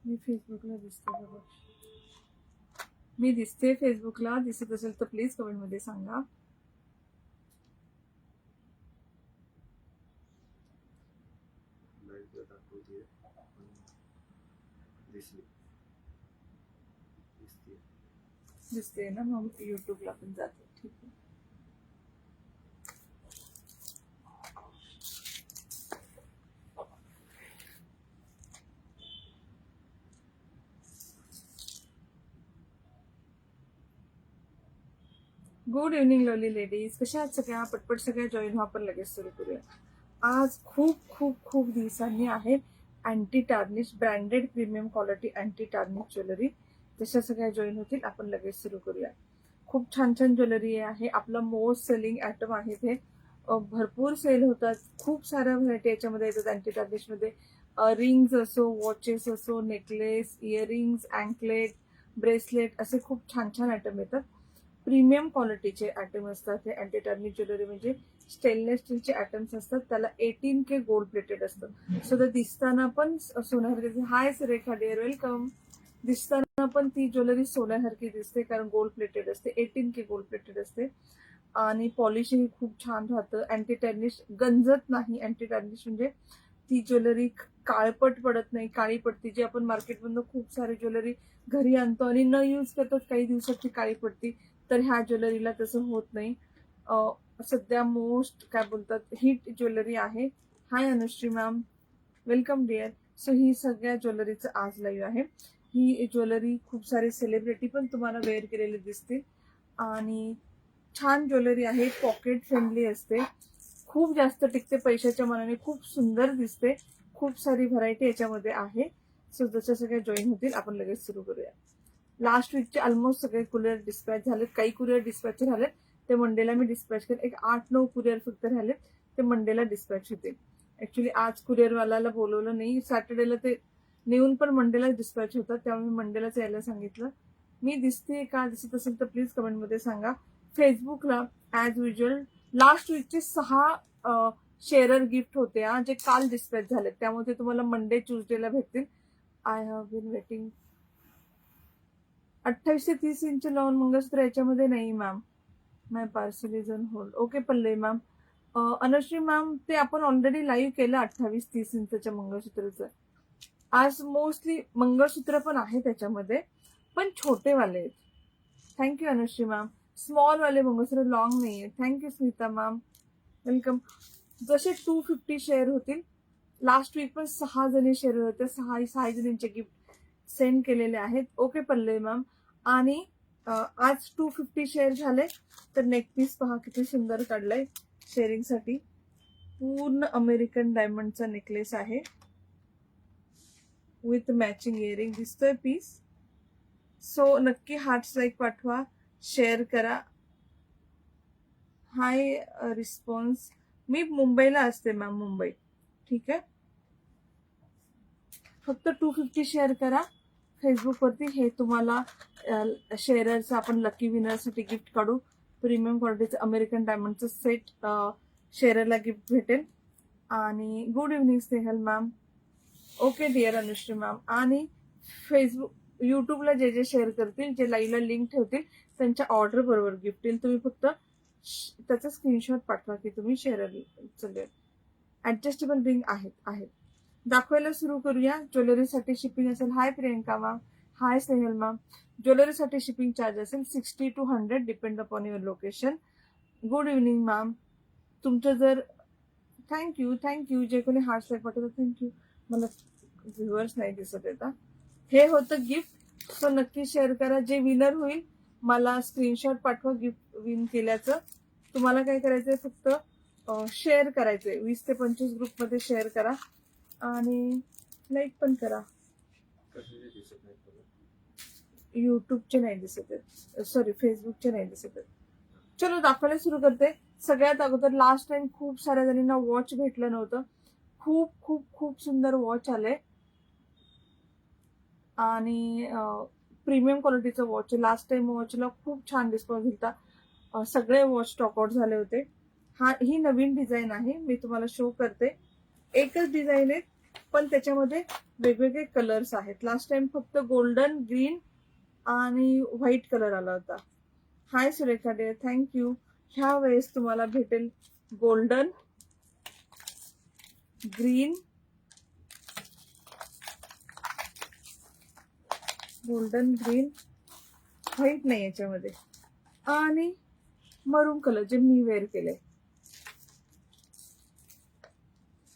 मी फेसबुकला दिसते बघा. मी दिसते फेसबुकला. दिसत असेल तर प्लीज कमेंट मध्ये सांगा. दिसते ना, मग युट्यूबला पण जाते. ठीक आहे. Good evening lovely ladies. कशा आहात सगळ्या? पटपट सगळ्या जॉईन व्हा, आपण लगेच सुरू करूया. आज खूप खूप खूप दिवसांनी आहे anti tarnish branded premium quality anti tarnish jewellery. जशा सगळ्या जॉईन होतील आपण लगेच सुरू करूया. खूप छान छान ज्वेलरी आहे. आपलं मोस्ट सेलिंग आयटम आहे ते. भरपूर सेल होतात. खूप साऱ्या व्हरायटी याच्यामध्ये येतात अँटी टार्निश मध्ये. रिंग्स असो, वॉचेस असो, नेकलेस, इयरिंग्स, अँकलेट, ब्रेसलेट असे खूप छान छान आयटम येतात. प्रीमियम क्वालिटीचे आयटम असतात हे. अँटी टार्निश ज्वेलरी म्हणजे स्टेनलेस स्टीलचे आयटम्स असतात. त्याला 18K गोल्ड प्लेटेड असतं. सो तर दिसताना पण सोन्यासारखी. हाय सुरेखा डिअर, वेलकम. दिसताना पण ती ज्वेलरी सोन्यासारखी दिसते कारण गोल्ड प्लेटेड असते. 18K गोल्ड प्लेटेड असते आणि पॉलिशिंग खूप छान राहतं. अँटी टार्निश गंजत नाही. अँटी टार्निश म्हणजे ती ज्वेलरी काळपट पडत नाही, काळी पडती. जी आपण मार्केटमधून खूप सारी ज्वेलरी घरी आणतो आणि न यूज करतात, काही दिवसात ती काळी पडती. तर ह्या ज्वेलरीला तसं होत नाही. सध्या मोस्ट काय बोलतात हिट ज्वेलरी आहे. Hi Anushree ma'am, welcome dear. So ही सगळ्या ज्वेलरीचं आज लाईव्ह आहे. ही ज्वेलरी खूप सारे सेलिब्रिटी पण तुम्हाला वेअर केलेले दिसतील आणि छान ज्वेलरी आहे. पॉकेट फ्रेंडली असते, खूप जास्त टिकते, पैशाच्या मनाने खूप सुंदर दिसते. खूप सारी व्हरायटी याच्यामध्ये आहे. सो जसं सगळ्या जॉईन होतील आपण लगेच सुरू करूया. लास्ट वीकचे ऑलमोस्ट सगळे कुरिअर डिस्पॅच झालेत. काही कुरिअर डिस्पॅच राहिलेत ते मंडेला मी डिस्पॅच करेन. एक 8-9 कुरिअर फक्त राहिलेत, ते मंडेला डिस्पॅच होते. ऍक्च्युली आज कुरिअरवाल्याला बोलवलं नाही. सॅटर्डेला ते नेऊन पण मंडेला डिस्पॅच होतात, त्यामुळे मंडेलाच यायला सांगितलं. मी दिसते का? दिसत असेल तर प्लीज कमेंटमध्ये सांगा. फेसबुकला as usual last वीकचे 6 Sharer gift होते जे काल डिस्पॅच झाले, त्यामुळे ते तुम्हाला मंडे ट्यूजडेला भेटतील. I have bin waiting. 28 ते 30 इंच लॉन मंगळसूत्र याच्यामध्ये नाही ma'am. My parcel is on hold. Okay Pallavi ma'am. Anushree ma'am, ते आपण ऑलरेडी लाईव्ह केलं 28-30 इंचच्या मंगळसूत्राचं. आज मोस्टली मंगळसूत्र पण आहे त्याच्यामध्ये, पण छोटेवाले आहेत. Thank you Anushree ma'am. स्मॉल वाले मंगळसूत्र, लॉंग नाही आहे. Thank you Smita ma'am, welcome. जसे 250 शेअर होतील. लास्ट वीक पण 6 जणी शेअर होते. 6 जणींचे गिफ्ट सेंड केलेले आहेत. Okay Pallavi ma'am. आणि आज 250 शेअर झाले. तर नेकपीस पहा किती सुंदर काढलाय शेअरिंग साठी. पूर्ण अमेरिकन डायमंडचा नेकलेस आहे विथ मॅचिंग इयरिंग. दिसतोय पीस? सो नक्की हार्ट लाईक पाठवा, शेअर करा. हाय रिस्पॉन्स. मी मुंबईला असते मॅम, मुंबई. ठीक आहे. फक्त 250 शेअर करा फेसबुकवरती. हे तुम्हाला शेअरचं आपण लकी विनरसाठी गिफ्ट काढू. प्रीमियम क्वालिटीचं अमेरिकन डायमंडचं सेट शेअरला गिफ्ट भेटेल. आणि good evening Snehal ma'am. Okay dear Anushree ma'am. आणि फेसबुक युट्यूबला जे जे शेअर करतील, जे लाईव्हला लिंक ठेवतील, त्यांच्या ऑर्डर बरोबर गिफ्ट येईल. तुम्ही फक्त त्याचा स्क्रीनशॉट पाठवा की तुम्ही शेअर चालेल. ऍडजस्टेबल रिंग आहेत. दाखवायला सुरू करूया. ज्वेलरीसाठी शिपिंग असेल. हाय प्रियंका मॅम. हाय स्नेहल मॅम. ज्वेलरीसाठी शिपिंग चार्ज असेल 60 to 100 depend upon your location. Good evening ma'am. तुमचं जर थँक्यू जे कोणी हार्ट लाईक पाठवतात थँक्यू. मला व्ह्युअर्स नाही दिसत येतात. हे होतं गिफ्ट. सो नक्की शेअर करा. जे विनर होईल मला स्क्रीनशॉट पाठवा गिफ्ट विन केल्याचं. तुम्हाला काय करायचंय, फक्त शेअर करायचंय. 20 ते 25 ग्रुपमध्ये शेअर करा आणि लाईक पण करा. युट्यूबचे नाही दिसत आहेत, सॉरी फेसबुकचे नाही दिसत आहेत. चलो दाखवायला सुरू करते. सगळ्यात अगोदर लास्ट टाइम खूप साऱ्या जणींना वॉच भेटलं नव्हतं. खूप खूप खूप सुंदर वॉच आले आणि प्रीमियम क्वालिटीचं वॉच. लास्ट टाइम वॉचला खूप छान रिस्पॉन्स होता. सगळे वॉच स्टॉकआउट झाले होते. ही नवीन डिझाईन आहे, मी तुम्हाला शो करते. एकच डिझाईन आहे पण त्याच्यामध्ये वेगवेगळे कलर्स आहेत. लास्ट टाइम फक्त गोल्डन, ग्रीन आणि व्हाईट कलर आला होता. हाय सुरेखा डे, थँक्यू. ह्या वेळेस तुम्हाला भेटेल गोल्डन, ग्रीन, व्हाईट नाही याच्यामध्ये, आणि मरून कलर जे मी वेअर केले.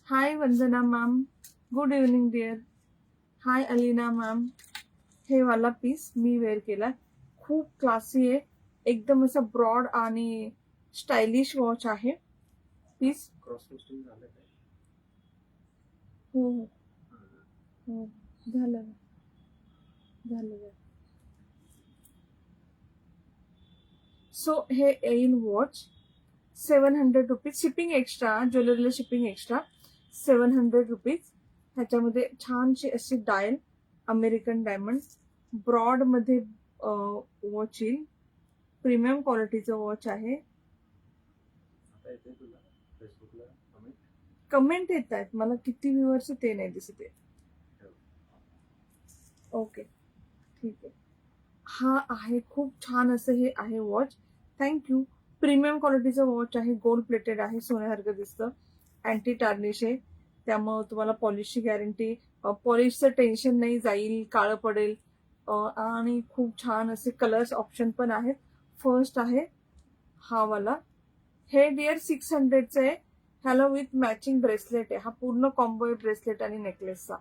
हाय वंदना मॅम, गुड इव्हनिंग डिअर. हाय अलिना मॅम. हे वाला पीस मी वेअर केला, खूप क्लासी आहे, एकदम असं ब्रॉड आणि स्टायलिश वॉच आहे. पीस क्रॉस पोस्टिंग झालं काय? हो हो हो झालं झालं. सो हे येईल वॉच 700 रुपीज, शिपिंग एक्स्ट्रा, ज्वेलरीला शिपिंग एक्स्ट्रा 700 रुपीज. ह्याच्यामध्ये छानशी अशी डायल, अमेरिकन डायमंड, ब्रॉड मध्ये वॉच येईल, प्रीमियम क्वालिटीचं वॉच आहे. आता येते तुला फेसबुकला कमेंट येत आहेत मला, किती व्ह्यूअर्स ते नाही दिसते. ओके ठीक आहे. हा आहे खूप छान असं हे आहे वॉच, थँक्यू. प्रीमियम क्वालिटीचं वॉच आहे, गोल्ड प्लेटेड आहे, सोन्यासारखं दिसतं, अँटी टार्निश आहे, त्यामुळे तुम्हाला पॉलिशची गॅरंटी, पॉलिशचं टेन्शन नाही, जाईल, काळं पडेल. आणि खूप छान असे कलर्स ऑप्शन पण आहेत. फर्स्ट आहे हा वाला, हे डिअर 600चं आहे. ह्याला विथ मॅचिंग ब्रेसलेट आहे, हा पूर्ण कॉम्बो आहे ब्रेसलेट आणि नेकलेसचा.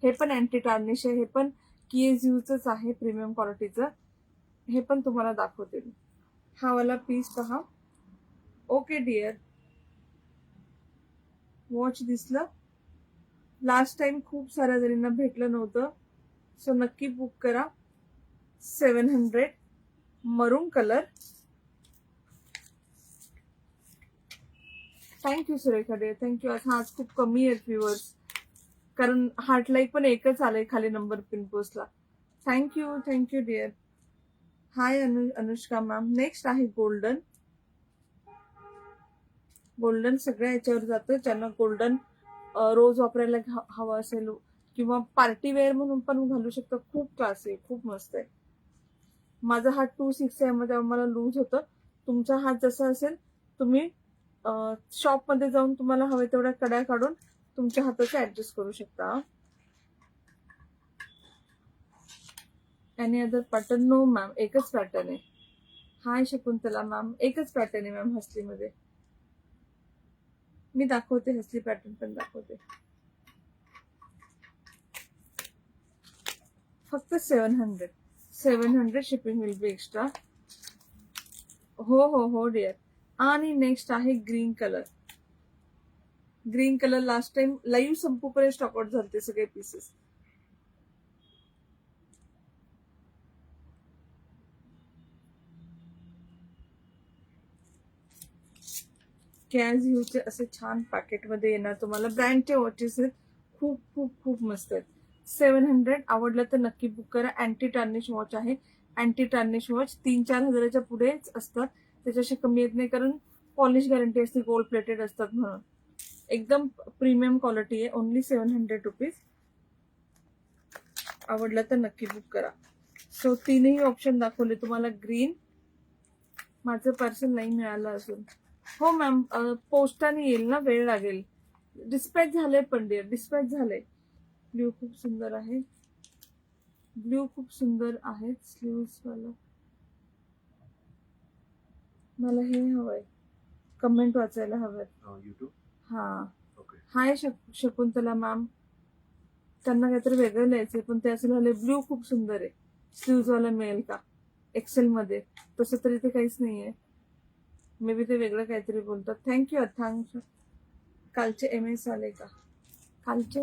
हे पण अँटी टार्निश आहे, हे पण KSUचंच आहे, प्रीमियम क्वालिटीचं. हे पण तुम्हाला दाखवते मी. हा वाला पीस पहा. ओके डिअर, वॉच दिसलं. लास्ट टाइम खूप साऱ्या जणींना भेटलं नव्हतं, सो नक्की बुक करा. 700, मरून colour. Thank you Surekha day, thank you. आज खूप कमी आहेत व्ह्युअर्स, कारण हार्ट लाईक पण एकच आलंय खाली नंबर पिन पोस्टला. Thank you dear. Hi Anushka ma'am. Next आहे गोल्डन. गोल्डन सगळ्या याच्यावर जातं, ज्यांना गोल्डन रोज वापरायला हवं असेल किंवा पार्टी वेअर म्हणून पण घालू शकतो. खूप क्लास आहे, खूप मस्त आहे. माझा हात 2-6 आहे, मध्ये मला लूज होतं. तुमचा हात जसा असेल, तुम्ही शॉप मध्ये जाऊन तुम्हाला हवे तेवढ्या कड्या काढून तुमच्या हाताचे ऍडजस्ट करू शकता. Any other pattern? No ma'am, एकच पॅटर्न आहे. हाय शकुंतला मॅम, एकच पॅटर्न आहे मॅम हसलीमध्ये. मी दाखवते, हसली पॅटर्न पण दाखवते. फक्त 700 शिपिंग विल बी एक्स्ट्रा. हो डिअर. आणि नेक्स्ट आहे green colour. Green colour last time live संपूपर्यंत स्टॉक आउट झाले सगळे पीसेस. KSUचे असे छान पॅकेटमध्ये येणार तुम्हाला, ब्रँडचे वॉचेस आहेत, खूप खूप खूप मस्त आहेत. 700, आवडलं तर नक्की बुक करा. अँटी टार्निश वॉच आहे. अँटी टार्निश वॉच 3-4 हजाराच्या पुढेच असतात, त्याच्याशी कमी येत नाही, कारण पॉलिश गॅरंटी असते, गोल्ड प्लेटेड असतात म्हणून. एकदम प्रीमियम क्वालिटी आहे. Only 700 rupees. आवडलं तर नक्की बुक करा. सो 3ही ऑप्शन दाखवले तुम्हाला. ग्रीन, माझं पार्सल नाही मिळालं अजून. हो मॅम, पोस्टाने येईल ना, वेळ लागेल. डिस्पॅच झालंय पण डिअर, डिस्पॅच झालंय. ब्ल्यू खूप सुंदर आहे, ब्ल्यू खूप सुंदर आहे स्लीव्स वाला. मला हे हवंय, कमेंट वाचायला हवंय. हा. हाय शकुंतला मॅम. त्यांना काहीतरी वेगळं लिहायचंय, पण ते असं झालंय. ब्ल्यू खूप सुंदर आहे, स्लीव्स वाला मिळेल का एक्सेल मध्ये? तसं तरी ते काहीच नाहीये, मे बी ते वेगळं काहीतरी बोलतात. थँक्यू अथांग. कालचे MS आले का? कालचे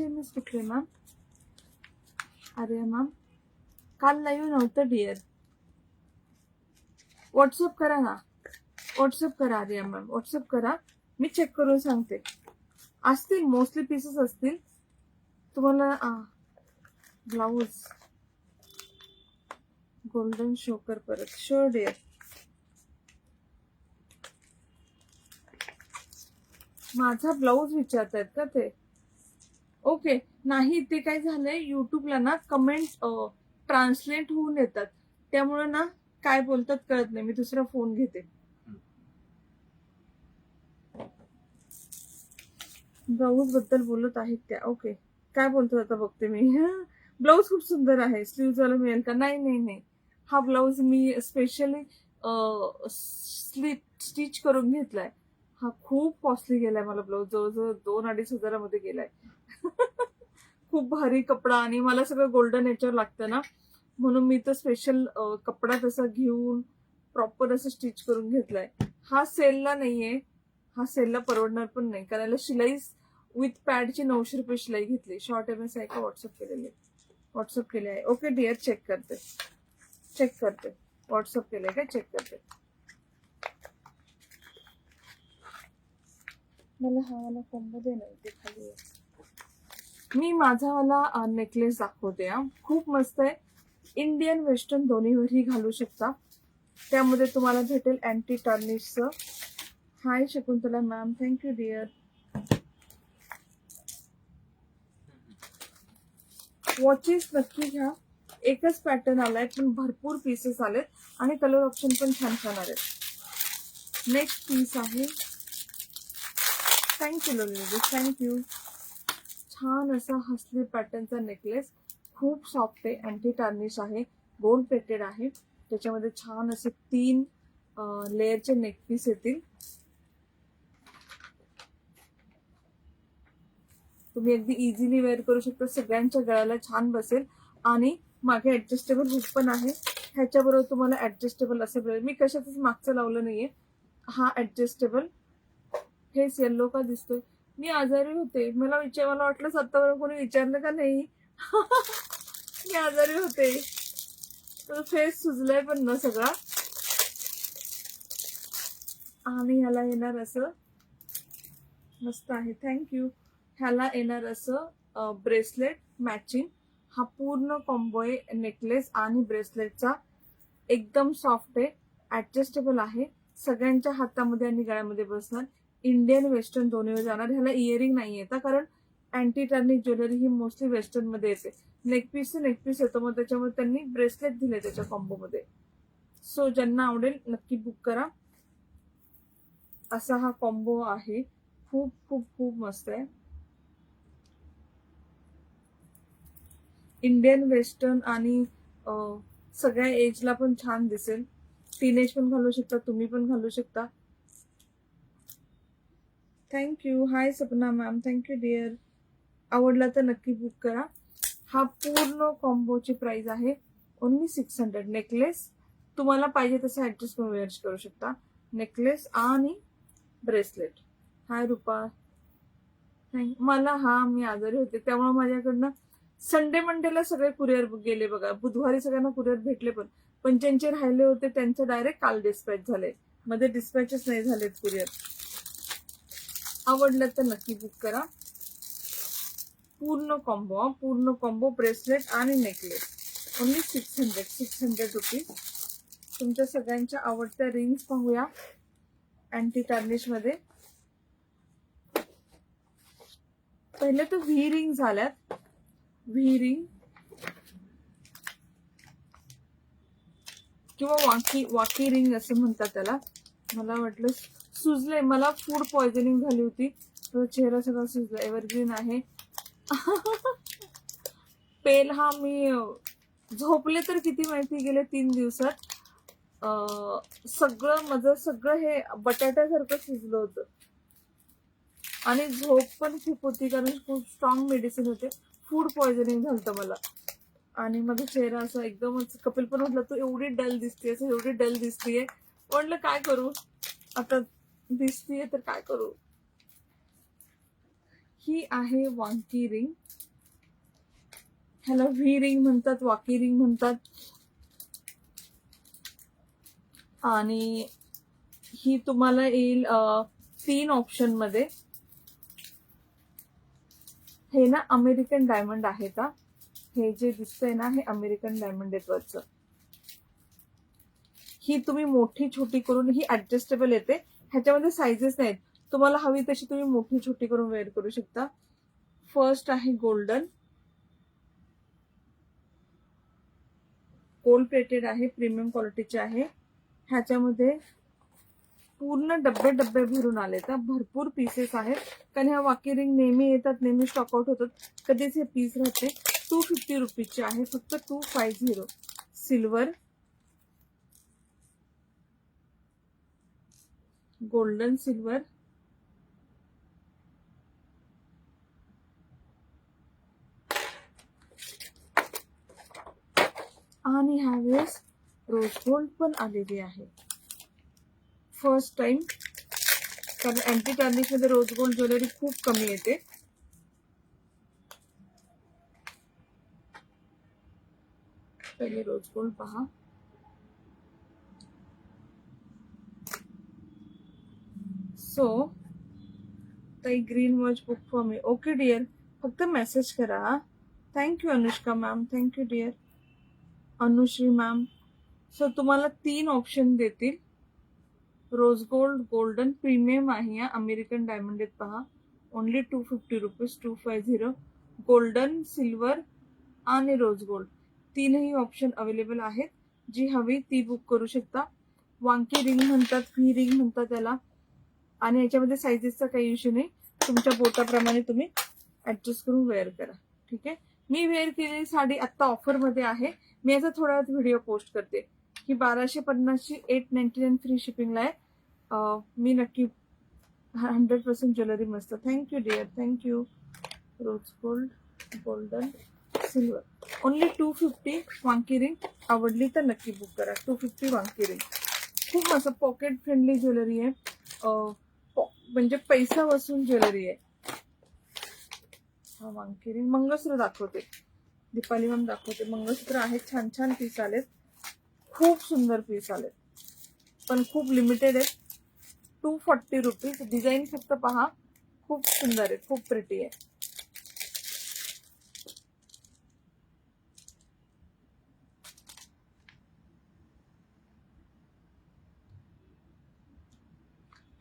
MS कुठले मॅम? अरे मॅम, काल लाईव्ह नव्हतं डिअर. व्हॉट्सअप करा ना, व्हॉट्सअप करा आर्या मॅम, व्हॉट्सअप करा, मी चेक करून सांगते. असतील मोस्टली पीसेस असतील तुम्हाला. ब्लाऊज गोल्डन शोकर परत. Sure dear. माझा ब्लाऊज विचारतायत का ते? ओके. नाही, ते काय झालंय, युट्यूबला ना कमेंट ट्रान्सलेट होऊन येतात, त्यामुळे ना काय बोलतात कळत नाही. मी दुसरा फोन घेते. ब्लाऊज बद्दल बोलत आहेत त्या. ओके, काय बोलतात आता बघते मी. ब्लाऊज खूप सुंदर आहे. स्लीव्ह वाला मिळेल का? नाही नाही नाही, हा ब्लाऊज मी स्पेशली स्टिच करून घेतलाय. हा खूप कॉस्टली गेलाय मला ब्लाऊज, जवळजवळ 2-2.5 हजारामध्ये गेलाय. खूप भारी कपडा आणि मला सगळं गोल्डन याच्यावर लागतं ना, म्हणून मी तर स्पेशल कपडा तसा घेऊन प्रॉपर असं स्टिच करून घेतलाय. हा सेलला नाहीये, हा सेलला परवडणार पण नाही, कारण याला शिलाई विथ पॅडची 900 रुपये शिलाई घेतली. शॉर्ट एमएस आहे का? व्हॉट्सअप केलेली, व्हॉट्सअप केले आहे. ओके डिअर, चेक करते, चेक करते. व्हॉट्सअप केलंय का? चेक करते. मला हा वाला कॉम्बो दे ना, ते खाली आहे. मी माझा वाला नेकलेस दाखवते हा. खूप मस्त आहे. इंडियन वेस्टर्न दोन्हीवरही घालू शकता. त्यामध्ये तुम्हाला भेटेल अँटी टार्निशचं. Hi Shakuntala ma'am, thank you dear. Watches नक्की घ्या. एकच पॅटर्न आलाय पण भरपूर पीसेस आलेत आणि कलर ऑप्शन पण छान छान आलेत. नेक्स्ट पीस आहे. थँक्यू लोली, थँक्यू. छान असा हसली पॅटर्नचा नेकलेस, खूप सॉफ्ट आहे, अँटी टार्निश आहे, गोल्ड प्लेटेड आहे. त्याच्यामध्ये छान असे 3 लेअरचे नेकपीस येतील. तुम्ही अगदी इझिली वेअर करू शकता. सगळ्यांच्या गळ्याला छान बसेल आणि मागे ऍडजस्टेबल हुक पण आहे. ह्याच्याबरोबर तुम्हाला ऍडजस्टेबल असं मिळेल. मी कशातच मागचं लावलं नाहीये. हा ऍडजस्टेबल. फेस येल्लो का दिसतोय? मी आजारी होते. मला वाटलं आतापर्यंत कोणी विचारलं का नाही. मी आजारी होते, तर फेस सुजलाय पण ना सगळा. आणि ह्याला येणार असं मस्त आहे, थँक्यू. ह्याला येणार असं ब्रेसलेट मॅचिंग. हा पूर्ण कॉम्बो आहे, नेकलेस आणि ब्रेसलेटचा. एकदम सॉफ्ट आहे, ऍडजस्टेबल आहे, सगळ्यांच्या हातामध्ये आणि गळ्यामध्ये बसणार. इंडियन वेस्टर्न दोन्हीवर जाणार. ह्याला इयरिंग नाही येतं, कारण अँटी टर्निक ज्वेलरी ही मोस्टली वेस्टर्न मध्ये येते. नेकपीस येतो, मग त्याच्यामुळे त्यांनी ब्रेसलेट दिले त्याच्या कॉम्बो मध्ये. सो ज्यांना आवडेल नक्की बुक करा. असा हा कॉम्बो आहे, खूप खूप खूप मस्त आहे. इंडियन वेस्टर्न आणि सगळ्या एजला पण छान दिसेल. टीनेज पण घालू शकता, तुम्ही पण घालू शकता. थँक्यू. हाय सपना मॅम, थँक्यू डिअर. आवडला तर नक्की बुक करा. हा पूर्ण कॉम्बोची प्राइस आहे ओनली 600. नेकलेस तुम्हाला पाहिजे तसं ऍडजस्ट करून वेअर करू शकता. नेकलेस आणि ब्रेसलेट. हाय रुपा, मला मी आजारी होते, त्यामुळे माझ्याकडनं संडे मंडेला सगळे कुरिअर गेले बघा. बुधवारी सगळ्यांना कुरिअर भेटले, पण ज्यांचे राहिले होते त्यांचे डायरेक्ट काल डिस्पॅच झाले. मध्ये डिस्पॅचेस नाही झालेत कुरिअर. आवडलं तर नक्की बुक करा. पूर्ण कॉम्बो ब्रेसलेट आणि नेकलेस ओनली 600 रुपीज. तुमच्या सगळ्यांच्या आवडत्या रिंग्स पाहूया अँटी टार्निश मध्ये. पहिले तर व्ही रिंग झाल्यात. व्ही रिंग किंवा वाकी रिंग असं म्हणतात त्याला. मला वाटलं सुजले, मला फूड पॉइझनिंग झाली होती, चेहरा सगळा सुजला. एव्हरग्रीन आहे. पेल हा मी झोपले तर किती माहिती गेले 3 दिवसात. सगळं हे बटाट्यासारखं शिजलं होतं आणि झोप पण खूप होती, कारण खूप स्ट्रॉंग मेडिसिन होते. फूड पॉइझनिंग झालं मला आणि माझा चेहरा असा एकदमच. कपिल पण म्हटलं तू एवढी डल दिसतेस, एवढी डल दिसतीये. म्हटलं काय करू आता, दिसतीये तर काय करू. ही आहे वांकी रिंग. ह्याला व्ही रिंग म्हणतात, वाकी रिंग म्हणतात. आणि ही तुम्हाला येईल 3 ऑप्शन मध्ये. हे ना अमेरिकन डायमंड आहे का? हे जे दिसतंय ना, हे अमेरिकन डायमंड आहे वरचं. ही तुम्ही मोठी छोटी करून, ही ऍडजस्टेबल येते. ह्याच्यामध्ये साइजेस नाहीत, तुम्हाला हवी तशी तुम्ही मोठी छोटी करून वेअर करू शकता. फर्स्ट आहे गोल्डन, गोल्ड प्लेटेड आहे, प्रीमियम क्वालिटीचे आहे. ह्याच्यामध्ये पूर्ण डब्बे डब्बे भरून आले तर भरपूर पीसेस आहेत, कारण ह्या वाकी रिंग नेहमी येतात, नेहमी स्टॉकआउट होतात, कधीच हे पीस राहते. 250 रुपीजचे आहे, फक्त 250. सिल्वर, गोल्डन सिल्वर, आणि ह्यावेळेस रोज गोल्ड पण आलेली आहे फर्स्ट टाइम, कारण अँटी टार्निश मध्ये रोज गोल्ड ज्वेलरी खूप कमी येते. पहिले रोज गोल्ड पहा. सो ताई green watch book for me. Okay dear, फक्त मेसेज करा. Thank you Anushka ma'am, thank you dear. Anushree ma'am. So तुम्हाला 3 ऑप्शन देतील. रोज गोल्ड, गोल्डन प्रीमियम आहे, या अमेरिकन डायमंड आहेत पहा, ओनली 250 रुपीज, 250. गोल्डन, सिल्वर आणि रोज गोल्ड, 3ही ऑप्शन अवेलेबल आहेत. जी हवी ती बुक करू शकता. वांकी रिंग म्हणतात, व्ही रिंग म्हणतात त्याला, आणि याच्यामध्ये साईजेसचा काही इश्यू नाही. तुमच्या बोटाप्रमाणे तुम्ही ऍडजस्ट करून वेअर करा. ठीक आहे. मी वेअर केलेली साडी आता ऑफर मध्ये आहे. मी याचा थोडा वेळात व्हिडिओ पोस्ट करते. ही 1250ची 899 फ्री शिपिंगला आहे. मी नक्की 100% ज्वेलरी मस्त. Thank you dear, thank you. Rose gold, golden, silver, only 250. Vanki ring आवडली तर नक्की बुक करा. 250 वांकी रिंग, खूप असं पॉकेट फ्रेंडली ज्वेलरी आहे, म्हणजे पैसा वसूल ज्वेलरी आहे. हा वांकी रिंग. मंगळसूत्र दाखवते, दीपाली मॅम दाखवते. मंगळसूत्र आहेत, छान छान पीस आलेत, खूप सुंदर पीस आलेत, पण खूप लिमिटेड आहे. 240 रुपीज. डिझाईन फक्त पहा, खूप सुंदर आहे, खूप प्रिटी आहे.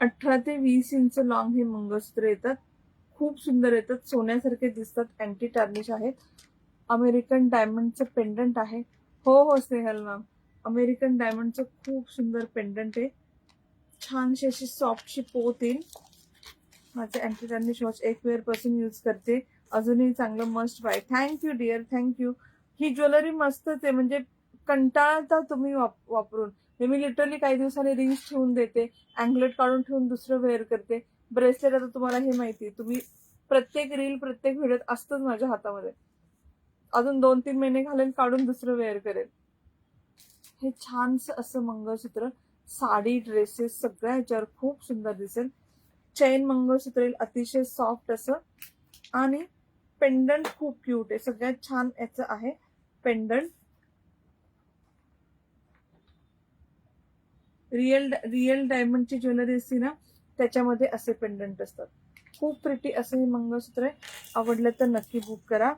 अठरा ते 20 इंच लॉंग हे मंगळसूत्र येतात, खूप सुंदर येतात, सोन्यासारखे दिसतात, अँटी टार्निश आहेत. अमेरिकन डायमंडचं पेंडंट आहे. हो स्नेहल मॅम, अमेरिकन डायमंडचं खूप सुंदर पेंडंट आहे. छानशी अशी सॉफ्टशी पोत येईल. माझे अँटी टार्निश वॉच 1 वेअर पासून यूज करते, अजूनही चांगलं, must buy. Thank you dear, thank you. ही ज्वेलरी मस्तच आहे, म्हणजे कंटाळता तुम्ही वापरून. मी लिटरली काही दिवसांनी रिंग्स ठेवून देते, अँगलेट काढून ठेवून दुसरं वेअर करते. ब्रेसलेट आता तुम्हाला हे माहिती, तुम्ही प्रत्येक रील, प्रत्येक व्हिडिओत असतंच माझ्या हातामध्ये. अजून 2-3 महिने घालेल, काढून दुसरं वेअर करेल. हे छानसं असं मंगळसूत्र, साडी, ड्रेसेस सगळ्या ह्याच्यावर खूप सुंदर दिसेल. चैन मंगळसूत्र येईल, अतिशय सॉफ्ट असं, आणि पेंडंट खूप क्यूट आहे, सगळ्यात छान याचं आहे पेंडंट. रिअल डायमंडची ज्वेलरी असते ना, त्याच्यामध्ये असे पेंडंट असतात. खूप प्रिटी असं हे मंगळसूत्र आहे. आवडलं तर नक्की बुक करा.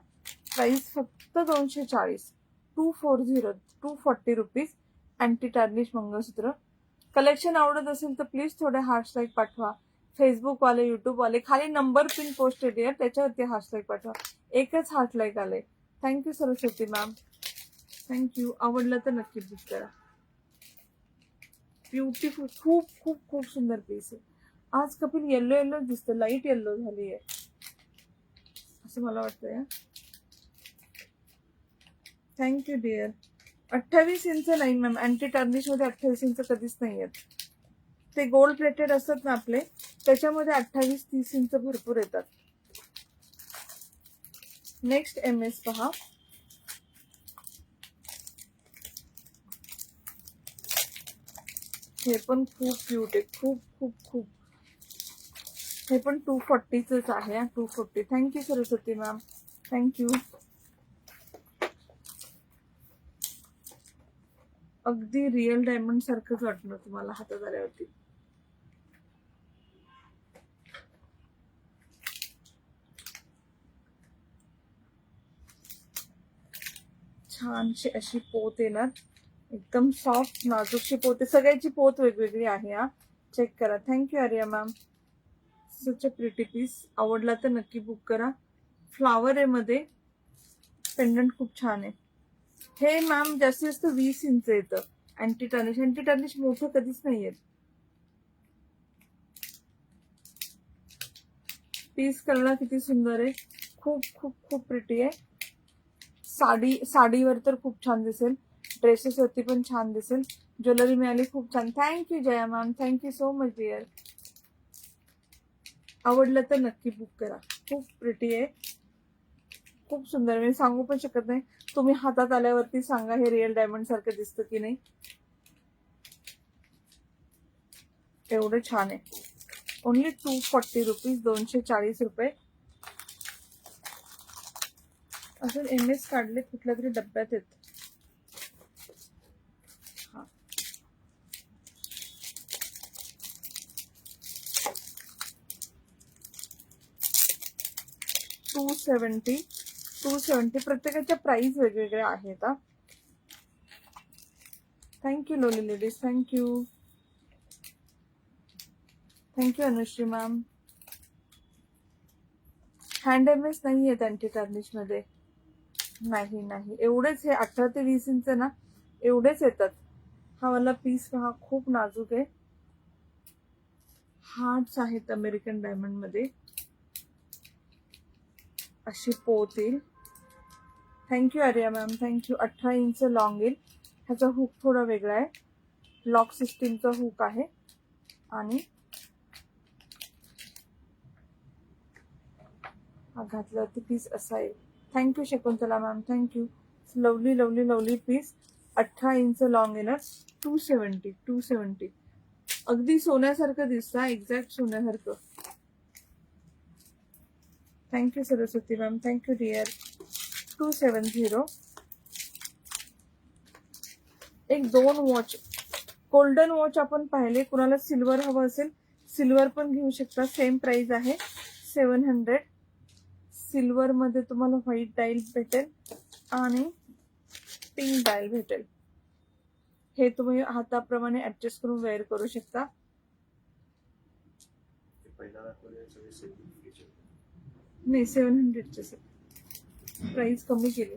प्राइस फक्त 240, 240 रुपीज. अँटी टार्निश मंगळसूत्र. कलेक्शन आवडत असेल तर प्लीज थोडे हार्ट लाईक पाठवा. फेसबुक वाले, युट्यूब वाले, खाली नंबर पिन पोस्टेड आहे, त्याच्यावरती हार्ट लाईक पाठवा. एकच हार्ट लाईक आले. Thank you Saraswati ma'am, thank you. आवडलं तर नक्की बुक करा. ब्युटिफुल, खूप खूप खूप सुंदर पीस आहे. आज कपिल येल्लो येल्लो दिसतं, लाईट येल्लो झाली आहे असं मला वाटतंय. Thank you dear. 28 इंच नाही मॅम, अँटी टार्निश मध्ये 28 इंच कधीच नाही येत. ते गोल्ड प्लेटेड असतात ना आपले, त्याच्यामध्ये 28-30 इंच भरपूर येतात. नेक्स्ट MS पहा. हे पण खूप क्यूट आहे, खूप खूप खूप. हे पण 240च आहे. 240. Thank you Saraswati ma'am, thank you. अगदी रिअल डायमंड सारखंच वाटणार तुम्हाला हातात आल्यावरती. छानशी अशी पोत येणार, एकदम सॉफ्ट नाजूकशी पोत आहे. सगळ्याची पोत वेगवेगळी आहे. हा चेक करा. Thank you Arya ma'am. Such a pretty piece. आवडला तर नक्की बुक करा. फ्लावर आहे मध्ये. पेंडंट खूप छान आहे. हे मॅम जास्तीत जास्त 20 इंच येतं. अँटी टर्निश मोठं कधीच नाही येत. पीस कलर किती सुंदर आहे. खूप खूप खूप प्रिटी आहे. साडीवर तर खूप छान दिसेल. ड्रेसेस वरती पण छान दिसेल. ज्वेलरी मिळाली खूप छान. Thank you Jaya ma'am. Thank you so much dear. आवडलं तर नक्की बुक करा. खूप प्रिटी आहे. खूप सुंदर. मी सांगू पण शकत नाही. तुम्ही हातात आल्यावरती सांगा हे रिअल डायमंड सारखं दिसतं की नाही. एवढं छान आहे. Only 240 rupees. 240 रुपये. अजून MS काढले कुठल्या तरी डब्यात येत. हा 270 प्रत्येकाच्या प्राइस वेगवेगळ्या आहेत. Thank you lovely ladies. Thank you Anushree ma'am. Hand MS नाही आहेत अँटी टर्निश मध्ये. नाही एवढेच. हे 18 ते 20 इंच ना, एवढेच येतात. हा वाला पीस पहा, खूप नाजूक आहे. हार्ट्स आहेत अमेरिकन डायमंड मध्ये. अशी पोत येईल. Thank you Arya ma'am. Thank you. 18 inch long येईल. ह्याचा हुक थोडा वेगळा आहे. लॉक सिस्टीमचा हुक आहे. आणि हा घातल्यावरती पीस असा येईल. Thank you Shakuntala ma'am. Thank you. Lovely lovely lovely piece. 18 inch long येणार. 270. अगदी सोन्यासारखं दिसतं. एक्झॅक्ट सोन्यासारखं. Thank you Saraswati ma'am. Thank you dear. 270. एक 2 वॉच. गोल्डन वॉच आपण पाहिले. कुणाला सिल्वर हवं असेल सिल्वर पण घेऊ शकता. सेम प्राइस आहे 700. सिल्वर मध्ये तुम्हाला व्हाईट डायल भेटेल आणि पिंक डायल भेटेल. हे तुम्ही हाताप्रमाणे ऍडजस्ट करून वेअर करू शकता. नाही 700चे प्राइस कमी केली.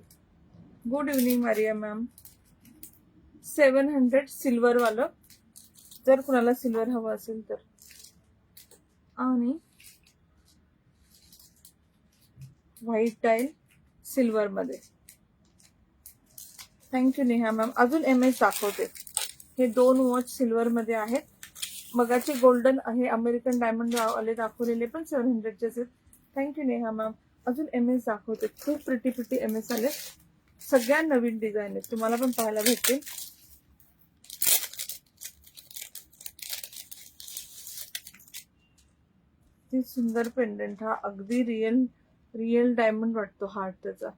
Good evening Maria ma'am. 700 silver वालं, जर कुणाला सिल्वर हवं असेल तर. आणि व्हाईट डायल सिल्वर मध्ये. Thank you Neha ma'am. अजून MS दाखवते. हे 2 वॉच सिल्वर मध्ये आहेत. मगाचे गोल्डन आहे अमेरिकन डायमंड वाले दाखवलेले पण 700चे आहेत. Thank you Neha ma'am. अजून MS दाखवते. खूप प्रिटी MS आले. सगळ्या नवीन डिझाईन आहेत. तुम्हाला पण पाहायला भेटतील. ती सुंदर पेंडंट. हा अगदी रिअल डायमंड वाटतो हार्ट त्याचा.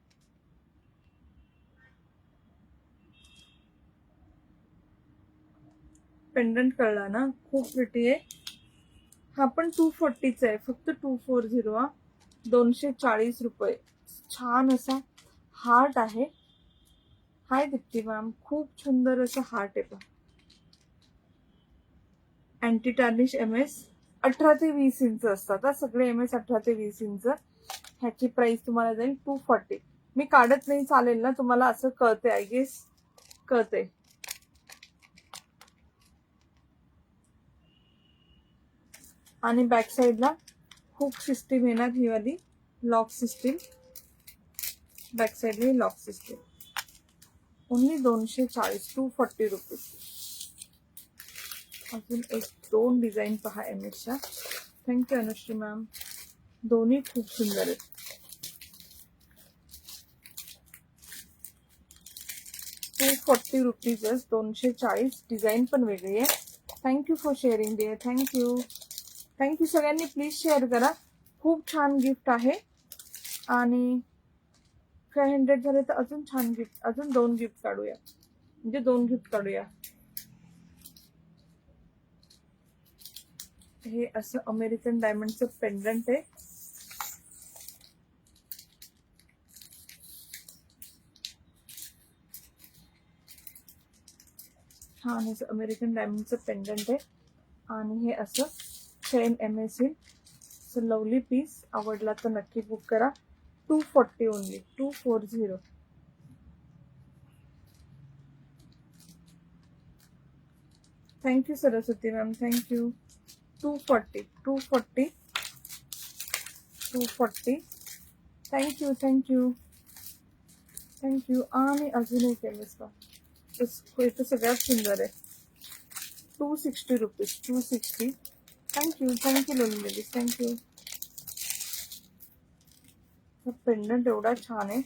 पेंडंट कळला ना. खूप प्रिटी आहे. हा पण 240चा आहे. फक्त 240. हा 240 रुपये. छान असा हार्ट आहे. हाय दीप्ती मॅम. खूप सुंदर असं हार्ट आहे. पण अँटी टार्निश MS 18 ते 20 इंच असतात. सगळे MS 18 ते 20 इंच. ह्याची प्राइस तुम्हाला जाईल 240. मी काढत नाही चालेल ना. तुम्हाला असं कळते. आय गेस कळते. आणि बॅक साईडला हुक सिस्टीम येणार. ही वाली लॉक सिस्टीम. बॅक साईडला लॉक सिस्टीम. ओनली 240. 240 रुपीज. अजून 1-2 डिझाईन पहा MSच्या. Thank you Anushree ma'am. दोन्ही खूप सुंदर आहेत. ₹240. 240. डिझाईन पण वेगळी आहे. Thank you for sharing dear. Thank you सगळ्यांनी. प्लीज शेअर करा. खूप छान गिफ्ट आहे. आणि 500 झाले तर अजून छान गिफ्ट. अजून 2 गिफ्ट काढूया. म्हणजे 2 गिफ्ट काढूया. हे असं अमेरिकन डायमंडचं पेंडंट आहे. छान असं अमेरिकन डायमंडचं पेंडंट आहे. आणि हे असं चेन MS येईल. Lovely piece. आवडला तर नक्की बुक करा. 240 only, 240. Thank you Saraswati ma'am, thank you. 240, 240, 240. Thank you, thank you, thank you. आणि अजून एक आहे मिस्टर, इथं सगळ्यात सुंदर आहे. 260 rupees, 260. Thank you, thank you lovely ladies, thank you. Pendant एवढा छान आहे,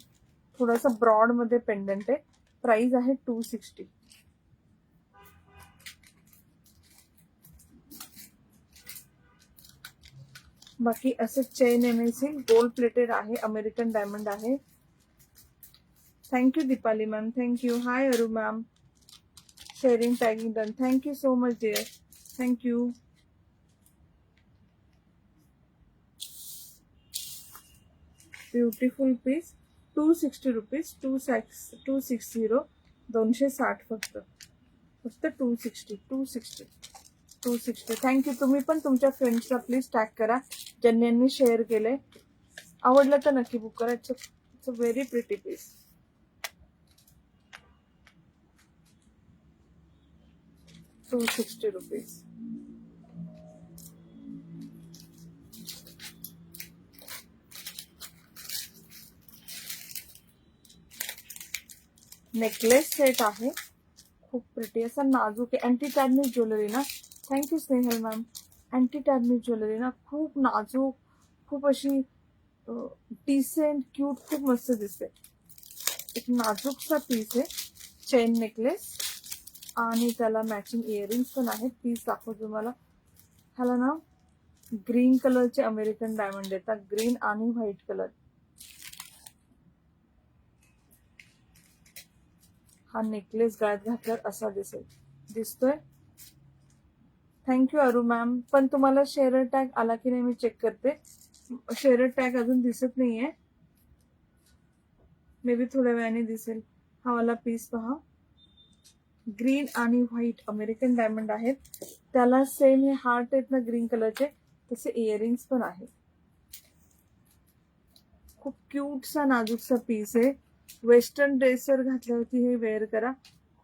थोडासा ब्रॉड मध्ये पेंडंट आहे. प्राइस आहे 260. बाकी असं चेन एमएसी गोल्ड प्लेटेड आहे, अमेरिकन डायमंड आहे. Thank you Deepali ma'am, thank you. Hi Aru ma'am, sharing tagging done. Thank you so much dear, thank you. Beautiful piece, 260 rupees, 260, 260 फक्त, फक्त 260, 260, 260. थँक्यू. तुम्ही पण तुमच्या फ्रेंड्सला प्लीज टॅग करा ज्यांनी शेअर केले. आवडलं तर नक्की बुक करा. It's a very pretty piece. ₹260. Necklace set आहे, खूप प्रिटी असा नाजूक आहे. अँटी टॅर्निश ज्वेलरी ना. Thank you Snehal ma'am. Anti tarnish jewellery ना, खूप नाजूक, खूप अशी डिसेंट, क्यूट, खूप मस्त दिसते. एक नाजूकसा पीस आहे, चेन नेकलेस आणि त्याला मॅचिंग इयरिंग्स पण आहेत. पीस दाखवतो तुम्हाला. ह्याला ना ग्रीन कलरचे अमेरिकन डायमंड येतात, ग्रीन आणि व्हाईट कलर. हा नेकलेस गळ्यात घातल्यावर असा दिसतोय. Thank you Aru ma'am. पण तुम्हाला शेअर टॅग आला की नाही मी चेक करते. शेअर टॅग अजून दिसत नाहीये, मे बी थोड्या वेळाने दिसेल. हा वाला पीस पहा, ग्रीन आणि व्हाईट अमेरिकन डायमंड आहेत. त्याला सेम हे हार्ट आहेत ना ग्रीन कलरचे, तसे इयरिंग्स पण आहेत. खूप क्यूटसा नाजूकसा पीस आहे. वेस्टर्न ड्रेसवर घातल्यावरती हे वेअर करा,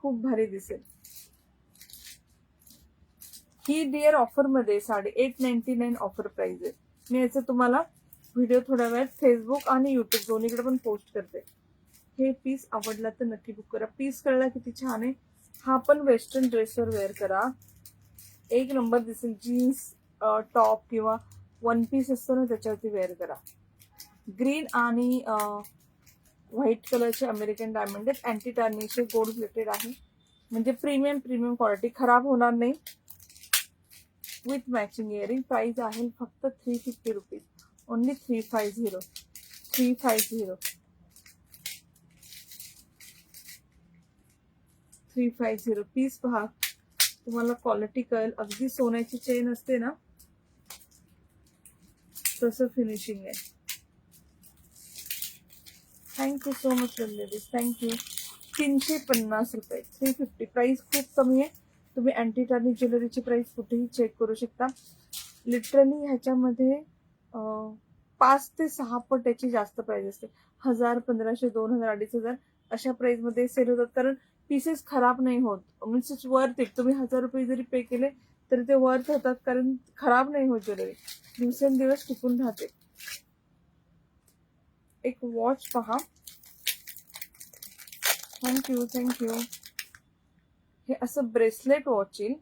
खूप भारी दिसेल. ही डिअर ऑफर मध्ये साडी 899 ऑफर प्राइस आहे. मी याचं तुम्हाला व्हिडिओ थोड्या वेळात फेसबुक आणि युट्यूब दोन्हीकडे पण पोस्ट करते. हे पीस आवडला तर नक्की बुक करा. पीस कळला किती छान आहे. हा पण वेस्टर्न ड्रेसवर वेअर करा, एक नंबर दिसेल. जीन्स टॉप किंवा वन पीस असतो ना त्याच्यावरती वेअर करा. ग्रीन आणि व्हाईट कलरचे अमेरिकन डायमंड आहेत. अँटी टार्निशचे गोल्ड प्लेटेड आहे, म्हणजे प्रीमियम क्वालिटी, खराब होणार नाही. With matching earring. प्राइस आहे फक्त 350 रुपीज, ओनली 350, 350, 350. पीस पहा, तुम्हाला क्वालिटी कळेल. अगदी सोन्याची चेन असते ना तसं फिनिशिंग आहे. Thank you so much ladies, thank you. 350 रुपये, 350. प्राइस खूप कमी आहे. तुम्ही अँटी टार्निश ज्वेलरीची प्राइस कुठेही चेक करू शकता. लिटरली ह्याच्यामध्ये 5 ते 6 पट याची जास्त प्राइस असते. 1000, 1500, 2000, 2500 अशा प्राइस मध्ये सेल होतात. कारण पीसेस खराब नाही होत, मीन्स इट्स वर्थ इट. तुम्ही 1000 रुपये जरी पे केले तरी ते वर्थ होतात, कारण खराब नाही होत ज्वेलरी, दिवसेंदिवस टिकून राहते. एक वॉच पहा. Thank you, thank you. हे असं ब्रेसलेट वॉच येईल,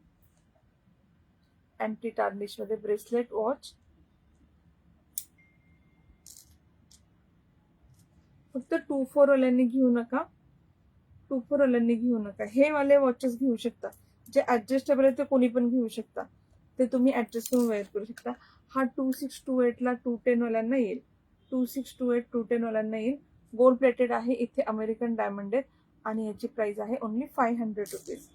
अँटी टार्निश मध्ये ब्रेसलेट वॉच. फक्त 24 वाल्यांनी घेऊ नका, 24 वाल्यांनी घेऊ नका. हे वाले वॉचेस घेऊ शकता, जे ऍडजस्टेबल आहे ते कोणी पण घेऊ शकता. ते तुम्ही ऍडजस्ट करून वेअर करू शकता. हा 2628 ला 210 वाल्यांना येईल, 2628 210 वाल्यांना येईल. गोल्ड प्लेटेड आहे, इथे अमेरिकन डायमंड आहेत आणि याची प्राइस आहे ओनली 500 रुपीज,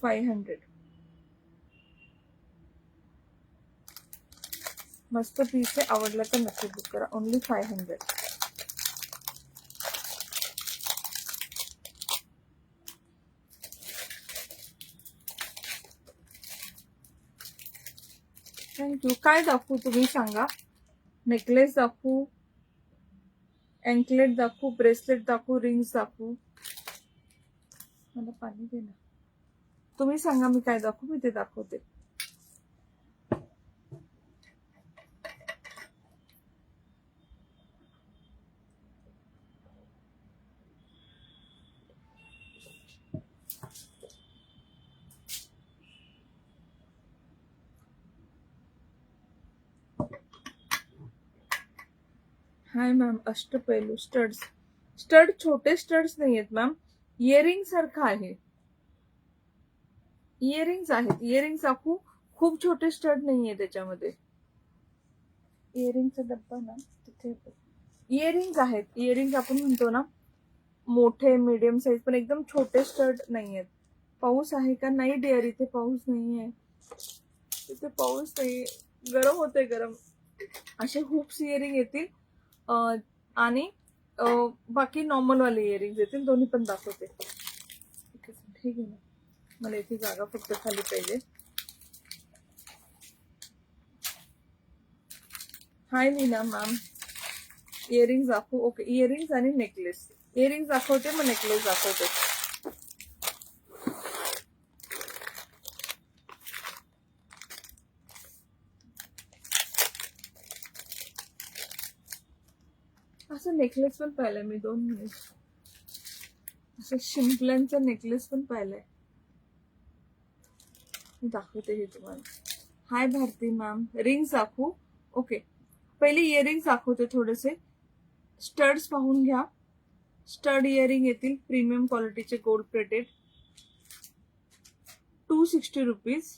500. मस्त पीस आहे, आवडला तर नक्की बुक करा. ओनली 500. थँक्यू. काय दाखवू तुम्ही सांगा. नेकलेस दाखवू, अँकलेट दाखवू, ब्रेसलेट दाखवू, रिंग्स दाखवू? मला पाणी दे ना. तुम्ही सांगा मी काय दाखवू, मी ते दाखवते. हाय मॅम, अष्टपैलू स्टड्स. स्टड छोटे स्टड्स नाही आहेत मॅम, इयरिंग सारखं आहे. इयरिंग्स आहेत, इयरिंग्स दाखवू. खूप छोटे स्टड नाहीये त्याच्यामध्ये. इयरिंगचा डब्बा ना तिथे. इयरिंग्स आहेत, इयरिंग्स आपण म्हणतो ना मोठे मीडियम साईज, पण एकदम छोटे स्टड नाही आहेत. पाऊस आहे का? नाही डिअर, इथे पाऊस नाहीये. इथे पाऊस नाही, गरम होते गरम. असे हुप्स इयरिंग येतील आणि बाकी नॉर्मल वाले इयरिंग्स येतील. दोन्ही पण दाखवते. ठीक आहे ना, मला इथे जागा फक्त खाली पाहिजे. हाय मीना मॅम, इयरिंग्स दाखवू? ओके, इयरिंग्स आणि नेकलेस. इयरिंग्स दाखवते, मग नेकलेस दाखवते. असं नेकलेस पण पाहिलंय मी, 2 मिनिट. असं शिंपल्यांचा नेकलेस पण पाहिलाय, मी दाखवते हे तुम्हाला. हाय भारती मॅम, रिंग्स दाखवू? ओके, पहिले इयरिंग्स दाखवते थोडेसे. स्टड्स पाहून घ्या. स्टड इयरिंग येतील प्रीमियम क्वालिटीचे, गोल्ड प्लेटेड, 260 रुपीज.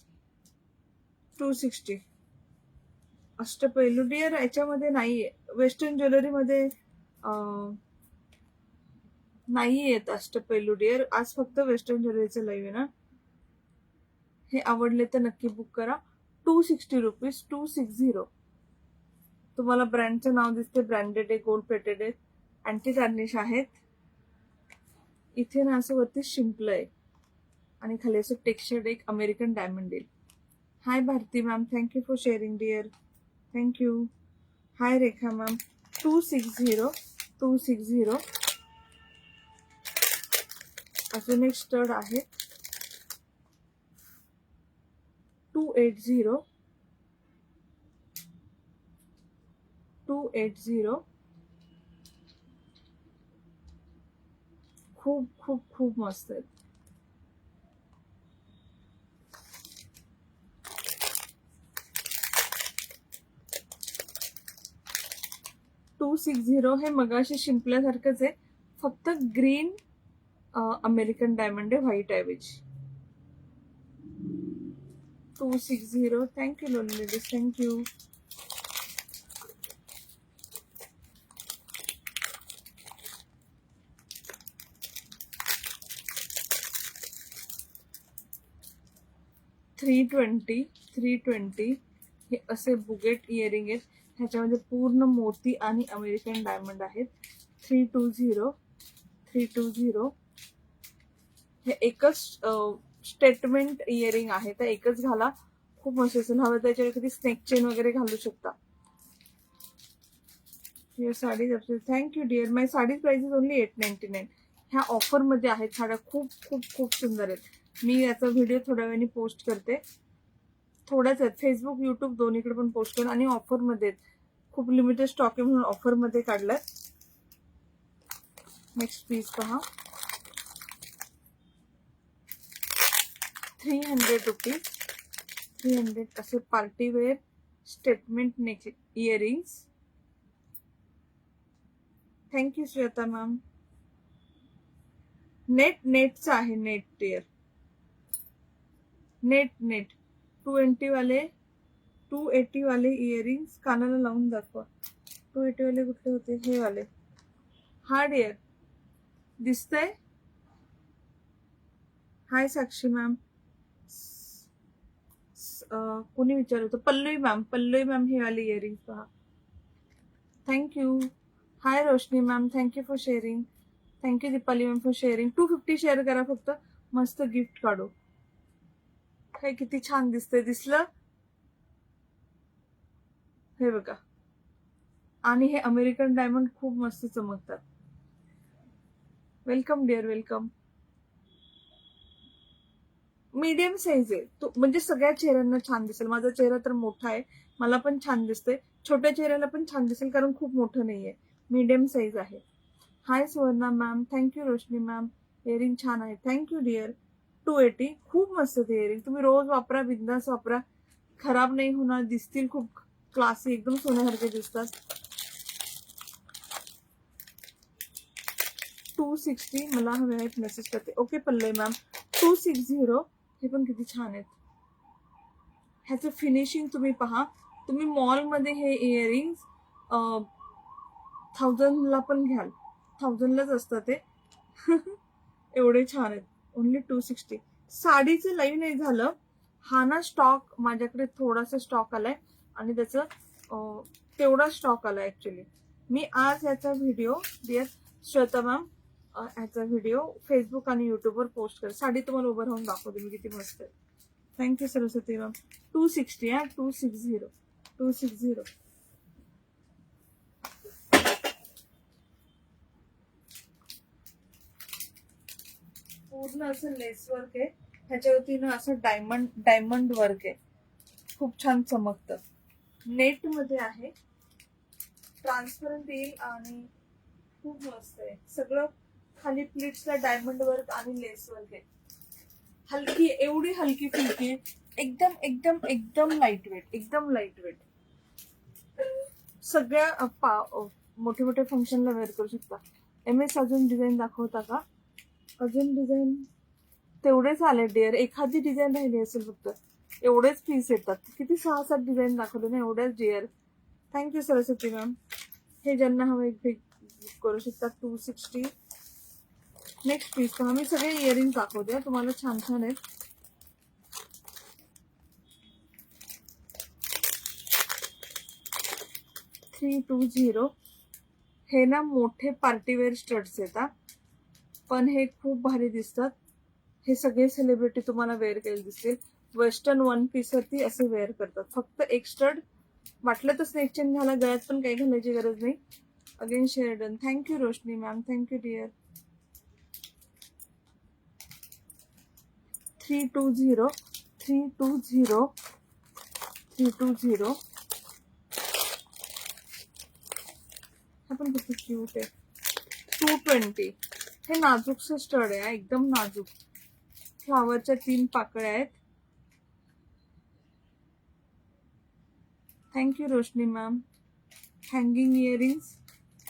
260. अष्टपैलू डिअर याच्यामध्ये नाहीये, वेस्टर्न ज्वेलरी मध्ये नाही येत अष्टपैलू डिअर. आज फक्त वेस्टर्न ज्वेलरीचं लाईव्ह आहे ना. हे आवडले तर नक्की बुक करा. 260 रुपीज. 260. तुम्हाला ब्रँडचं नाव दिसते, ब्रँडेड आहे, गोल्ड प्लेटेड आहे, अँटी टार्निश आहेत. इथे ना असं वरती शिंपलं आहे आणि खाली असं टेक्स्चर्ड एक अमेरिकन डायमंड येईल. Hi Bharati ma'am, thank you for sharing dear, thank you. Hi Rekha ma'am, 260. 260. अजून एक स्टड आहे, 280. 280. खूप खूप खूप मस्त आहेत. $260 हे मगाशी शिंपल्यासारखंच आहे, फक्त ग्रीन अमेरिकन डायमंड आहे व्हाईट ऐवजी. 260. Thank you lovely ladies, thank you. $320. हे असे बुगेट इयरिंग आहेत, ह्याच्यामध्ये पूर्ण मोती आणि अमेरिकन डायमंड आहेत. 320. 320. हे एकच स्टेटमेंट इयरिंग आहे, तर एकच घाला, खूप मस्त असेल. हवं त्याच्यावर कधी स्नेक चेन वगैरे घालू शकता. Sari. Thank you dear. My sari price is only 899. ह्या ऑफर मध्ये आहेत साड्या, खूप खूप खूप सुंदर आहेत. मी याचा व्हिडिओ थोड्या वेळाने पोस्ट करते. थोड्याच आहेत, फेसबुक युट्यूब दोन्हीकडे पण पोस्ट करून. आणि ऑफर मध्ये खूप लिमिटेड स्टॉक आहे म्हणून ऑफर मध्ये काढलाय. नेक्स्ट पीस पहा, 300 रुपीज. 300 असे partywear statement neck earrings. Thank you Shweta ma'am. नेटचं आहे, नेट टिअर, नेट 280 वाले, 280 वाले इयरिंग्स. कानाला लावून दाखवा. 280 वाले कुठले होते? हे वाले. हा डिअर, दिसतंय? Hi Sakshi ma'am. कोणी विचारलं होतं? पल्लवी मॅम हे वाले इयरिंग्स पहा. Thank you. Hi Roshni ma'am, thank you for sharing. Thank you Deepali ma'am for sharing. 250 share करा फक्त, मस्त गिफ्ट काढू. हे किती छान दिसतंय, दिसलं? हे बघा, आणि हे अमेरिकन डायमंड खूप मस्त चमकतात. Welcome dear, welcome. Medium size आहे तो, म्हणजे सगळ्या चेहऱ्यांना छान दिसेल. माझा चेहरा तर मोठा आहे, मला पण छान दिसते. छोट्या चेहऱ्याला पण छान दिसेल कारण खूप मोठं नाहीये, मीडियम साईज आहे. Hi Suvarna ma'am, thank you. रोशनी मॅम, इयरिंग छान आहे, थँक्यू डिअर. 280, खूप मस्त ते इयरिंग. तुम्ही रोज वापरा, बिंदास वापरा, खराब नाही होणार, दिसतील खूप क्लासी, एकदम सोन्यासारखे दिसतात. 260 मला हवे आहेत, मेसेज करते. Okay Pallavi ma'am. 260 हे पण किती छान आहेत. ह्याचं फिनिशिंग तुम्ही पहा. तुम्ही मॉलमध्ये हे इयरिंग 1000ला पण घ्याल, 1000लाच असतं ते. एवढे छान आहेत. ओनली 260. साडीचं लाईव्ह नाही झालं, हा ना स्टॉक माझ्याकडे थोडासा स्टॉक आलाय आणि त्याचं तेवढा स्टॉक आलाय ऍक्च्युली. मी आज याचा व्हिडिओ डिअर श्वेता मॅम, ह्याचा व्हिडिओ फेसबुक आणि युट्यूबवर पोस्ट कर. साडी तुम्हाला उभं राहून दाखवते मी किती मस्त आहे. Thank you Saraswati ma'am. 260 हा, 260, 260. पूर्ण असं लेस वर्क आहे, ह्याच्यावरती ना असं डायमंड वर्क आहे, खूप छान चमकतं. नेट मध्ये आहे, ट्रान्सपरंट येईल आणि खूप मस्त आहे. सगळं खाली प्लीट्सला डायमंड वर्क आणि लेस वर्क आहे. हलकी, एवढी हलकी फुलकी आहे, एकदम एकदम एकदम लाईट वेट, एकदम लाईट वेट. सगळ्या मोठे मोठे फंक्शनला वेअर करू शकता. MS अजून डिझाईन दाखवता का? अजून डिझाईन तेवढेच आले डिअर, एखादी डिझाईन राहिली असेल फक्त. एवढेच पीस येतात, किती 6-7 डिझाईन दाखवले ना, एवढेच डिअर. Thank you Saraswati ma'am. हे ज्यांना हवं एक करू शकता. 260. नेक्स्ट पीस पहा, मी सगळे इयरिंग दाखवते तुम्हाला, छान छान आहेत. $320. हे ना मोठे पार्टीवेअर स्टड्स येतात, पण हे खूप भारी दिसतात. हे सगळे सेलिब्रिटी तुम्हाला वेअर केले दिसतील. वेस्टर्न वन पीस वरती असे वेअर करतात. फक्त एक स्टड, वाटलं तर स्नेक चेन घाला, गळ्यात पण काही घालायची गरज नाही. अगेन शेअर्डन. थँक्यू रोशनी मॅम, थँक्यू डिअर. 320, 320, 320. हा पण किती क्यूट आहे. 220. हे नाजूकचं स्टड आहे, एकदम नाजूक. फ्लावरच्या 3 पाकळ्या आहेत. थँक्यू रोशनी मॅम. हँगिंग इयरिंग्स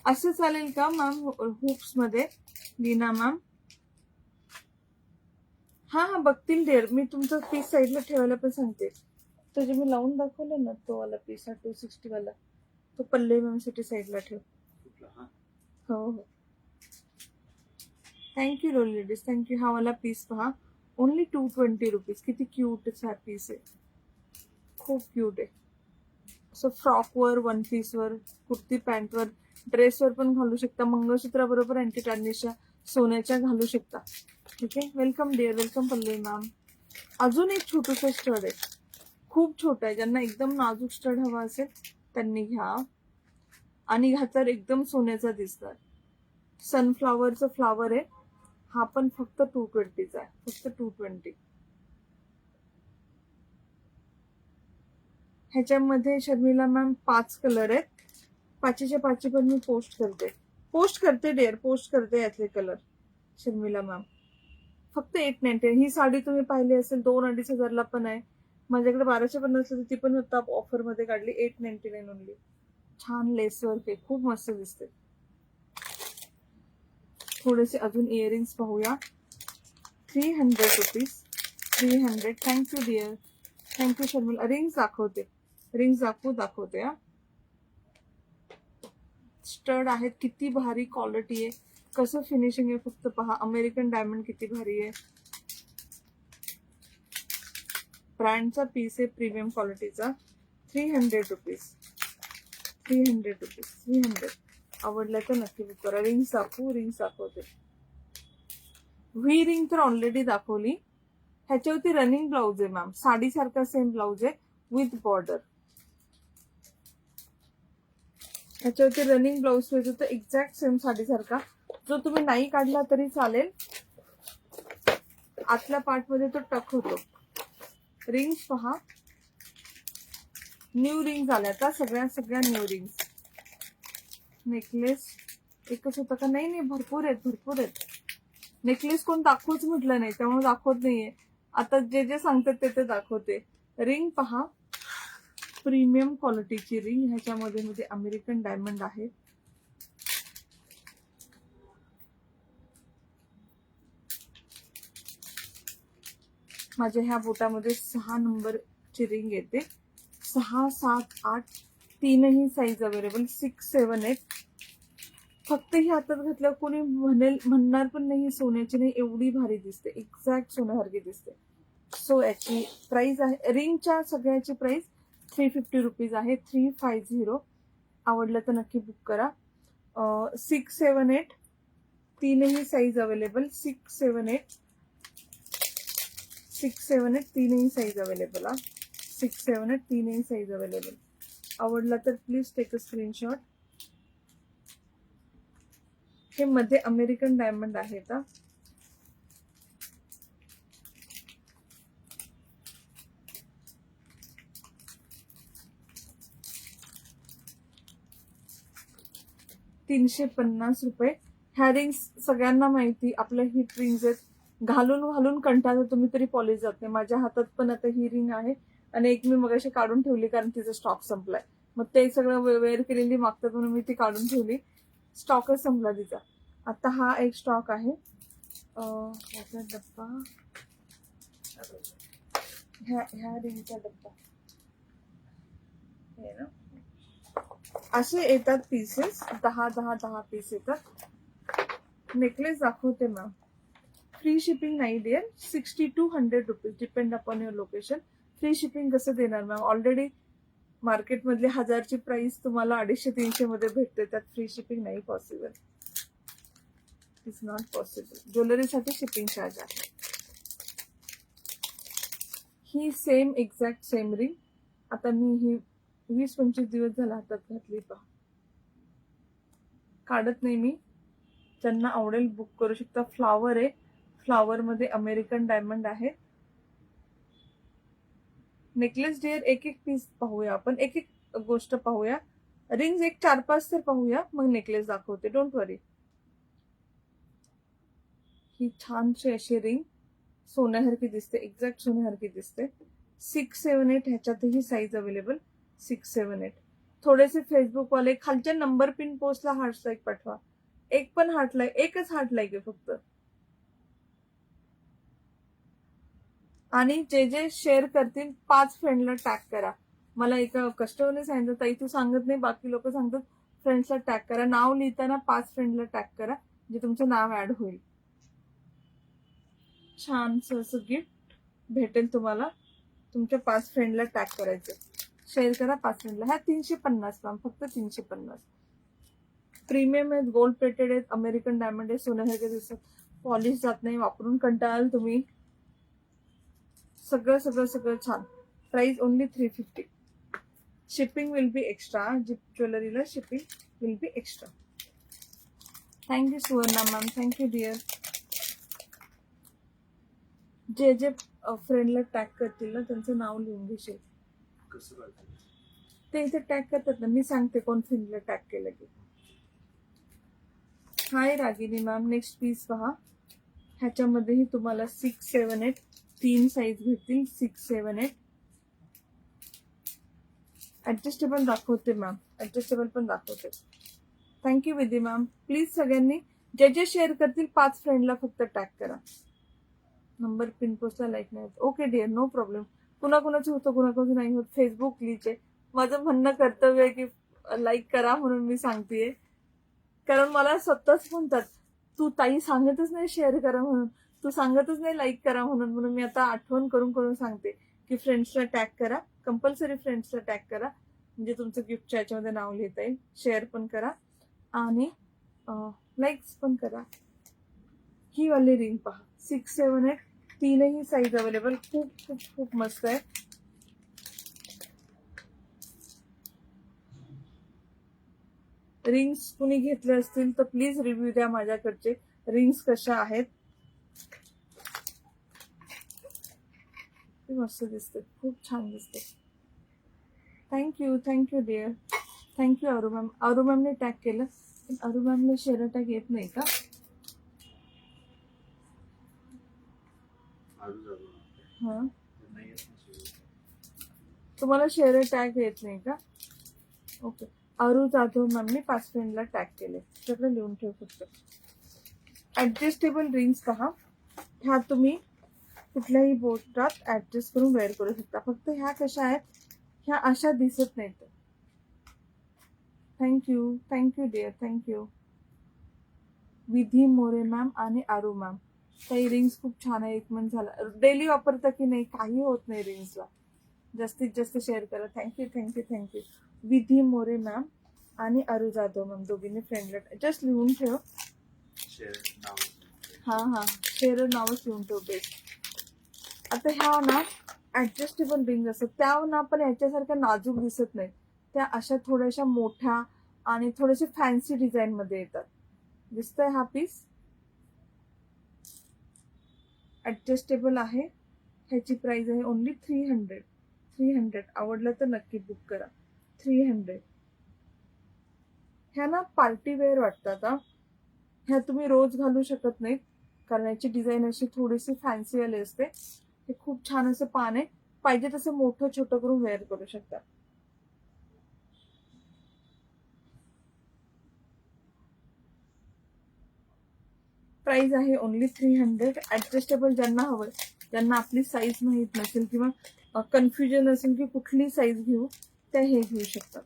असं चालेल का मॅम हुप्स मध्ये? लीना मॅम, हा हा बघतील डिअर. मी तुमचा पीस साईडला ठेवायला पण सांगते. तो जे मी लावून दाखवलं ना, तो वाला पीस, हा 260 वाला, तो पल्लवी मॅम साठी साईडला ठेव. हो हो, थँक्यू रोल लेडीज, थँक्यू. हा वाला पीस पहा, ओनली 220 रुपीज. किती क्यूट हा पीस आहे, खूप क्यूट आहे. असं फ्रॉकवर, वन पीसवर, कुर्ती पॅन्टवर, ड्रेसवर पण घालू शकता. मंगळसूत्राबरोबर अँटी टार्निशच्या सोन्याच्या घालू शकता. ठीक आहे. Welcome dear, welcome Pallavi ma'am. अजून एक छोटूसा स्टड आहे, खूप छोटा आहे. ज्यांना एकदम नाजूक स्टड हवा असेल त्यांनी घ्या, आणि घातल्यावर एकदम सोन्याचा दिसणार. सनफ्लावरचं फ्लावर आहे, हा पण फक्त 220चा आहे, फक्त 220. ह्याच्यामध्ये शर्मिला मॅम 5 कलर आहेत. 5च्या 5 पण मी पोस्ट करते डिअर, पोस्ट करते यातले कलर. शर्मिला मॅम, फक्त 890. ही साडी तुम्ही पाहिली असेल 2-2.5 हजारला पण आहे. माझ्याकडे 1250 ती पण आता ऑफर मध्ये काढली. 899 ओनली. छान लेस वर्क आहे, खूप मस्त दिसते. थोडेसे अजून इयरिंग्स पाहूया. 300 rupees, 300. Thank you dear, thank you Sharmila. Rings दाखवते, रिंग्स दाखवते हा. स्टड आहेत, किती भारी क्वालिटी आहे, कसं फिनिशिंग आहे फक्त पहा. अमेरिकन डायमंड किती भारी आहे. ब्रँडचा पीस आहे, प्रीमियम क्वालिटीचा. 300 रुपीज, 300 रुपीज, 300. आवडलं तर नक्की बुक करा. रिंग्स दाखवते. व्ही रिंग तर ऑलरेडी दाखवली. ह्याच्यावरती रनिंग ब्लाउज आहे मॅम, साडीसारखा सेम ब्लाउज आहे विथ बॉर्डर. ह्याच्यावरती रनिंग ब्लाऊज पाहिजे होतं एक्झॅक्ट सेम साडीसारखा, जो तुम्ही नाही काढला तरी चालेल. आतल्या पार्ट मध्ये तो टक होतो. रिंग्स पहा, न्यू रिंग्स आल्या, सगळ्या न्यू रिंग्स. नेकलेस एकच होता का? नाही, भरपूर आहेत. नेकलेस कोण दाखवूच म्हटलं नाही, त्यामुळे दाखवत नाहीये. आता जे जे सांगतात ते दाखवते. रिंग पहा, प्रीमियम क्वालिटीची रिंग. ह्याच्यामध्ये अमेरिकन डायमंड आहे. माझ्या ह्या बोटामध्ये 6 नंबरची रिंग येते. 6, 7, 8 तीनही साईज अवेलेबल. 6, 7, 8. फक्त ही हातात घातल्यावर कोणी म्हणणार पण नाही सोन्याची नाही, एवढी भारी दिसते. एक्झॅक्ट सोन्यासारखी दिसते. सो याची प्राइस आहे, रिंगच्या सगळ्याची प्राइस 350 रुपीज आहे. 350. आवडलं तर नक्की बुक करा. 6, 7, 8 तीनही साईज अवेलेबल. 6, 7, 8 तीनही साईज अवेलेबल. 6, 7, 8 तीनही साईज अवेलेबल. आवडला तर प्लीज टेक अ स्क्रीनशॉट. हे मध्ये अमेरिकन डायमंड आहे का? ₹350. ह्या रिंग्स सगळ्यांना माहिती, आपल्या हिप रिंग्स आहेत. घालून कंटाळा तुम्ही तरी पॉलिश जात नाही. माझ्या हातात पण आता ही रिंग आहे आणि एक मी मगाशी काढून ठेवली कारण तिचा स्टॉक संपलाय. मग ते सगळं वेअर केलेली मागतात म्हणून मी ती काढून ठेवली. स्टॉकच संपला तिचा. आता हा एक स्टॉक आहे. ह्याचा डब्बा, ह्या रिंगचा डब्बा हे ना, असे येतात पीसेस. 10 पीस येतात. नेकलेस दाखवते मॅम. फ्री शिपिंग नाही dear. 60 to 100 rupees depend upon your location. Free shipping कसं देणार मॅम? ऑलरेडी मार्केटमधली 1000ची प्राइस तुम्हाला 250-300 मध्ये भेटते. त्यात फ्री शिपिंग नाही पॉसिबल. Is not possible. ज्वेलरीसाठी शिपिंग चार्ज आहे. ही सेम एक्झॅक्ट सेम रिंग. आता मी ही 20-25 दिवस झाला हातात घातली. पहा, काढत नाही मी. ज्यांना आवडेल बुक करू शकता. फ्लावर आहे. फ्लावर मध्ये अमेरिकन डायमंड आहे. नेकलेस डिअर एक पीस पाहूया आपण, एक गोष्ट पाहूया. रिंग्स एक 4-5 तर पाहूया, मग नेकलेस दाखवते. डोंट वरी. ही छानशी अशी रिंग सोन्यासारखी दिसते, एक्झॅक्ट सोन्यासारखी दिसते. 6, 7, 8 ह्याच्यातही साईज अवेलेबल. 6, 7, 8. थोडेसे फेसबुक वाले खालच्या नंबर पिन पोस्टला हार्ट लाईक पाठवा. एक पण हार्ट लाईक, एकच हार्ट लाईक आहे फक्त. आणि जे जे शेअर करतील 5 फ्रेंडला टॅग करा. मला एका कस्टमरने सांगितलं, ताई तू सांगत नाही, बाकी लोक सांगतात फ्रेंड्सला टॅग करा. नाव लिहिताना 5 फ्रेंडला टॅग करा, म्हणजे तुमचं नाव ऍड होईल. छानसं असं गिफ्ट भेटेल तुम्हाला. तुमच्या 5 फ्रेंडला टॅग करायचं. शेअर करा 5 फ्रेंडला. ह्या 350 मॅम, फक्त 350. प्रीमियम आहेत, गोल्ड प्लेटेड आहेत, अमेरिकन डायमंड आहे, सोन्यासारखे दिसतात. पॉलिश जात नाही, वापरून कंटाळाल तुम्ही. सगळं छान. Price only 350. Shipping will be extra. ज्वेलरीला shipping will be extra. Thank you Suvarna ma'am. Thank you dear. जे जे फ्रेंडला टॅग करतील ना त्यांचं नाव लिहून घेशील. कसं करतो? ते इथे टॅग करतात ना, मी सांगते कोण फ्रेंडला टॅग केलं की. हाय रागिनी मॅम. नेक्स्ट पीस पहा. ह्याच्यामध्येही तुम्हाला 6, 7, 8 3 साईज भेटतील. 6, 7, 8. ऍडजस्टेबल दाखवते मॅम, ऍडजस्टेबल पण दाखवते. Thank you Vidhi ma'am. प्लीज सगळ्यांनी जे जे शेअर करतील 5 फ्रेंडला फक्त टॅग करा. नंबर पिन पोस्टला लाईक नाही होत. Okay dear, no problem. कुणाकुणाचं होतं, कुणाकुणाचं नाही होत. फेसबुक लीचे माझं म्हणणं कर्तव्य आहे की लाईक करा म्हणून मी सांगतेय. कारण मला स्वतःच म्हणतात तू ताई सांगतच नाही शेअर करा म्हणून, तू सांगतच नाही लाईक करा म्हणून मी आता आठवण करून सांगते की फ्रेंड्सला टॅग करा. कंपल्सरी फ्रेंड्सला टॅग करा, म्हणजे तुमचं गिफ्टच्या याच्यामध्ये नाव लिहिता येईल. शेअर पण करा आणि लाईक्स पण करा. ही वाली रिंग पहा. 6, 7, 8 तीनही साईज अवेलेबल. खूप मस्त आहे. रिंग्स कुणी घेतले असतील तर प्लीज रिव्ह्यू द्या माझ्याकडचे रिंग्स कशा आहेत. मस्त दिसते, खूप छान दिसते. Thank you dear. Thank you Aru ma'am. Aru मॅमने टॅग केलं, पण अरू मॅमने शेअर टॅग येत नाही का? हा, तुम्हाला शेअर टॅग येत नाही का? ओके. अरू जाधव मॅमने 5 फ्रेंडला टॅग केले, सगळं लिहून ठेव फक्त. ऍडजस्टेबल रिंग्स पहा, ह्या तुम्ही कुठल्याही बोटात ऍडजस्ट करून वेअर करू शकता. फक्त ह्या कशा आहेत, ह्या अशा दिसत नाहीत. Thank you dear. थँक्यू विधी मोरे मॅम आणि आरू मॅम. काही रिंग्स खूप छान आहे. 1 मंथ झाला. डेली वापरता की नाही? काही होत नाही रिंग्सला. जास्तीत जास्त शेअर करा. थँक्यू विधी मोरे मॅम आणि अरू जाधव मॅम दोघींनी फ्रेंडला जस्ट लिहून ठेव. हा शेअर नावच लिहून ठेव. बेस्ट. आता ह्या ना ऍडजस्टेबल रिंग असतात, त्या ना पण याच्यासारख्या नाजूक दिसत नाही. त्या अशा थोड्याशा मोठ्या आणि थोडेसे फॅन्सी डिझाईन मध्ये येतात. दिसतोय हा पीस? ऍडजस्टेबल आहे. ह्याची प्राइस आहे ओनली 300. आवडलं तर नक्की बुक करा. 300. ह्या ना पार्टी वेअर वाटतात. ह्या तुम्ही रोज घालू शकत नाहीत, कारण याची डिझाईन अशी थोडीशी फॅन्सी वाली असते. हे खूप छान असं पान आहे. पाहिजे तसं मोठं छोटं करून वेअर करू शकता. प्राइस आहे ओनली 300. ऍडजस्टेबल ज्यांना हवं, ज्यांना आपली साईज माहीत नसेल किंवा कन्फ्युजन असेल की कुठली साईज घेऊ, त्या हे घेऊ शकतात.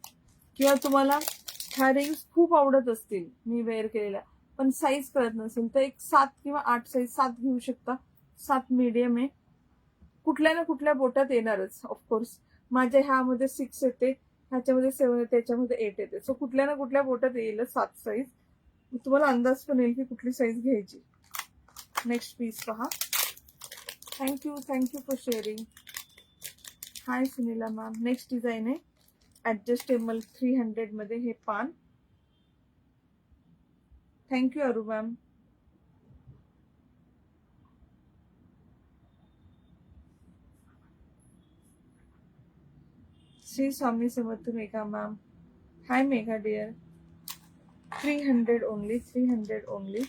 किंवा तुम्हाला ह्या रिंग्स खूप आवडत असतील मी वेअर केलेल्या, पण साईज कळत नसेल, तर एक 7 किंवा 8 साईज 7 घेऊ शकता. 7 मीडियम आहे. कुठल्या ना कुठल्या बोटात येणारच ऑफकोर्स. माझ्या ह्यामध्ये 6 येते, ह्याच्यामध्ये 7 येते, त्याच्यामध्ये 8 येते. सो कुठल्या ना कुठल्या बोटात येईलच 7 साईज. तुम्हाला अंदाज पण येईल की कुठली साईज घ्यायची. नेक्स्ट पीस पहा. Thank you for sharing. Hi Sunila ma'am. Next design आहे ऍडजस्टेबल 300 मध्ये हे पान. Thank you Aru ma'am. Shri Swami Samarth Megha ma'am. Hi Megha dear. 300 only.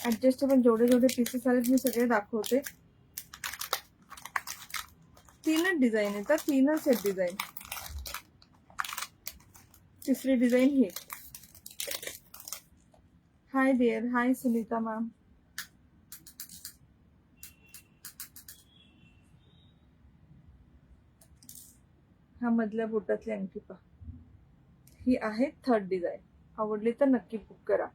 Adjustable जेवढे पीसेस आलेत मी सगळे दाखवते. 3च डिझाईन येतात, 3च आहेत डिझाईन. तिसरी डिझाईन ही. Hi dear. Hi Sunita ma'am. हा मधल्या बोटातली अंगठी पहा. ही आहे 3rd डिझाईन. आवडली तर नक्की बुक करा.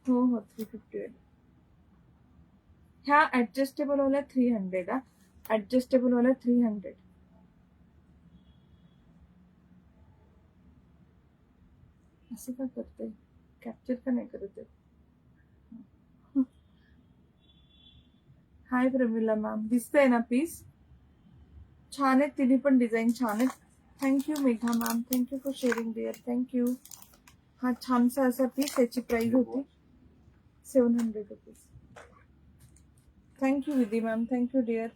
हो 350. ह्या ऍडजस्टेबल वाल्या 300. ऍडजस्टेबल वाल्या 300. असं का करते? कॅप्चर का नाही करत आहे? हाय प्रमिला मॅम. दिसतंय ना पीस? छान आहेत तिन्ही पण डिझाईन छान आहेत. Thank you Megha ma'am. Thank you for sharing dear. Thank you. हा छानसा असा पीस. याची प्राइस होती 700 rupees. Thank you Vidhi ma'am. Thank you dear.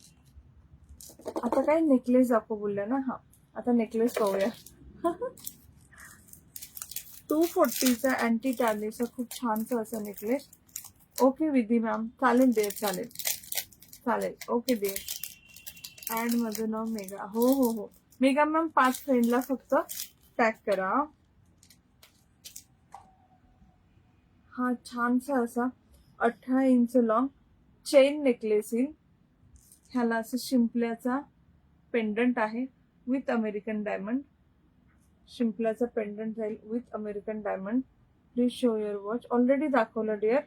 आता काय नेकलेस दाखव बोलल्या ना? हा, आता नेकलेस पाहूया. 240चा अँटी टार्निशचा खूप छानसा असा नेकलेस. ओके विधी मॅम. चालेल डिअर. चालेल. Okay dear. ऍड माझं नाव मेघा. हो मेघा मॅम. 5 फ्रेंडला फक्त टॅग करा. हा छानसा असा 18 इंच लॉंग चेन नेकलेस येईल. ह्याला असं शिंपल्याचा पेंडंट आहे विथ अमेरिकन डायमंड. शिंपल्याचा पेंडंट जाईल with American diamond. Please show your watch. Already दाखवलं डिअर.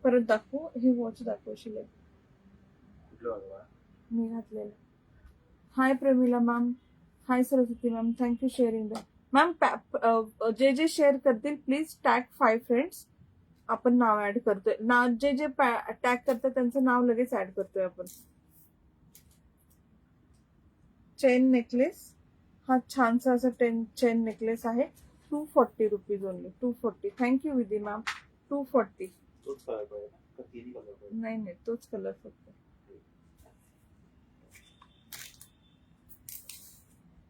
परत दाखवू? हे वॉच दाखवशील मी घातलेलं. Hi Pramila ma'am. Hi Saraswati ma'am. Thank you sharing. Ma'am जे शेअर करतील प्लीज टॅग 5 फ्रेंड्स. आपण नाव ऍड करतोय. जे टॅग करतात त्यांचं नाव लगेच ऍड करतोय आपण. Chain necklace. हा छानसा असा चेन नेकलेस आहे. 240 rupees only. 240. Thank you Vidhi ma'am. 240. तोच कलर पाहिजे ना? का तिन्ही कलर पाहिजे? नाही नाही, तोच कलर फक्त.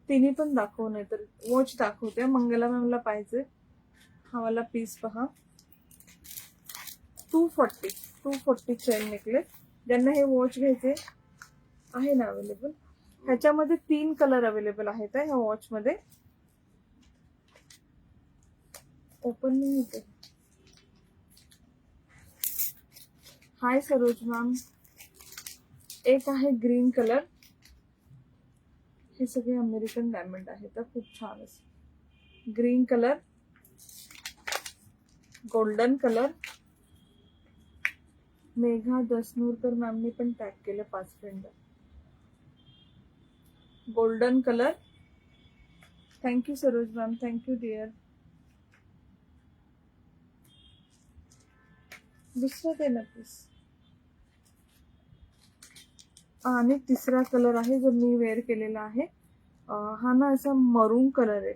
तिन्ही पण दाखव, नाही तर वॉच दाखवते. मंगला मॅमला पाहिजे हा वाला पीस पहा. 240. 240 चेन नेकलेस. ज्यांना हे वॉच घ्यायचे आहे ना अवेलेबल, ह्याच्यामध्ये 3 कलर अवेलेबल आहेत ह्या वॉच मध्ये. ओपन नाही होते. हाय सरोज मॅम. एक आहे ग्रीन कलर. हे सगळे अमेरिकन डायमंड आहेत, खूप छान असे. Green colour, golden colour. Megha Dasnurkar मॅमने पण टॅग केलं 5 friend. Golden colour. Thank you Saroj ma'am. Thank you dear. दुसरं ते ना प्लीज. आणि तिसरा कलर आहे जो मी वेअर केलेला आहे. हा ना असा मरून कलर आहे,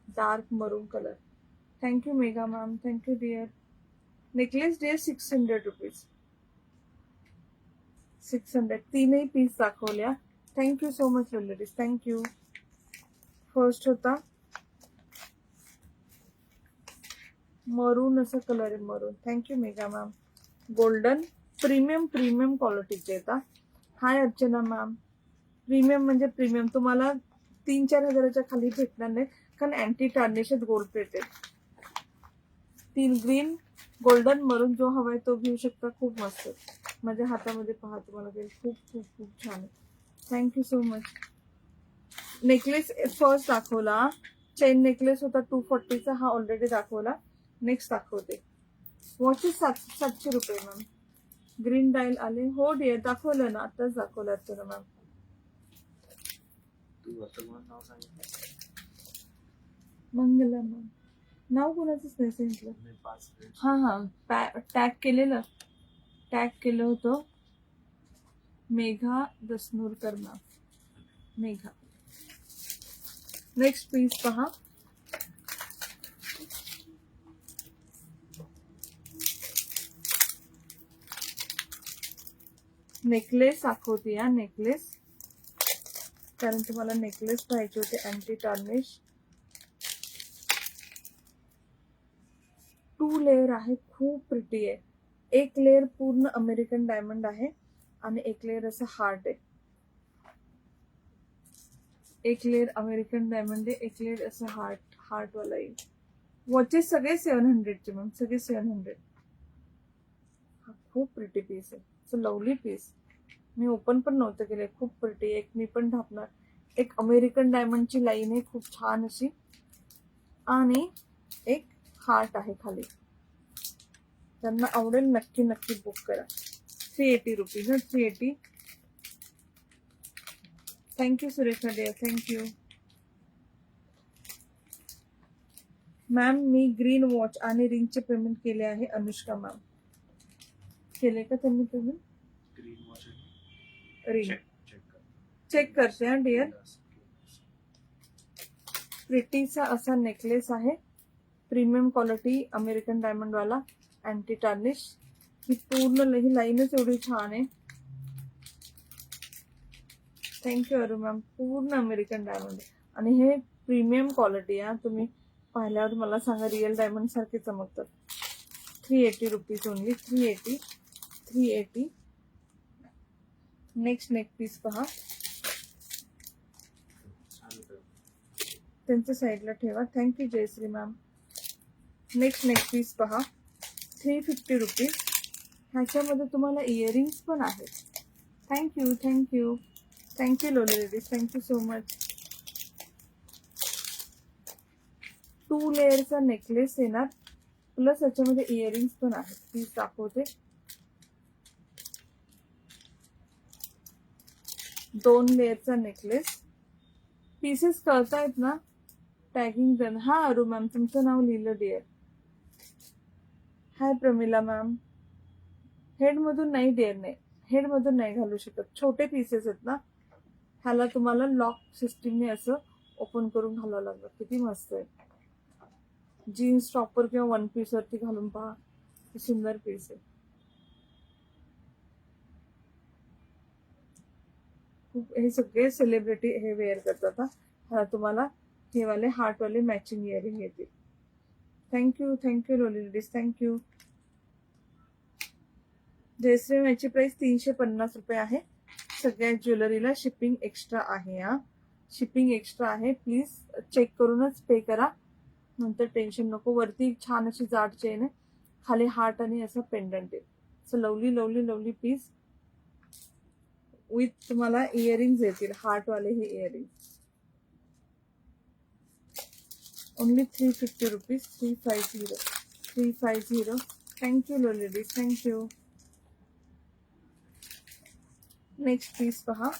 dark maroon colour. Thank you Megha ma'am. Thank you dear. Necklace dear 600 rupees. 600. तीनही पीस दाखवल्या. Thank you so much ladies. Thank you. First होता मरून असा कलर आहे, maroon. Thank you Megha ma'am. Golden premium क्वालिटीचे येतात. Hi Archana ma'am. प्रीमियम म्हणजे प्रीमियम, तुम्हाला 3-4 हजाराच्या खाली भेटणार नाही, कारण anti tarnish gold plated. 3 green, golden, maroon. जो हवाय तो घेऊ शकता. खूप मस्त. माझ्या हातामध्ये पहा, तुम्हाला खूप खूप खूप छान आहे. Thank you so much. Necklace first दाखवला. चेन नेकलेस होता 240चा, हा ऑलरेडी दाखवला. नेक्स्ट दाखवते. वॉचेस 700 रुपये मॅम. ग्रीन डायल आले. हो डिअर, दाखवलं ना, आताच दाखवलं अर्चना मॅम. तू वर्षभर नाव सांगितलं. मंगला मॅम. नाव कोणाचंच नाही सांगितलं. मी 5 फ्रेंड्स. हा टॅग केलेलं. टॅग केलं होतं Megha Dasnurkar ma'am. Megha. Next piece पहा. नेकलेस दाखवते या. नेकलेस, कारण तुम्हाला नेकलेस पाहिजे होते अँटी टार्निश. 2 लेअर आहे. खूप प्रिटी आहे. एक लेअर पूर्ण अमेरिकन डायमंड आहे आणि एक लेअर असं हार्ट आहे. एक लेअर अमेरिकन डायमंड आहे, एक लेअर असं हार्ट वाला येईल. वॉचेस सगळे 700चे मॅम, सगळे 700. हा खूप प्रिटी पीस आहे. Lovely piece. मी ओपन पण नव्हतं केले. खूप प्रिटी. एक मी पण ढापणार. एक अमेरिकन डायमंडची लाईन आहे खूप छान अशी, आणि एक हार्ट आहे खाली. त्यांना आवडेल नक्की नक्की बुक करा. 380 rupees. 380. Thank you Surekha dear. Thank you ma'am. मी ग्रीन वॉच आणि रिंगचे पेमेंट केले आहे. अनुष्का मॅम. केले का त्यांनी payment? Green watch ring check कर. चेक करते हा डिअर. प्रिटीचा असा नेकलेस आहे. प्रीमियम क्वालिटी अमेरिकन डायमंड वाला, अँटी टार्निश. ही पूर्ण ही लाईनच एवढी छान आहे. Thank you Aru ma'am. पूर्ण अमेरिकन डायमंड आणि हे प्रीमियम क्वालिटी आहे. तुम्ही पाहिल्यावर मला सांगा, रिअल डायमंड सारखे चमकतात. 380 rupees only. 380. 380. Next neck piece पहा. त्यांच्या साईडला ठेवा. Thank you Jayashree ma'am. Next neck piece पहा. 350 रुपीज. ह्याच्यामध्ये तुम्हाला इयरिंग्स पण आहेत. Thank you. Thank you. Thank you lovely ladies. Thank you so much. 2 लेअरचा नेकलेस येणार, प्लस याच्यामध्ये इयरिंग्स पण आहेत. पीस दाखवते. 2 लेअरचा नेकलेस. पीसेस कळतायत ना? Tagging done. हा अरू मॅम, तुमचं नाव लिहिलं डिअर. हाय प्रमिला मॅम. हेडमधून नाही डिअर, नाही हेडमधून नाही घालू शकत. छोटे पीसेस आहेत ना, ह्याला तुम्हाला लॉक सिस्टीमने असं ओपन करून घालावं लागलं. किती मस्त आहे. जीन्स टॉपर किंवा वन पीस वरती घालून पहा, किती सुंदर पीस आहे. खूप हे सगळे सेलिब्रिटी हे वेअर करतात. ह्याला तुम्हाला हे वाले हार्ट वाले मॅचिंग इयरिंग येतील. Thank you lovely ladies, thank you. Jayashree याची प्राइस 350 रुपये आहे. सगळ्या ज्वेलरीला शिपिंग एक्स्ट्रा आहे. शिपिंग एक्स्ट्रा आहे. प्लीज चेक करूनच पे करा, नंतर टेन्शन नको. वरती छान अशी जाड चेन आहे, खाली हार्ट आणि असं पेंडंट आहे. So lovely lovely lovely piece with तुम्हाला इयरिंग्स येतील, हार्ट वाले हे earring. Only 350 rupees. 350. Thank you lovely ladies, thank you. Next piece पहा.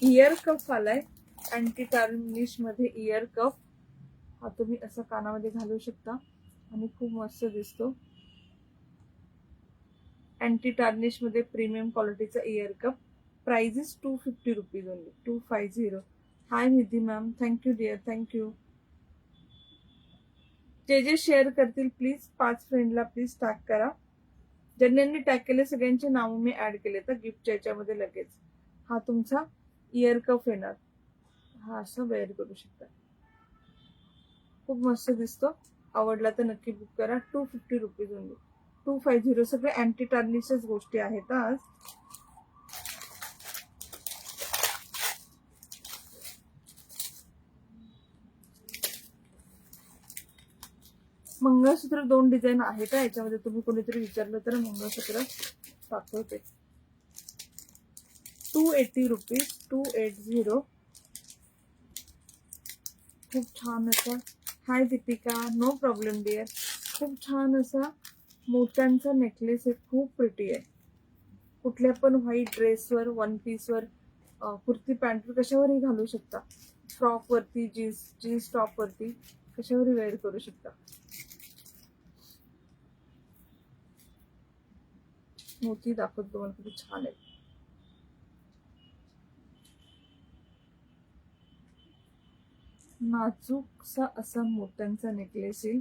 इयर कफ आलाय अँटी टार्निश मध्ये. इयर कफ हा तुम्ही असं कानामध्ये घालू शकता आणि खूप मस्त दिसतो. अँटी टार्निश मध्ये प्रीमियम क्वालिटीचा ear cuff. Price is 250 rupees only. 250. Hi Nidhi ma'am, thank you dear, thank you. जे शेअर करतील प्लीज 5 फ्रेंडला प्लीज टॅग करा. ज्यांनी टॅग केले सगळ्यांचे नाव मी ऍड केले तर गिफ्टच्या याच्यामध्ये लगेच. हा तुमचा इयर कफ येणार. हा असं वेअर करू शकता. खूप मस्त दिसतो. आवडला तर नक्की बुक करा. 250 रुपीज ओनली. 250. सगळे अँटी टार्निशच गोष्टी आहेत आज. मंगळसूत्र 2 डिझाईन आहे का याच्यामध्ये? तुम्ही कोणीतरी विचारलं तर मंगळसूत्र दाखवते. 280 रुपीज. 280. खूप छान असा. हाय दीपिका, नो प्रॉब्लेम डिअर. खूप छान असा मोत्यांचा नेकलेस आहे. खूप प्रिटी आहे. कुठल्या पण व्हाईट ड्रेसवर, वन पीसवर, कुर्ती पॅन्टवर कशावरही घालू शकता. फ्रॉक वरती, जीन्स टॉप वरती कशावरही वेअर करू शकता. मोती दाखवतो तुम्हाला किती छान आहे. नाजूकसा असा मोत्यांचा नेकलेस येईल.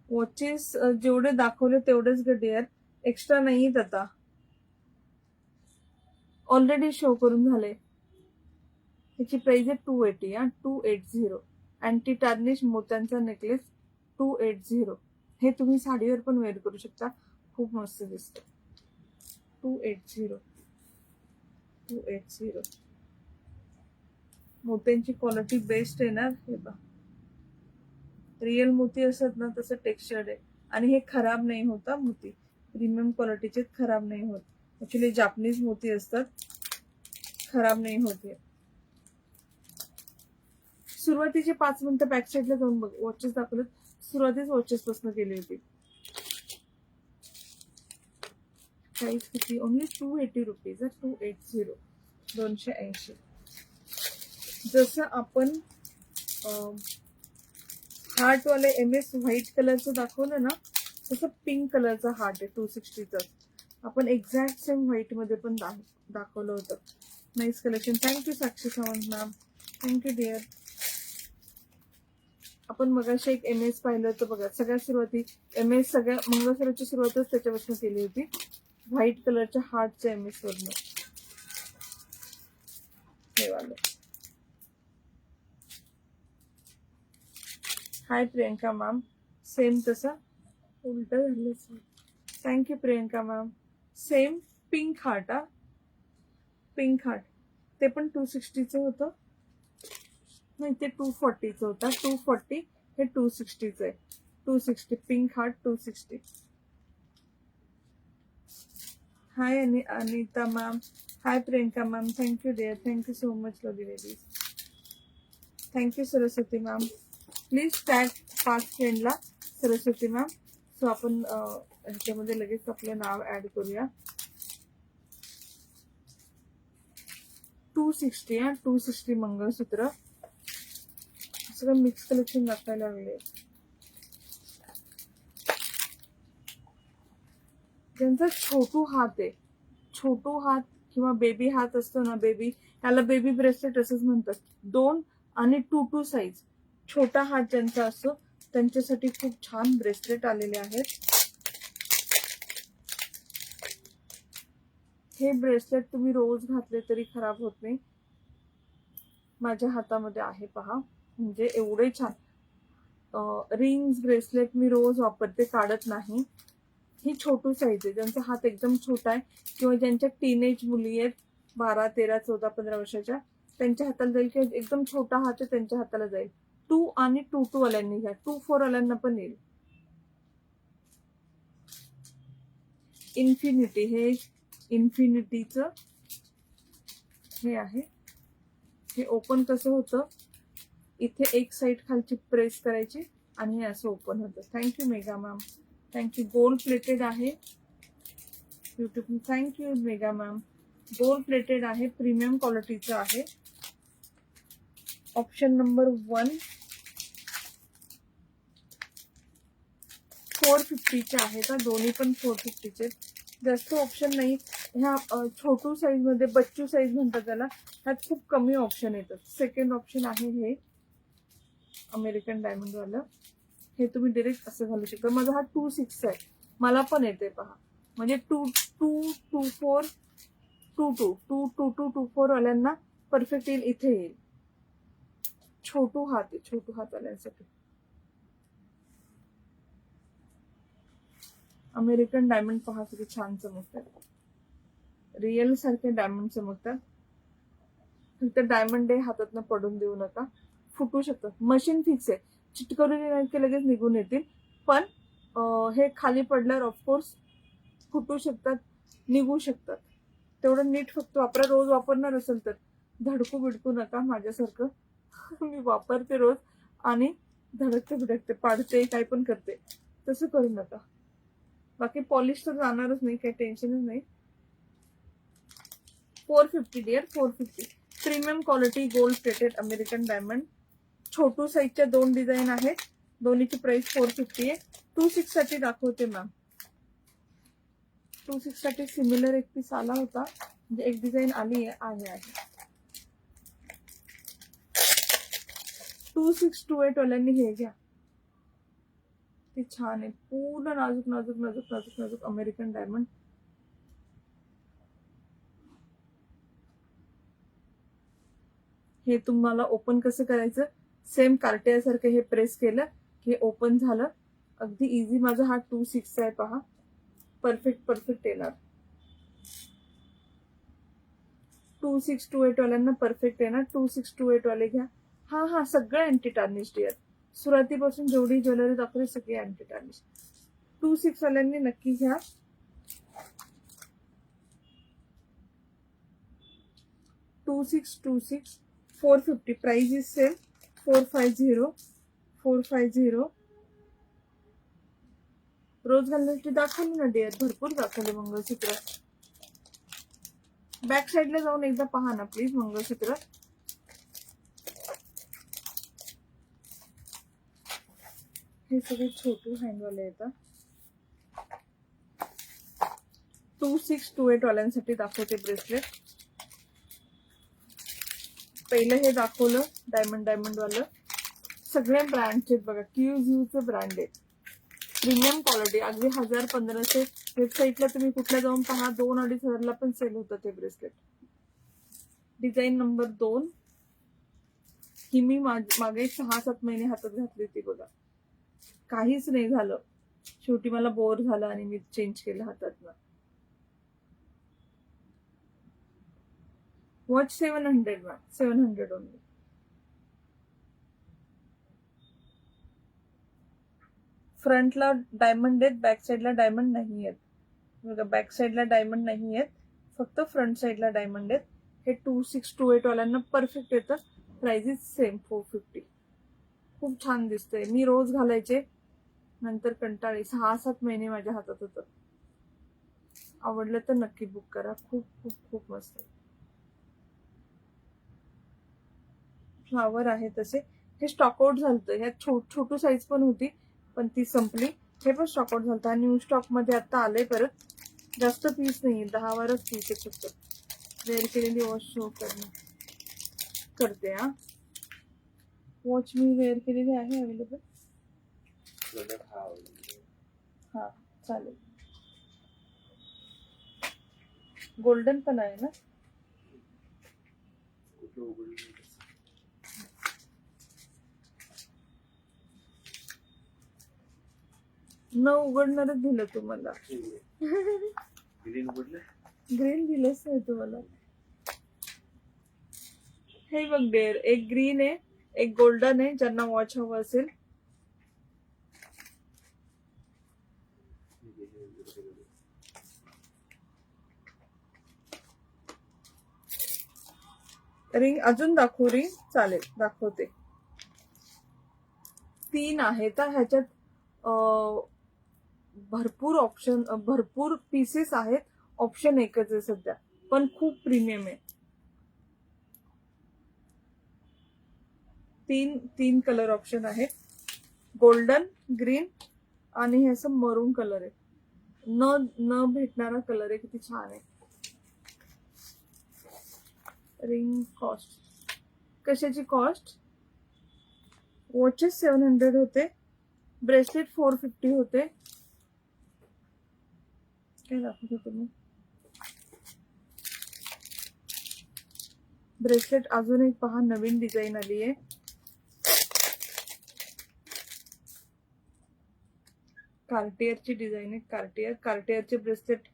वॉचेस जेवढे दाखवले तेवढेच ग डिअर, एक्स्ट्रा नाहीत आता. ऑलरेडी शो करून झाले. त्याची प्राइस आहे 280. 280. अँटी टार्निश मोत्यांचा नेकलेस 280. हे तुम्ही साडीवर पण वेअर करू शकता. खूप मस्त दिसतं. 280. 280. मोत्यांची क्वालिटी बेस्ट येणार. हे पहा, रिअल मोती असत ना तसं टेक्स्चर्ड आहे आणि हे खराब नाही होता. मोती प्रीमियम क्वालिटीचे, खराब नाही होत. ऍक्च्युली जापनीज मोती असतात, खराब नाही होते. सुरुवातीचे 5 मिनिटं बॅक साईडला जाऊन बघ. वॉचेस दाखवलेत, सुरुवातीच वॉचेस पासून केली होती. प्राइस किती? Only 280 rupees. 280. 280. जसं आपण हार्ट वाले MS व्हाईट कलरचं दाखवलं ना, तसं पिंक कलरचा हार्ट आहे 260चा. आपण एक्झॅक्ट सेम व्हाईट मध्ये पण दाखवलं होतं. Nice collection. थँक्यू साक्षी सावंत मॅम, थँक्यू डिअर. आपण मगाशी एक MS पाहिलं होतं बघा. सगळ्यात सुरुवाती MS, सगळ्या मंगळसूत्राची सुरुवातच त्याच्यापासून केली होती, व्हाईट कलरच्या हार्टच्या MS वरनं. हे वाले. हाय प्रियंका मॅम. सेम तसा उलट झालं. Thank you Priyanka ma'am. Same pink heart. Pink heart ते पण 260चं होतं. नाही, ते 240चं होता. 240. हे 260चं आहे. 260 pink heart 260. Hi Anita ma'am. Hi Priyanka ma'am. Thank you dear. Thank you so much lovely ladies. Thank you Saraswati ma'am. Please tag 5 फ्रेंडला सरस्वती मॅम. सो आपण ह्याच्यामध्ये लगेच आपलं नाव ऍड करूया. 260. 260 मंगळसूत्र. सगळं मिक्स कलेक्शन दाखवायला लागले. ज्यांचा छोटू हात आहे, छोटू हात किंवा बेबी हात असतो ना, बेबी, त्याला बेबी ब्रेसलेट असंच म्हणतात. 2 आणि 2 साईज छोटा हात ज्यांचा असतो त्यांच्यासाठी खूप छान ब्रेसलेट आलेले आहेत. हे ब्रेसलेट तुम्ही रोज घातले तरी खराब होत नाही. माझ्या हातामध्ये आहे पहा, म्हणजे एवढे छान रिंग्स ब्रेसलेट मी रोज वापरते, काढत नाही. ही छोटू साईज आहे, ज्यांचा हात एकदम छोटा आहे किंवा ज्यांच्या टीनेज मुली आहेत 12, 13, 14, 15 वर्षाच्या, त्यांच्या हाताला जाईल. किंवा एकदम छोटा हात आहे त्यांच्या हाताला जाईल. 2 आणि 2 वाल्यांनी घ्या, 2-4 वाल्यांना पण येईल. इन्फिनिटी, हे इन्फिनिटीचं हे आहे. हे ओपन कसं होतं, इथे एक साईड खालची प्रेस करायची आणि हे असं ओपन होतं. Thank you Megha ma'am, thank you. Gold plated आहे beautiful. Thank you Megha ma'am. Gold plated आहे, प्रीमियम क्वालिटीचं आहे. ऑप्शन नंबर 1 450चे आहे का, दोन्ही पण 450चे. जास्त ऑप्शन नाही ह्या छोटू साईज मध्ये, बच्चू साईज म्हणतात त्याला, ह्यात खूप कमी ऑप्शन येतात. सेकंड ऑप्शन आहे हे अमेरिकन डायमंड वाला. हे तुम्ही डायरेक्ट असं घालू शकता. माझा हा 2-6 आहे, मला पण येते पहा. म्हणजे 2-2-2-4 2-2-2-2-2-4 वाल्यांना परफेक्ट येईल, इथे येईल. छोटू हात आहे, छोटू हात वाल्यांसाठी. अमेरिकन डायमंड पहा किती छान चमकतात, रिअल सारखे डायमंड चमकतात. फक्त डायमंड आहे हातातनं पडून देऊ नका, फुटू शकतात. मशीन फिक्स आहे, चिटकवलेले नाही की लगेच निघून येतील. पण हे खाली पडल्यावर ऑफकोर्स फुटू शकतात, निघू शकतात. तेवढं नीट फक्त वापरा. रोज वापरणार असेल तर धडकू बिडकू नका माझ्यासारखं. मी वापरते रोज आणि धडकते बिडकते, पाडते, काय पण करते, तसं करू नका. बाकी पॉलिश तर जाणारच नाही, काही टेन्शनच नाही. 450 dear, 450. Premium quality gold plated American diamond. छोटू साईजच्या 2 डिझाईन आहेत, दोन्हीची प्राइस 450 आहे. 2-6 साठी दाखवते मॅम. 2-6 साठी सिमिलर एक पीस आला होता, म्हणजे एक डिझाईन आली आहे. 2-6-2-8 वाल्यांनी हे घ्या, ते छान आहे. पूर्ण नाजूक नाजूक नाजूक नाजूक नाजूक अमेरिकन डायमंड. हे तुम्हाला ओपन कसं करायचं, सेम कार्टियर सारखं हे प्रेस केलं की ओपन झालं, अगदी इझी. माझा हा 2-6 आहे पहा, परफेक्ट परफेक्ट येणार. 2-6-2-8 वाल्यांना परफेक्ट येणार. 2-6-2-8 वाले घ्या. हा सगळं अँटी टार्निश डिअर, सुरुवातीपासून जेवढी ज्वेलरी दाखवली सगळी अँटी टार्निश. 2-6 वाल्यांनी नक्की घ्या. 2-6-2-6 450. Price is same 450. रोज घालण्यासाठी दाखवली ना डिअर, भरपूर दाखवले मंगळसूत्र. बॅक साईडला जाऊन एकदा पहा ना प्लीज मंगळसूत्र. हे सगळे छोटू हँडवाले येतात. 2-6-2-8 वाल्यांसाठी दाखवते ब्रेसलेट. पहिलं हे दाखवलं डायमंड वालं, सगळे ब्रँडचे बघा. QZचं ब्रँड आहे, प्रीमियम क्वालिटी. अगदी 1000-1500 वेबसाईटला तुम्ही कुठल्या जाऊन पहा, 2-2.5 हजारला पण सेल होतं ते ब्रेसलेट. डिझाईन नंबर 2 ही मी मागे 6-7 महिने हातात घातली होती बघा, काहीच नाही झालं. शेवटी मला बोर झालं आणि मी चेंज केलं हातातनं. Watch 700 ma'am, 700 only. फ्रंटला डायमंड आहेत, बॅक साईडला डायमंड नाही आहेत बघा. बॅक साईडला डायमंड नाही आहेत, फक्त फ्रंट साईडला डायमंड आहेत. हे 2-6-2-8 वाल्यांना परफेक्ट येतं. Price is same 450. खूप छान दिसतंय. मी रोज घालायचे, नंतर कंटाळी. 6-7 महिने माझ्या हातात होतं. आवडलं तर नक्की बुक करा, खूप खूप खूप मस्त आहे. फ्लावर आहे तसे. हे स्टॉकआउट झालं. ह्यात छोटू साईज पण होती पण ती संपली. हे पण स्टॉकआउट झालं. न्यू स्टॉक मध्ये आता आलंय परत. जास्त पीस नाही, 10 पीस आहे फक्त. वेअर केलेली वॉच शो करते हा. वॉच मी वेअर केलेली आहे अवेलेबल. कलर हा आवडला. हा चालेल. गोल्डन पण आहे ना. कुठलं उघडलं नाही तसं. न उघडणारच दिलं तुम्हाला. ग्रीन उघडलं. ग्रीन दिलंच नाही तुम्हाला. हे बघ डेअर, एक ग्रीन आहे, एक गोल्डन आहे. ज्यांना वॉच हवं असेल रिंग अजून दाखवू. रिंग चालेल, दाखवते. 3 आहेत ह्याच्यात. भरपूर ऑप्शन, भरपूर पीसेस आहेत. ऑप्शन एकच आहे सध्या, पण खूप प्रीमियम आहे. 3 कलर ऑप्शन आहेत. गोल्डन, ग्रीन आणि हे असं मरून कलर आहे. न भेटणारा कलर आहे. किती छान आहे. रिंग कॉस्ट, कशाची कॉस्ट? वॉचेस 700 होते, ब्रेसलेट 450 होते. काय दाखवतो तुम्ही? ब्रेसलेट अजून एक पहा, नवीन डिझाईन आली आहे. कार्टियरची डिझाईन आहे. कार्टियरचे ब्रेसलेट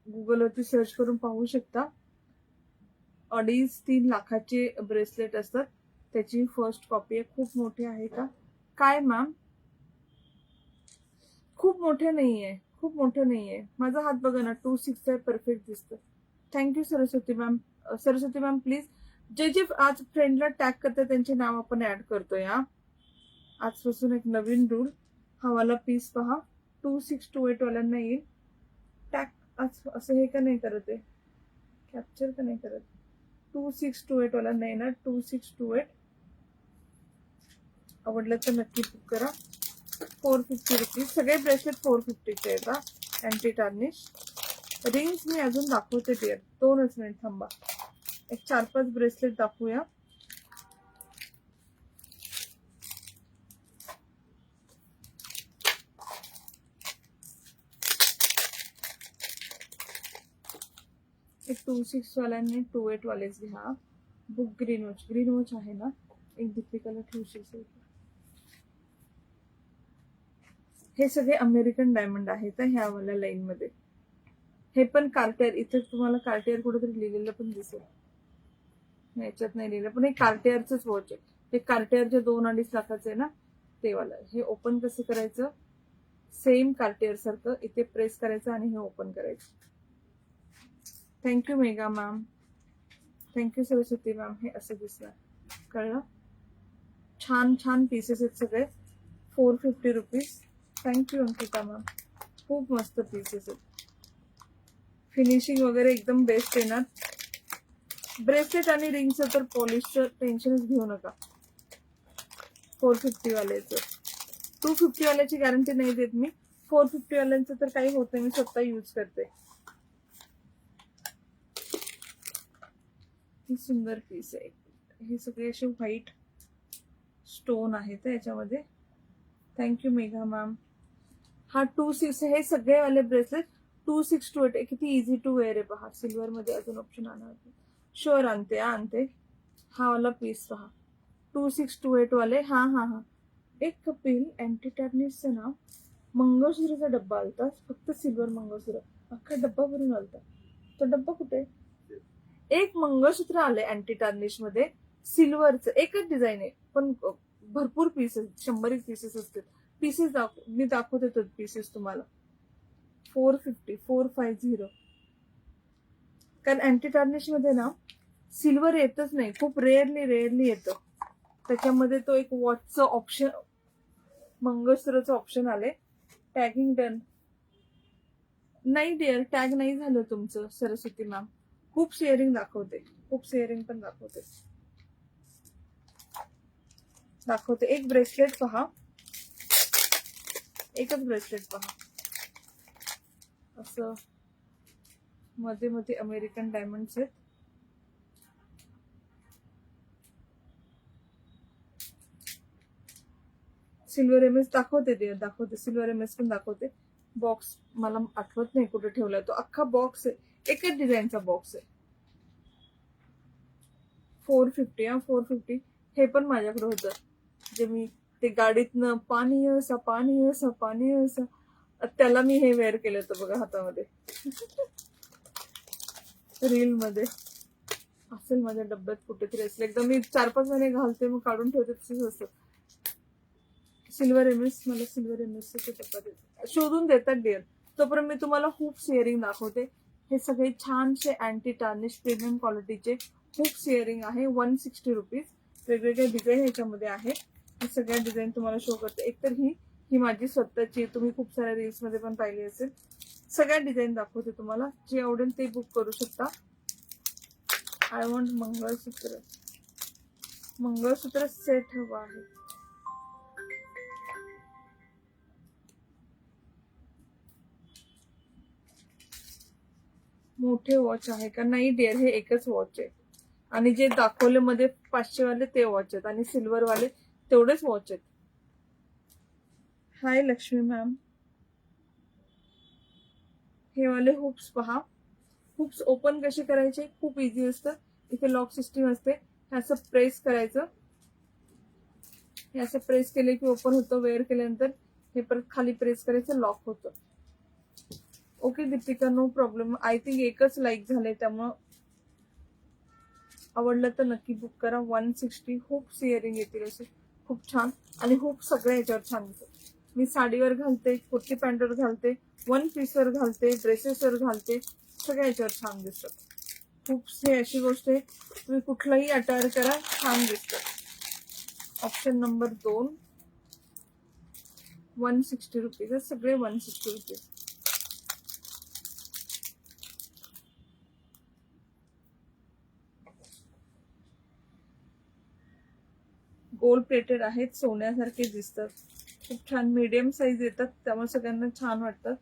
गुगलवरती सर्च करून पाहू शकता. 2.5-3 लाखाचे ब्रेसलेट असतात. त्याची फर्स्ट कॉपी आहे. खूप मोठे आहे का काय मॅम? खूप मोठे नाहीये, खूप मोठं नाहीये. माझा हात बघा ना, 2.6 आहे, परफेक्ट दिसतं. Thank you Saraswati ma'am. Saraswati ma'am please, जे आज फ्रेंडला टॅग करतात त्यांचे नाव आपण ऍड करतोय. आजपासून एक नवीन रूल. हा वाला पीस पहा, 2628 वाल्यांना येईल. टॅग असं हे का नाही करत आहे, कॅप्चर का नाही करत? 2628 वाल्यांना येणार. 2628 आवडलं तर नक्की बुक करा. 450 रुपीज. सगळे ब्रेसलेट 450चे आहेत. Anti tarnish. रिंग्स मी अजून दाखवते डिअर, 2च मिनिट थांबा. एक 4-5 ब्रेसलेट दाखवूया. एक 26 वाल्यांनी 28 वालेच घ्या. बुक ग्रीन वॉच आहे ना. एक दीपिकाला ठेवशील. हे सगळे अमेरिकन डायमंड आहेत ह्या वाल्या लाईन मध्ये. हे पण कार्टियर, इथे तुम्हाला कार्टियर कुठेतरी लिहिलेलं पण दिसेल. याच्यात नाही लिहिलं, पण हे कार्टियरच वॉच आहे. हे कार्टियरचे 2-2.5 लाखाचं आहे ना, ते वाला. हे ओपन कसं करायचं? सेम कार्टियर सारखं इथे प्रेस करायचं आणि हे ओपन करायचं. Thank you Megha ma'am. Thank you Saraswati ma'am. हे असं दिसणार, कळलं? छान छान पीसेस आहेत सगळे. 450 रुपीज. Thank you Ankita ma'am. खूप मस्त पीसेस आहेत. फिनिशिंग वगैरे एकदम बेस्ट येणार. ब्रेसलेट आणि रिंगचं तर पॉलिशचं टेन्शनच घेऊ नका. 450 वाल्याचं, 250 वाल्याची गॅरंटी नाही देत मी. 450 वाल्यांचं तर काही होत नाही, मी स्वतः यूज करते. ही सुंदर पीस आहे. हे सगळे असे व्हाईट स्टोन आहेत याच्यामध्ये. Thank you Megha ma'am. हा 26, हे सगळे वाले ब्रेसलेट 2628. किती इझी टू वेअर आहे पहा. सिल्वर मध्ये अजून ऑप्शन आणणार. शुअर आणते. हा वाला पीस पहा, 2628 वाले. हा एक कपिल अँटी टर्निशचं ना मंगळसूत्राचा डब्बा आलता, फक्त सिल्वर मंगळसूत्र. अख्खा डब्बा भरून आलता. तो डब्बा कुठे? एक मंगळसूत्र आलंय अँटी टार्निश मध्ये, सिल्वरचं. एकच डिझाईन आहे, पण भरपूर पीसेस, 100 पीसेस असतात. पीसेस मी दाखवते पीसेस तुम्हाला. 450. कारण अँटी टार्निश मध्ये ना सिल्वर येतच नाही, खूप रेअरली येतं. त्याच्यामध्ये तो एक वॉचचं ऑप्शन, मंगळसूत्राचं ऑप्शन आले. टॅगिंग डन नाही डिअर, टॅग नाही झालं तुमचं सरस्वती मॅम. खूप शेअरिंग दाखवते, खूप शेअरिंग पण दाखवते. एक ब्रेसलेट पहा, एकच ब्रेसलेट पहा. असं मध्ये मध्ये अमेरिकन डायमंड्स आहेत. सिल्वर एमएस दाखवते ते दाखवते, सिल्वर एमएस पण दाखवते. बॉक्स मला आठवत नाही कुठे ठेवलाय तो, अख्खा बॉक्स आहे, एकच डिझाईनचा बॉक्स आहे. 450. 450 हे पण माझ्याकडे होतं, जे मी ते गाडीतनं पाणी असं पाणी असं पाणी असं, त्याला मी हे वेअर केलं होतं बघा हातामध्ये. रील मध्ये असेल माझ्या डब्यात कुठेतरी असेल, एकदम मी 4-5 महिने घालते मग काढून ठेवते, तसंच असतं. सिल्वर एमएस, मला सिल्वर एमएस शोधून देतात डिअर. तोपर्यंत मी तुम्हाला हुप्स इयरिंग दाखवते. हे सगळे छानसे अँटी टार्निश प्रीमियम क्वालिटीचे हुप्स इयरिंग आहे. 160 रुपीज. वेगवेगळे डिझाईन ह्याच्यामध्ये आहे. हे सगळ्या डिझाईन तुम्हाला शो करते. एकतर ही माझी स्वतःची, तुम्ही खूप साऱ्या रील्स मध्ये पण पाहिली असेल. सगळ्या डिझाईन दाखवते तुम्हाला, जे आवडेल ते बुक करू शकता. I want mangalsutra, mangalsutra set हवा आहे. मोठे वॉच आहे का? नाही डिअर, हे एकच वॉच आहे. आणि जे दाखवले मध्ये 500 वाले ते वॉच आहेत, आणि सिल्वर वाले तेवढेच वॉच आहेत. हाय लक्ष्मी मॅम. हे वाले हुप्स पहा. हुप्स ओपन कसे करायचे? खूप इझी असतं. इथे लॉक सिस्टीम असते. हे असं प्रेस करायचं, हे असं प्रेस केले की ओपन होतं. वेअर केल्यानंतर हे परत खाली प्रेस करायचं, लॉक होतं. Okay Deepika, no problem. I think एकच लाईक झालंय, त्यामुळं आवडलं तर नक्की बुक करा. 160 हुप्स इयरिंग येतील असे, खूप छान. आणि हुप सगळ्या याच्यावर छान दिसत. मी साडीवर घालते, कुर्ती पॅन्टवर घालते, वन पीसवर घालते, ड्रेसेसवर घालते, सगळ्या याच्यावर छान दिसतात. हुप्स हे अशी गोष्ट आहे, तुम्ही कुठलाही अटायर करा, छान दिसतात. Option number 2, 160 rupees. सगळे 160 रुपीज. गोल्ड प्लेटेड आहेत, सोन्यासारखे दिसतात, खूप छान. मीडियम साईज येतात, त्यामुळे सगळ्यांना छान वाटतात.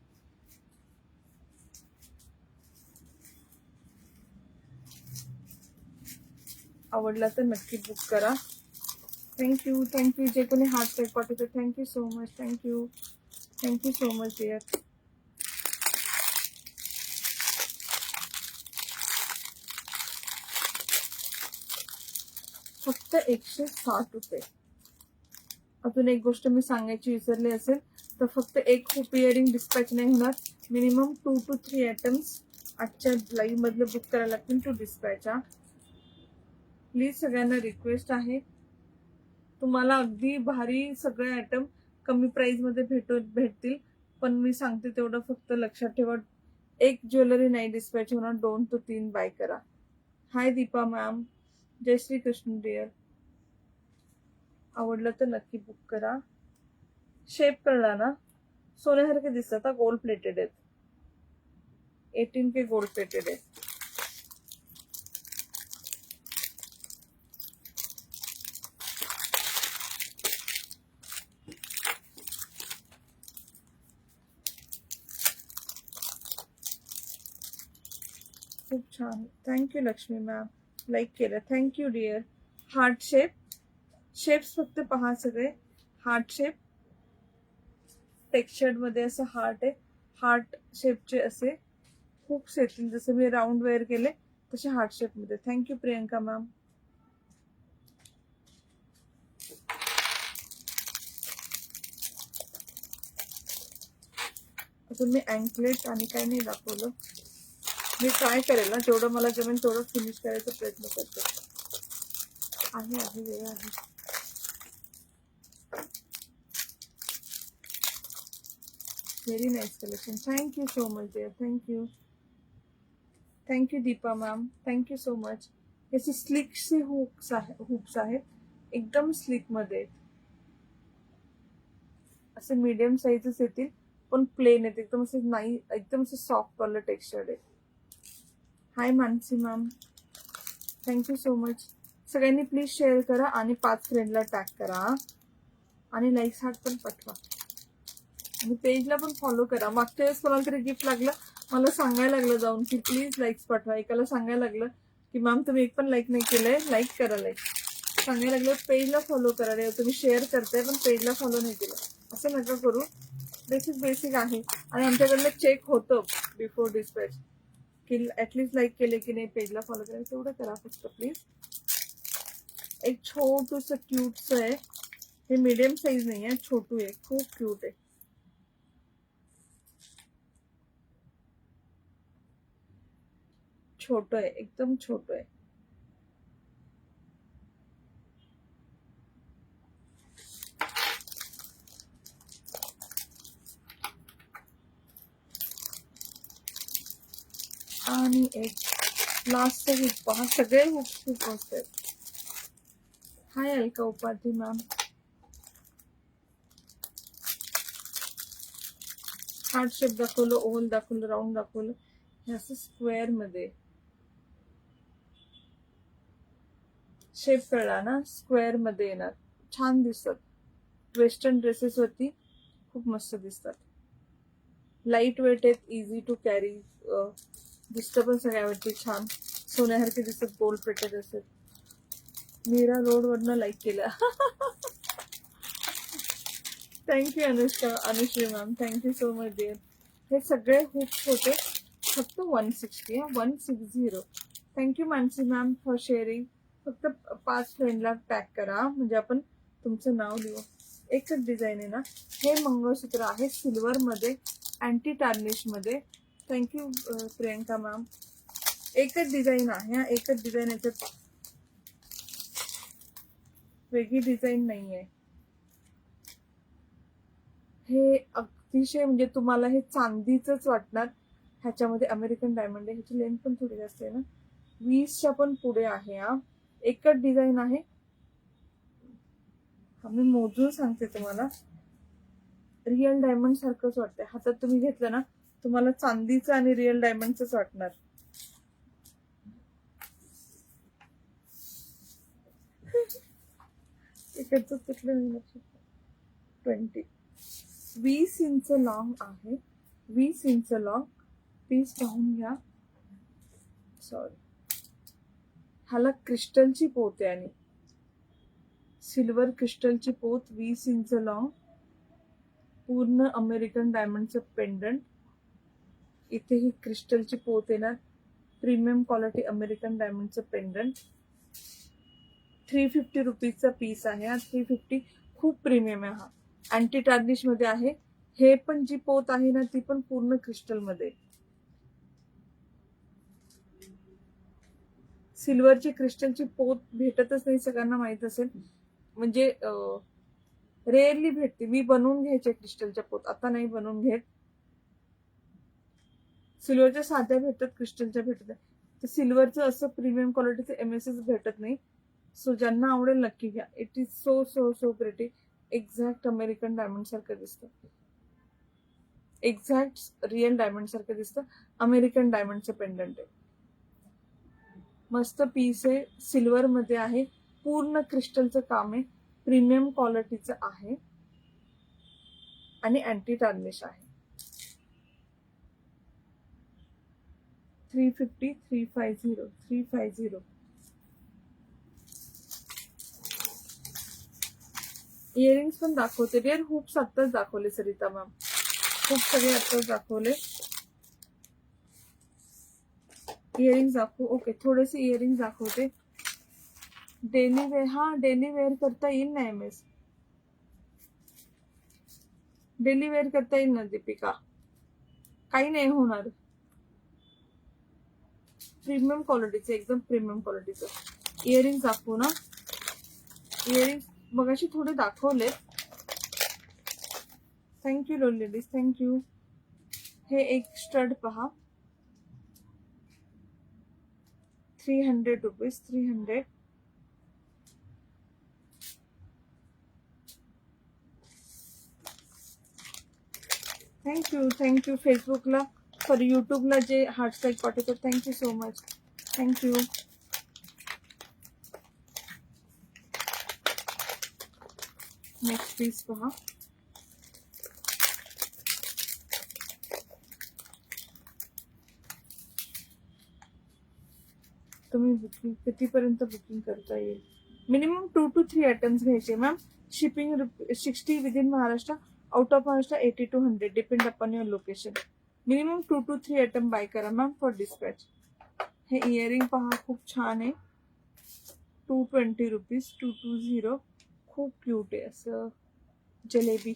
आवडला तर नक्की बुक करा. थँक्यू थँक्यू, जे कोणी हार्ट टाईप पाठवतो thank you so much. Thank you thank you so much dear. फक्त 160 रुपये. अजून एक गोष्ट मी सांगायची विसरली असेल तर, फक्त एक हुप इयरिंग डिस्पॅच नाही होणार. मिनिमम 2 to 3 आयटम्स आजच्या लाईव्ह मधले बुक करायला लागतील टू डिस्पॅच. प्लीज सगळ्यांना रिक्वेस्ट आहे, तुम्हाला अगदी भारी सगळे आयटम कमी प्राइस मध्ये भेटतील, पण मी सांगते तेवढं फक्त लक्षात ठेवा, एक ज्वेलरी नाही डिस्पॅच होणार, 2 to 3 बाय करा. हाय दीपा मॅम, जय श्री कृष्ण डिअर. आवडलं तर नक्की बुक करा. शेप कळला ना? सोन्यासारखे दिसतात, गोल्ड प्लेटेड आहेत. 18K गोल्ड प्लेटेड आहे. खूप छान. थँक्यू लक्ष्मी मॅम, लाईक केलं, thank you dear. Heart shape, shapes फक्त पहा सगळे. हार्ट शेप टेक्स्चर्ड मध्ये असं हार्ट आहे, हार्ट शेपचे असे हुक्स येतील, जसं मी राऊंड वेअर केले तसे हार्ट शेप मध्ये. Thank you Priyanka ma'am. अजून मी अँकलेट आणि काही नाही दाखवलं. मी ट्राय करेल ना, जेवढं मला जमेल तेवढं फिनिश करायचा प्रयत्न करते. आहे वेळ आहे. Very nice collection. Thank you so much dear. Thank you thank you Deepa ma'am, thank you so much. याची स्लिकचे हुक्स आहेत, एकदम स्लिक मध्ये. असे मीडियम साईजच येतील, पण प्लेन आहेत, एकदम असे नाही, एकदम असे सॉफ्ट वाला टेक्स्चर आहे. Hi Mansi ma'am, thank you so much. सगळ्यांनी प्लीज शेअर करा आणि 5 फ्रेंडला टॅग करा, आणि लाईक्स हार्ट पण पाठवा, आणि पेजला पण फॉलो करा. मागच्या वेळेस कोणाला तरी गिफ्ट लागलं मला सांगायला लागलं जाऊन की प्लीज लाईक्स पाठवा. एकाला सांगायला लागलं की मॅम तुम्ही एक पण लाईक नाही केलंय, लाईक करा. लाईक सांगायला लागलं पेजला फॉलो करा रे, तुम्ही शेअर करताय पण पेजला फॉलो नाही केलं. असं नका करू. बेसिक आहे आणि आमच्याकडनं चेक होतं बिफोर डिस्पॅच की ऍटलीस्ट लाईक केले की नाही, पेजला फॉलो केलं, तेवढं करा फक्त प्लीज. एक छोटूस क्यूटस आहे हे, मीडियम साईज नाही आहे, छोटू आहे, खूप क्यूट आहे. छोट आहे, एकदम छोट आहे. आणि एक लास्ट हुक पहा, सगळे हुक्स खूप मस्त आहेत. हाय अलका उपाधी मॅम. हार्ट शेप दाखवलं, ओव्हल दाखवलं, राऊंड दाखवलं. हे असं स्क्वेअर मध्ये शेप कळला ना, स्क्वेअर मध्ये येणार, छान दिसतात. वेस्टर्न ड्रेसेस वरती खूप मस्त दिसतात. लाईट वेट आहेत, इझी टू कॅरी, दिसतं पण सगळ्यावरती छान, सोन्यासारखे दिसतात, गोल्ड प्लेटेड असतात. मीरा रोड वरनं लाईक केलं. Thank you Anushka, Anushree ma'am, thank you so much dear. हे सगळे हुक्स होते फक्त 160, 160. Thank you Mansi ma'am for sharing. फक्त 5 फ्रेंडला टॅग करा म्हणजे आपण तुमचं नाव लिहू. एकच डिझाईन आहे ना. हे मंगळसूत्र आहे सिल्वर मध्ये, अँटी टार्निश मध्ये. Thank you Priyanka ma'am. एकच डिझाईन आहे, एकच डिझाईन, याच्यात वेगळी डिझाईन नाहीये. हे अतिशय म्हणजे तुम्हाला हे चांदीच वाटणार. ह्याच्यामध्ये अमेरिकन डायमंड आहे. ह्याची लेंथ पण थोडी जास्त आहे ना, 20च्या पण पुढे आहे. हा एकच डिझाईन आहे. मी मोजून सांगते तुम्हाला. रिअल डायमंड सारखंच वाटतंय. हातात तुम्ही घेतलं ना, तुम्हाला चांदीचं आणि रिअल डायमंडच वाटणार. इकडचं कुठलं 20 इंच लॉंग आहे, 20 इंच लॉंग. पीस पाहून घ्या. सॉरी, ह्याला क्रिस्टलची पोत आहे आणि सिल्वर क्रिस्टलची पोत, 20 इंच लॉंग, पूर्ण अमेरिकन डायमंडचं पेंडंट. इथे ही क्रिस्टलची पोत येणार, प्रीमियम क्वालिटी अमेरिकन डायमंडचं पेंडंट. 350 रुपीजचा पीस आहे हा. 350 खूप प्रीमियम आहे हा. अँटी टार्निश मध्ये आहे. हे पण जी पोत आहे ना, ती पण पूर्ण क्रिस्टल मध्ये. सिल्वरची क्रिस्टलची पोत भेटतच नाही, सगळ्यांना माहित असेल. म्हणजे रेअरली भेटते. मी बनवून घ्यायचे क्रिस्टलच्या पोत, आता नाही बनवून घेत. सिल्वरच्या साध्या भेटतात, क्रिस्टलच्या भेटतात. तर सिल्वरचं असं प्रीमियम क्वालिटीचं एमएसएस भेटत नाही. सो ज्यांना आवडेल नक्की घ्या. It is so so so pretty. Exact American diamond सारखं दिसतं, एक्झॅक्ट रिअल डायमंड सारखं दिसतं. अमेरिकन डायमंडचं पेंडंट आहे. मस्त पीस आहे, सिल्वर मध्ये आहे, पूर्ण क्रिस्टलचं काम आहे, प्रीमियम क्वालिटीचं आहे आणि अँटी टार्निश आहे. 350, 350, 350. इयरिंग्स पण दाखवते डिअर. हुप्स आत्ताच दाखवले सरिता मॅम, खूप सगळे आत्ताच दाखवले. इयरिंग्स दाखवू. ओके, थोडेसे इयरिंग्स दाखवते. डेली वेअर, हा डेली वेअर करता येईल ना एमएस, डेली वेअर करता येईल ना दीपिका, काही नाही होणार. प्रीमियम क्वालिटीचं, एकदम प्रीमियम क्वालिटीचं. इयरिंग्स दाखवू ना. इयरिंग्स मगाशी थोडे दाखवले. Thank you lovely ladies, thank you. हे एक स्टड पहा, 300 रुपीज, 300. Thank you, thank you. फेसबुकला सॉरी यूट्यूबला जे हार्ट लाईक पाठवतात, thank you so much, thank you. Next piece पहा, बुकिंग कितीपर्यंत बुकिंग करता येईल. मिनिमम 2 to 3 आयटम्स घ्यायचे ma'am. Shipping 60 within Maharashtra, out of Maharashtra 80 to 100 depend upon your location. Minimum 2 to 3 item buy करा मॅम फॉर डिस्पॅच. हे इयरिंग पहा, खूप छान आहे. 220 रुपीज, 220. खूप क्यूट आहे असं जलेबी.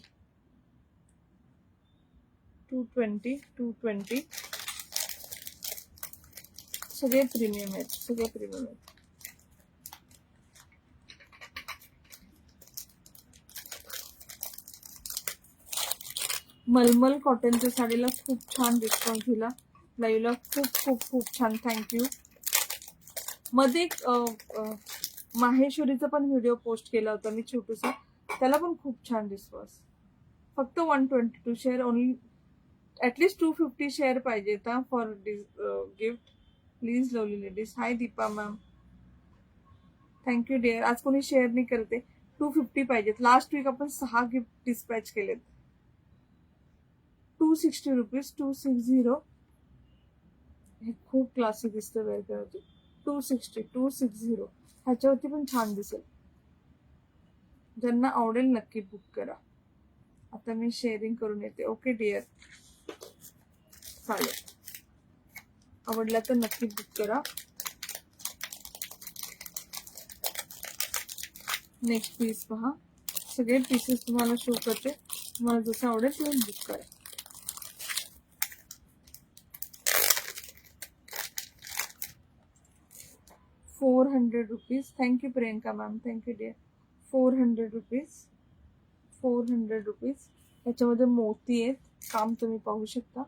220. सगळे प्रीमियम आहेत, सगळे प्रीमियम आहेत. मलमल कॉटनच्या साडीला खूप छान डिस्काउंट दिला. लाईव्हला खूप खूप खूप छान, थँक्यू. मध्ये एक माहेश्वरीचा पण व्हिडिओ पोस्ट केला होता मी छोटूसा, त्याला पण खूप छान रिस्पॉन्स. फक्त 122 शेअर ओनली, ॲटलिस्ट 250 शेअर पाहिजे था for gift. Please lovely ladies. Hi Deepa ma'am, thank you dear. आज कोणी शेअर नाही करते. 250 पाहिजेत. लास्ट वीक आपण 6 गिफ्ट डिस्पॅच केलेत. 260 रुपीज, 260. हे खूप क्लासिक दिसतं वेअर करायची. 260. ह्याच्यावरती पण छान दिसेल. ज्यांना आवडेल नक्की बुक करा. आता मी शेअरिंग करून येते. ओके डिअर, चालेल. आवडला तर नक्की बुक करा. नेक्स्ट पीस पहा. सगळे पीसेस तुम्हाला शो करते. तुम्हाला जसं आवडेल तुम्ही बुक करा. ₹400. Thank you Priyanka ma'am, thank you dear. 400 rupees, 400 rupees. याच्यामध्ये मोती आहेत, काम तुम्ही पाहू शकता.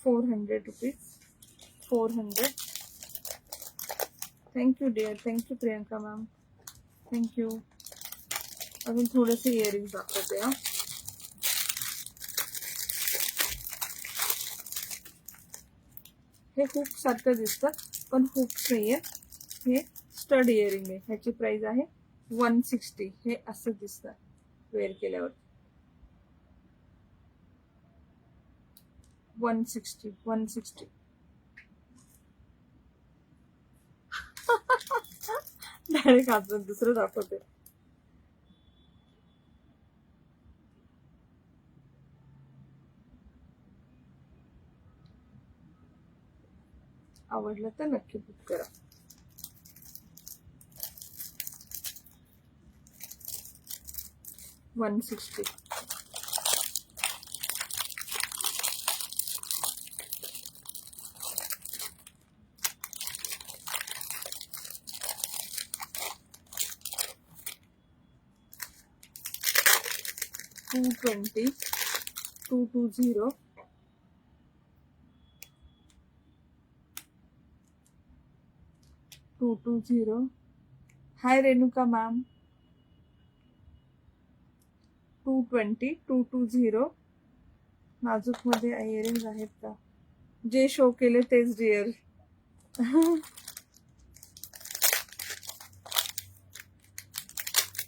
₹400, 400. Thank you dear, thank you Priyanka ma'am, thank you. अजून थोडेसे इयरिंग दाखवते. हे हुक सारखं दिसतं पण हुक्स नाहीये. हे स्टड इयरिंग आहे. ह्याची प्राइस आहे 160. हे असं दिसतं वेअर केल्यावर. 160. डायरेक्ट अजून दुसरं दाखवते. आवडलं तर नक्की बुक करा. $160. $220. 220. हाय रेणुका मॅम. 220. नाजूक मध्ये इयरिंग आहेत का? जे शो केले तेच dear.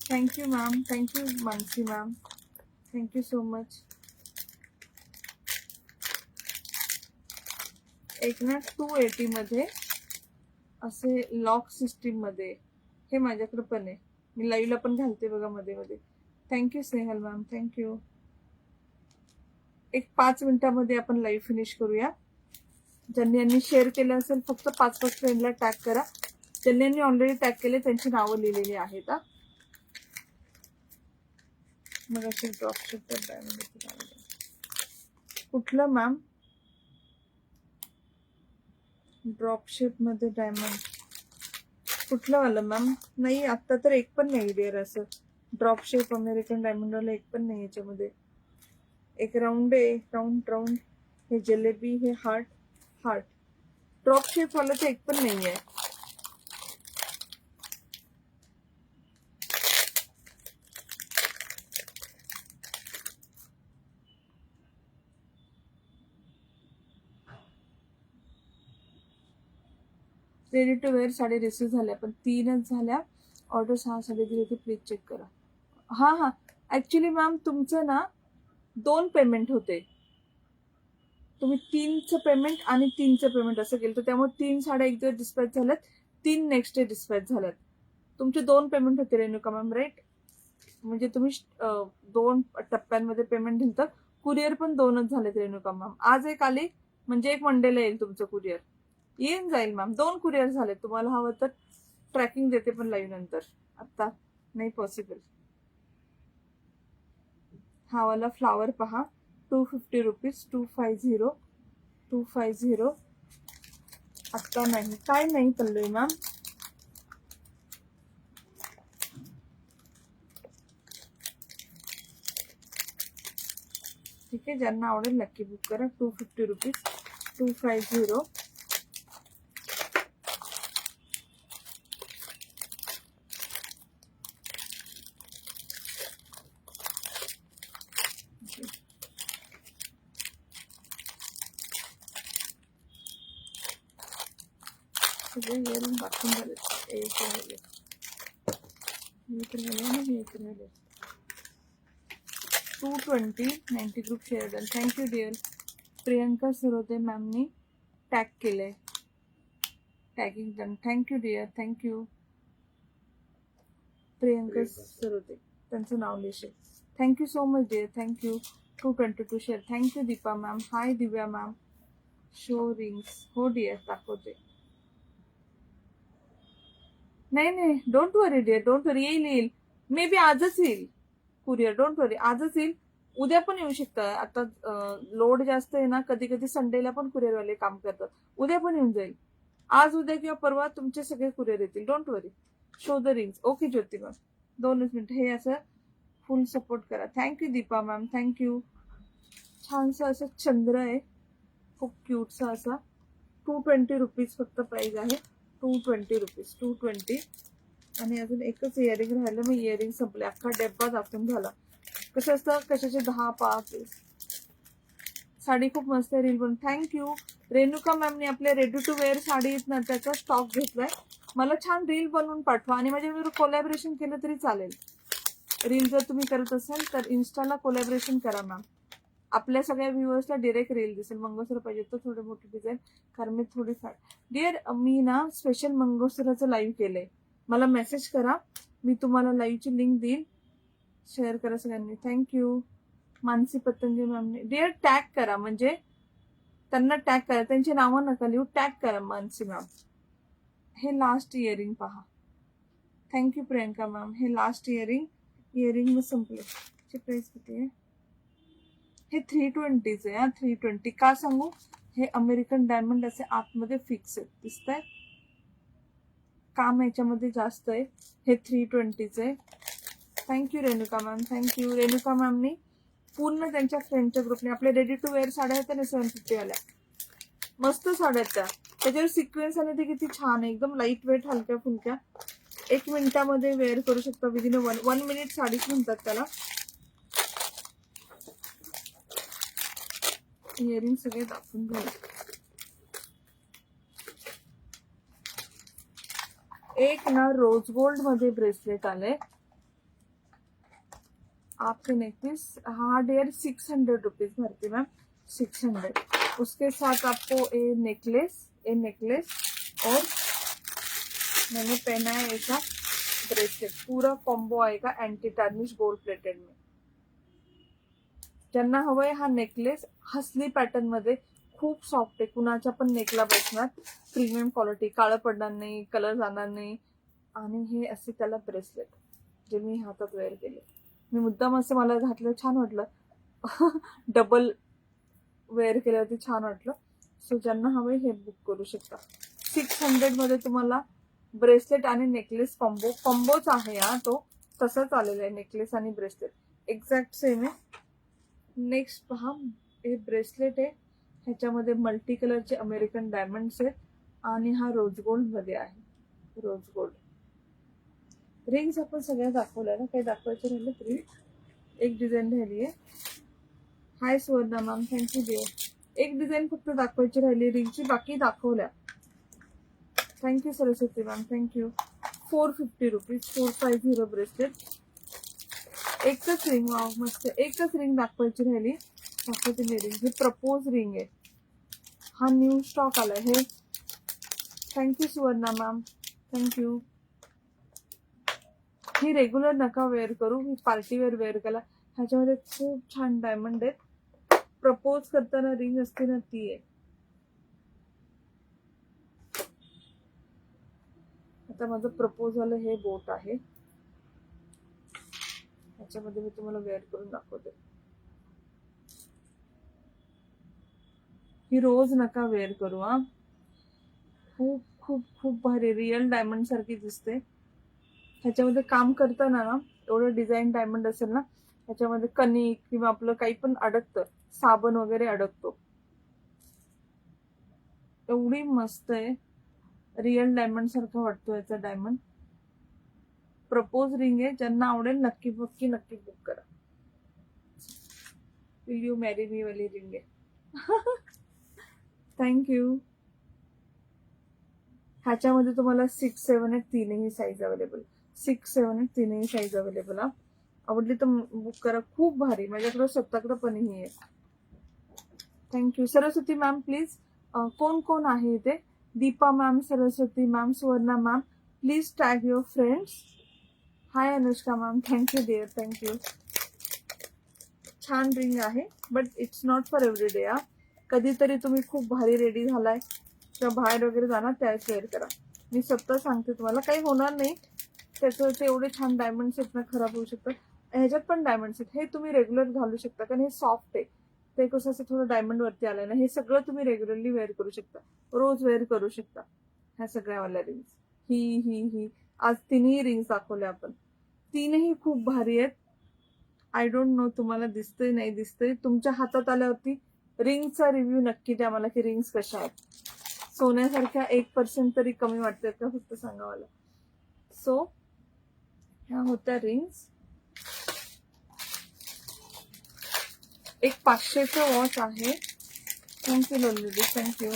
Thank you ma'am, thank you Mansi ma'am, thank you so much. एक ना 280 मध्ये असे लॉक सिस्टीम मध्ये, हे माझ्याकडे पण आहे. मी लाईव्हला पण घालते बघा मध्ये मध्ये. Thank you Snehal ma'am, thank you. एक 5 मिनिटामध्ये आपण लाईव्ह फिनिश करूया. ज्यांनी शेअर केलं असेल फक्त 5 फ्रेंडला टॅग करा. ज्यांनी ऑलरेडी टॅग केले त्यांची नावं लिहिलेली आहेत. मग असे ड्रॉपशिप कुठलं मॅम? ड्रॉपशिप मध्ये डायमंड कुठलं वालं मॅम? नाही आता तर एक पण नाही डिअर. असं ड्रॉपशिप अमेरिकन डायमंड वाला एक पण नाही याच्यामध्ये. एक राऊंड आहे, राऊंड. हे जलेबी, हे हार्ट. ड्रॉपशिप वाला तर एक पण नाही आहे. Ready to wear sari receive झाल्या पण 3च झाल्या. ऑर्डर 6 साडी दिली होती, प्लीज चेक करा. हा ऍक्च्युली मॅम तुमचं ना 2 पेमेंट होते. तुम्ही 3चं पेमेंट आणि 3चं पेमेंट असं केलं, तर त्यामुळे 3 साड्या एक दिवस डिस्पॅच झाल्यात, 3 नेक्स्ट डे डिस्पॅच झाल्यात. तुमचे 2 पेमेंट होते रेणुका मॅम, राईट? म्हणजे तुम्ही 2 टप्प्यांमध्ये पेमेंट दिलं, तर कुरिअर पण 2च झालेत रेणुका मॅम. आज एक आली म्हणजे एक मंडेला येईल तुमचं कुरिअर, येऊन जाईल मॅम. 2 कुरिअर झाले. तुम्हाला हवं तर ट्रॅकिंग देते पण लाईव्ह नंतर, आता नाही पॉसिबल. हा वाला फ्लावर पहा, 250 रुपीज, 250. आता नाही, काय नाही पल्लवी मॅम. ठीक आहे, ज्यांना आवडेल नक्की बुक करा. 250 रुपीज, 250. सगळे वेळेला दाखवून झाले. एक राहिले, एक राहिले आणि एक राहिले. 220 90 group share done. Thank you dear. Priyanka Sarode मॅमनी टॅग केलंय, tagging done. Thank you dear, thank you. Priyanka Sarode, त्यांचं नाव लिहिशे. Thank you so much dear, thank you. 222 share. Thank you Deepa ma'am. Hi Divya ma'am. Show rings, हो डिअर दाखवते. नाही, don't worry dear, don't worry. येईल, मे बी आजच येईल कुरिअर. डोंट वरी, आजच येईल. उद्या पण येऊ शकतं. आता लोड जास्त आहे ना, कधी कधी संडेला पण कुरिअरवाले काम करतात. उद्या पण येऊन जाईल. आज उद्या किंवा परवा तुमचे सगळे कुरिअर येतील. Don't worry. Show the rings. Okay Jyoti ma'am, 2 minute. हे असं फुल सपोर्ट करा. Thank you Deepa ma'am, thank you. छानसं असं चंद्र आहे, खूप क्यूटसा असा. 220 रुपीज फक्त प्राइस आहे. 220 रुपीज, 220. आणि अजून एकच इयरिंग राहिलं, मग इयरिंग संपले. अख्खा डब्बा दाखवून झाला. कसं असतं, कशाचे 10-5. साडी खूप मस्त आहे. रील पण थँक्यू. रेणुका मॅमने आपल्या रेडी टू वेअर साडी आहेत ना, त्याचा स्टॉक घेतलाय. मला छान रील बनवून पाठवा, आणि माझ्याबरोबर कोलॅबरेशन केलं तरी चालेल. रील जर तुम्ही करत असाल तर इन्स्टाला कोलॅबरेशन करा मॅम. आपल्या सगळ्या व्ह्युअर्सला डिरेक्ट रील दिसेल. मंगळसूत्र पाहिजे तर थोडे मोठे डिझाईन, कारण मी थोडी फॅट. डिअर, मी ना स्पेशल मंगळसूत्राचं लाईव्ह केलंय. मला मेसेज करा, मी तुम्हाला लाईव्हची लिंक देईल. शेअर करा सगळ्यांनी. थँक्यू. मानसी पतंजली मॅमने डिअर टॅग करा, म्हणजे त्यांना टॅग करा, त्यांची नावं नका लिहू, टॅग करा मानसी मॅम. हे लास्ट इयरिंग पहा. Thank you Priyanka ma'am. हे लास्ट इयरिंग मग संपले. प्राइस किती आहे? हे 320 आहे. 320 का सांगू, हे अमेरिकन डायमंड असे आतमध्ये फिक्स आहेत, दिसत आहे. काम याच्यामध्ये जास्त आहे. हे 320 आहे. Thank you Renuka ma'am, thank you. Renuka मॅमनी पूर्ण त्यांच्या फ्रेंडच्या ग्रुपने आपल्या रेडी टू वेअर साड्या होत्या ना 750 वाल्या, मस्त साड्या त्या. त्याच्यावर सिक्वेन्स आणि ते किती छान आहे, एकदम लाईट वेट, हलक्या फुलक्या. 1 मिनिटामध्ये वेअर करू शकता. विदिन 1 मिनिट साडीच म्हणतात त्याला. इयरिंग सगळे दाखवून झाले. एक ना रोज गोल्ड मध्ये ब्रेसलेट आले, आपके नेकलेस. हाँ डियर, 600 रुपीज भरती मैम, 600. उसके साथ आपको ए नेकलेस और मैंने पहना है ऐसा ब्रेसलेट. पूरा कॉम्बो आएगा एंटी टार्निश गोल्ड प्लेटेड में. ज्यांना हवंय हा नेकलेस हसली पॅटर्न मध्ये, खूप सॉफ्ट आहे, कुणाच्या पण नेकला बसणार. प्रीमियम क्वालिटी, काळं पडणार नाही, कलर जाणार नाही. आणि हे असे त्याला ब्रेसलेट जे मी हातात वेअर केले. मी मुद्दाम असं मला घातलं, छान वाटलं. डबल वेअर केल्यावरती छान वाटलं. सो ज्यांना हवंय हे बुक करू शकता. 600 मध्ये तुम्हाला ब्रेसलेट आणि नेकलेस कॉम्बोच आहे हा. तो तसाच आलेला आहे, नेकलेस आणि ब्रेसलेट एक्झॅक्ट सेम आहे. नेक्स्ट पहा, हे ब्रेसलेट आहे, ह्याच्यामध्ये मल्टी कलरचे अमेरिकन डायमंड्स आहेत, आणि हा रोज गोल्ड मध्ये आहे. Rose gold. रिंग्स आपण सगळ्या दाखवल्या ना, काही दाखवायचे राहिले तरी. एक डिझाईन राहिली आहे. Hi Suvarna ma'am, thank you dear. एक डिझाईन फक्त दाखवायची राहिली रिंगची, बाकी दाखवल्या. Thank you Saraswati ma'am, thank you. 450 rupees, 450 bracelet. एकच रिंग, वाव मस्त. एकच रिंग दाखवायची राहिली, दाखवते मी रिंग. ही प्रपोज रिंग आहे. हा न्यू स्टॉक आलाय हे. Thank you Suvarna ma'am, thank you. ही रेग्युलर नका वेअर करू, ही पार्टी वेअर करा. ह्याच्यामध्ये खूप छान डायमंड आहेत. प्रपोज करताना रिंग असते ना ती आहे. आता माझं प्रपोजल हे बोट आहे, ह्याच्यामध्ये मी तुम्हाला वेअर करून दाखवते. ही रोज नका वेअर करू हा. खूप खूप खूप भारी रिअल डायमंड सारखी दिसते. ह्याच्यामध्ये काम करताना ना एवढं डिझाईन डायमंड असेल ना, ह्याच्यामध्ये कणिक किंवा आपलं काही पण अडकतं, साबण वगैरे अडकतो. एवढी मस्त आहे, रिअल डायमंड सारखा वाटतो याचा डायमंड. प्रपोज रिंग आहे, ज्यांना आवडेल नक्की नक्की बुक करा. विल यू मॅरी मी वाली रिंग आहे. थँक्यू. ह्याच्यामध्ये तुम्हाला 6, 7 8 तीनही साईज अवेलेबल. 6, 7 8 तीनही साईज अवेलेबल. आवडली तर बुक करा. खूप भारी, माझ्याकडे स्वतःकडे पण ही आहे. थँक्यू. सरस्वती मॅम प्लीज, कोण कोण आहे इथे? Deepa ma'am, Saraswati ma'am, Suvarna ma'am, please tag your friends. Hi Anushka ma'am, thank you dear, thank you. छान रिंग आहे, but it's not for everyday. कधीतरी तुम्ही खूप भारी रेडी झालाय किंवा बाहेर वगैरे जाणार त्यावेळेस वेअर करा. मी स्वतः सांगते तुम्हाला काही होणार नाही. त्याचं ते एवढे छान डायमंड्स आहेत ना, खराब होऊ शकतात. ह्याच्यात पण डायमंड्स आहेत, हे तुम्ही रेग्युलर घालू शकता कारण हे सॉफ्ट आहे. ते कसं असं थोडं डायमंड वरती आलंय ना, हे सगळं तुम्ही रेग्युलरली वेअर करू शकता, रोज वेअर करू शकता. ह्या सगळ्यावाल्या रिंग्स, ही आज तिन्ही रिंग्स दाखवल्या आपण. तीनही खूप भारी आहेत. आय डोंट नो तुम्हाला दिसतंय नाही दिसतंय. तुमच्या हातात आल्यावरती रिंगचा रिव्ह्यू नक्की द्या मला की रिंग्स कशा आहेत. सोन्यासारख्या 1% तरी कमी वाटतात का फक्त सांगा मला. सो ह्या होत्या रिंग्स. एक 500चं वॉच आहे. थँक्यू लोली, थँक्यू.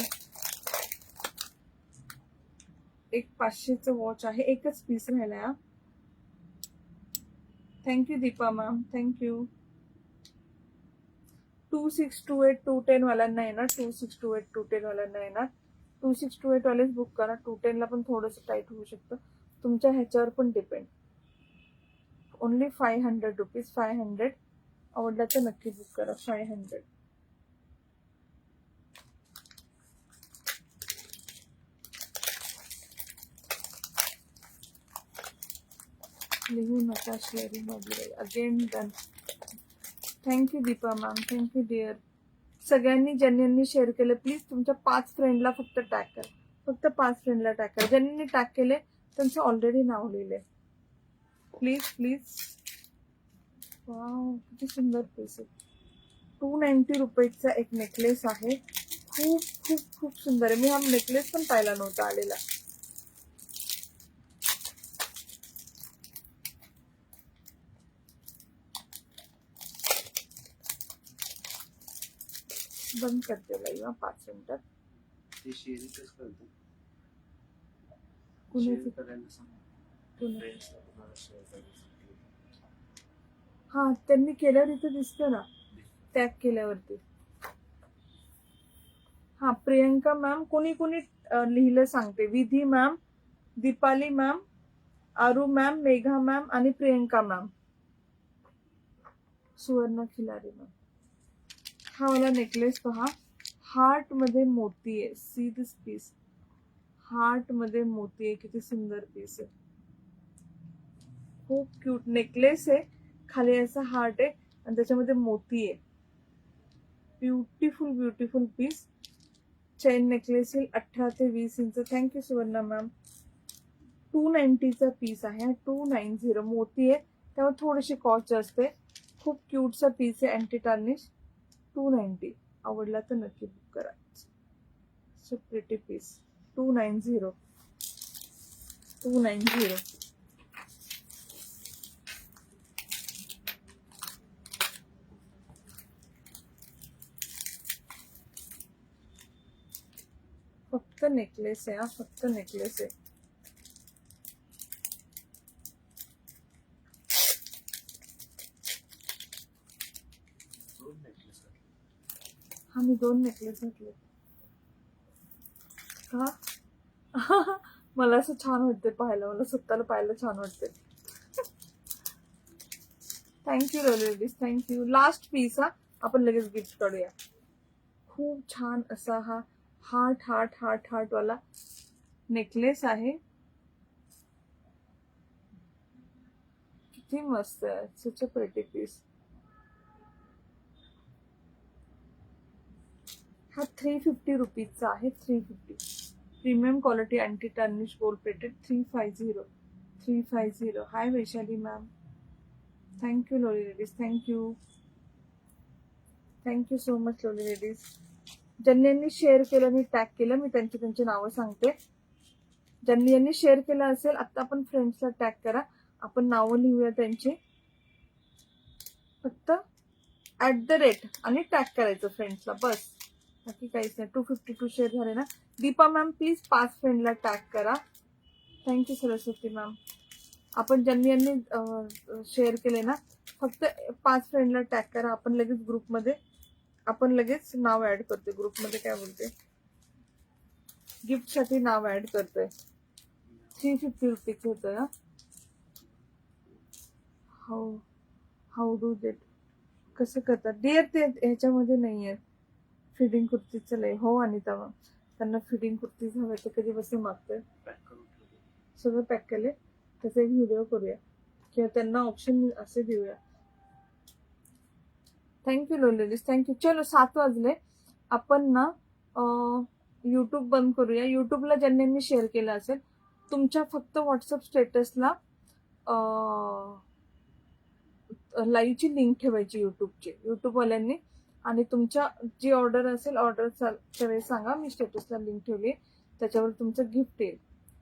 एक 500चं वॉच आहे, एकच पीस राहिलाय. Thank you Deepa ma'am, thank you. 2628 210 वाल्यांना येणार, 2628 210 वाल्यांना येणार. 2628 वालेच बुक करा. 210 ला पण थोडंसं टाईट होऊ शकतं, तुमच्या ह्याच्यावर पण डिपेंड. Only 500 rupees, 500. आवडला तर नक्की बुक करा. 500. लिहू नका शेअरिंग वगैरे. Again done. Thank you Deepa ma'am, thank you dear. सगळ्यांनी ज्यांनी शेअर केलं प्लीज तुमच्या 5 फ्रेंडला फक्त टॅग करा. फक्त 5 फ्रेंडला टॅग करा. ज्यांनी टॅग केले त्यांचं ऑलरेडी नाव लिहिले. Please please. वाव, किती सुंदर पीस आहे. 290 रुपयेचा एक नेकलेस आहे. खूप खूप खूप सुंदर आहे. मी हा नेकलेस पण पाहिला नव्हता आलेला. बंद करते लाईव्ह 5 मिनिटात. ते शेअरिंग कसं करतो? कुणाचं? शेअर करायला सांग. फ्रेंड्सला तुम्हाला शेअर करायला सांगितलं. हा, त्यांनी केल्यावर इथे दिसतं ना टॅग केल्यावरती. हा, प्रियंका मॅम, कोणी कोणी लिहिलं सांगते. विधी मॅम, दीपाली मॅम, आरू मॅम, मेघा मॅम आणि प्रियंका मॅम, सुवर्ण खिलारी मॅम. हा वाला नेकलेस पहा, हार्ट मध्ये मोती आहे. सी दिस पीस, हार्ट मध्ये मोती आहे. किती सुंदर पीस आहे. खूप क्यूट नेकलेस आहे. खाली असा हार्ट आहे आणि त्याच्यामध्ये मोती आहे. Beautiful beautiful piece. Chain necklace येईल 18 ते 20 इंच. Thank you Suvarna ma'am. 290चा पीस आहे. 290. मोती आहे त्यामुळे थोडीशी कॉस्ट असते. खूप क्यूटचा पीस आहे, अँटी टार्निश. 290. आवडला तर नक्की बुक करा. So pretty piece. 290. 290. फक्त नेकलेस आहे. फक्त नेकलेस आहे. दोन necklace घातले. हा, मी 2 नेकलेस घातले. का? मला असं छान वाटते पाहायला, मला स्वतःला पाहायला छान वाटते. Thank you ladies, thank you. Last piece हा, आपण लगेच गिफ्ट करूया. खूप छान असा हा हार्ट हार्ट हार्ट हार्ट वाला नेकलेस आहे. किती मस्त आहे, सच अ प्रेटी पीस. हा 350 रुपीजचा आहे. 350 premium quality anti tarnish gold plated. 350. हाय Vaishali ma'am, thank you lovely ladies, thank you. Thank you so much लोली लेडीज. ज्यांनी यांनी शेअर केलं आणि टॅग केलं, मी त्यांची नावं सांगते. ज्यांनी यांनी शेअर केलं असेल, आता आपण फ्रेंड्सला टॅग करा, आपण नावं लिहूया त्यांची. फक्त @ आणि टॅग करायचं फ्रेंड्सला, बस, बाकी काहीच नाही. 252 शेअर झाले ना. दीपा मॅम प्लीज 5 फ्रेंडला टॅग करा. Thank you Saraswati ma'am. आपण ज्यांनी यांनी शेअर केले ना, फक्त 5 फ्रेंडला टॅग करा. आपण लगेच नाव ऍड करतोय ग्रुपमध्ये. काय बोलते, गिफ्ट साठी नाव ऍड करतोय. 350 रुपीज होतं ना. हाऊ डू देट, कसं करतात डिअर? ते ह्याच्यामध्ये नाहीये. फिडिंग कुर्तीचं लय. हो अनिता मॅम, त्यांना फिडिंग कुर्तीज हवे तर कधीपासून मागतोय. पॅक करून ठेवले. सगळं पॅक केले, त्याचा एक व्हिडिओ करूया किंवा त्यांना ऑप्शन असे देऊया. Thank you lovely ladies, thank you. चलो 7 वाजले. आपण ना युट्यूब बंद करूया. युट्यूबला ज्यांनी शेअर केलं असेल, तुमच्या फक्त व्हॉट्सअप स्टेटसला लाईव्हची लिंक ठेवायची युट्यूबची, युट्यूबवाल्यांनी. आणि तुमच्या जी ऑर्डर असेल, ऑर्डरच्या वेळेस सांगा मी स्टेटसला लिंक ठेवली, त्याच्यावर तुमचं गिफ्ट येईल.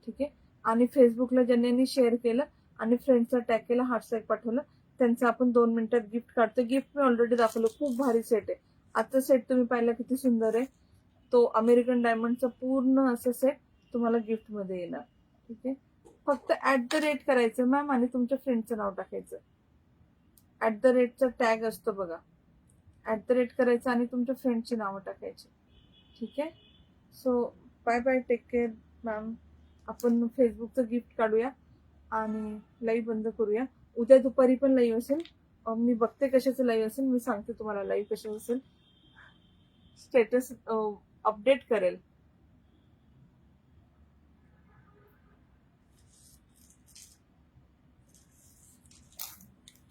ठीक आहे. आणि फेसबुकला ज्यांनी शेअर केलं आणि फ्रेंड्सला टॅग केलं, हार्टस्ट्राईक पाठवलं, त्यांचं आपण 2 मिनिटात गिफ्ट काढतो. गिफ्ट मी ऑलरेडी दाखवलं, खूप भारी सेट आहे. आजचा सेट तुम्ही पाहिला किती सुंदर आहे. तो अमेरिकन डायमंडचा पूर्ण असं सेट तुम्हाला गिफ्ट मध्ये येणार. ठीक आहे. फक्त @ करायचं मॅम आणि तुमच्या फ्रेंडचं नाव टाकायचं. @ टॅग असतो बघा, @ करायचं आणि तुमच्या फ्रेंडची नावं टाकायची. ठीक आहे. So bye bye, take care ma'am. आपण फेसबुकचं गिफ्ट काढूया आणि लाईव्ह बंद करूया. उद्या दुपारी पण लाईव्ह असेल. मी बघते कशाचं लाईव्ह असेल, मी सांगते तुम्हाला लाईव्ह कशाचं असेल. स्टेटस अपडेट करेल.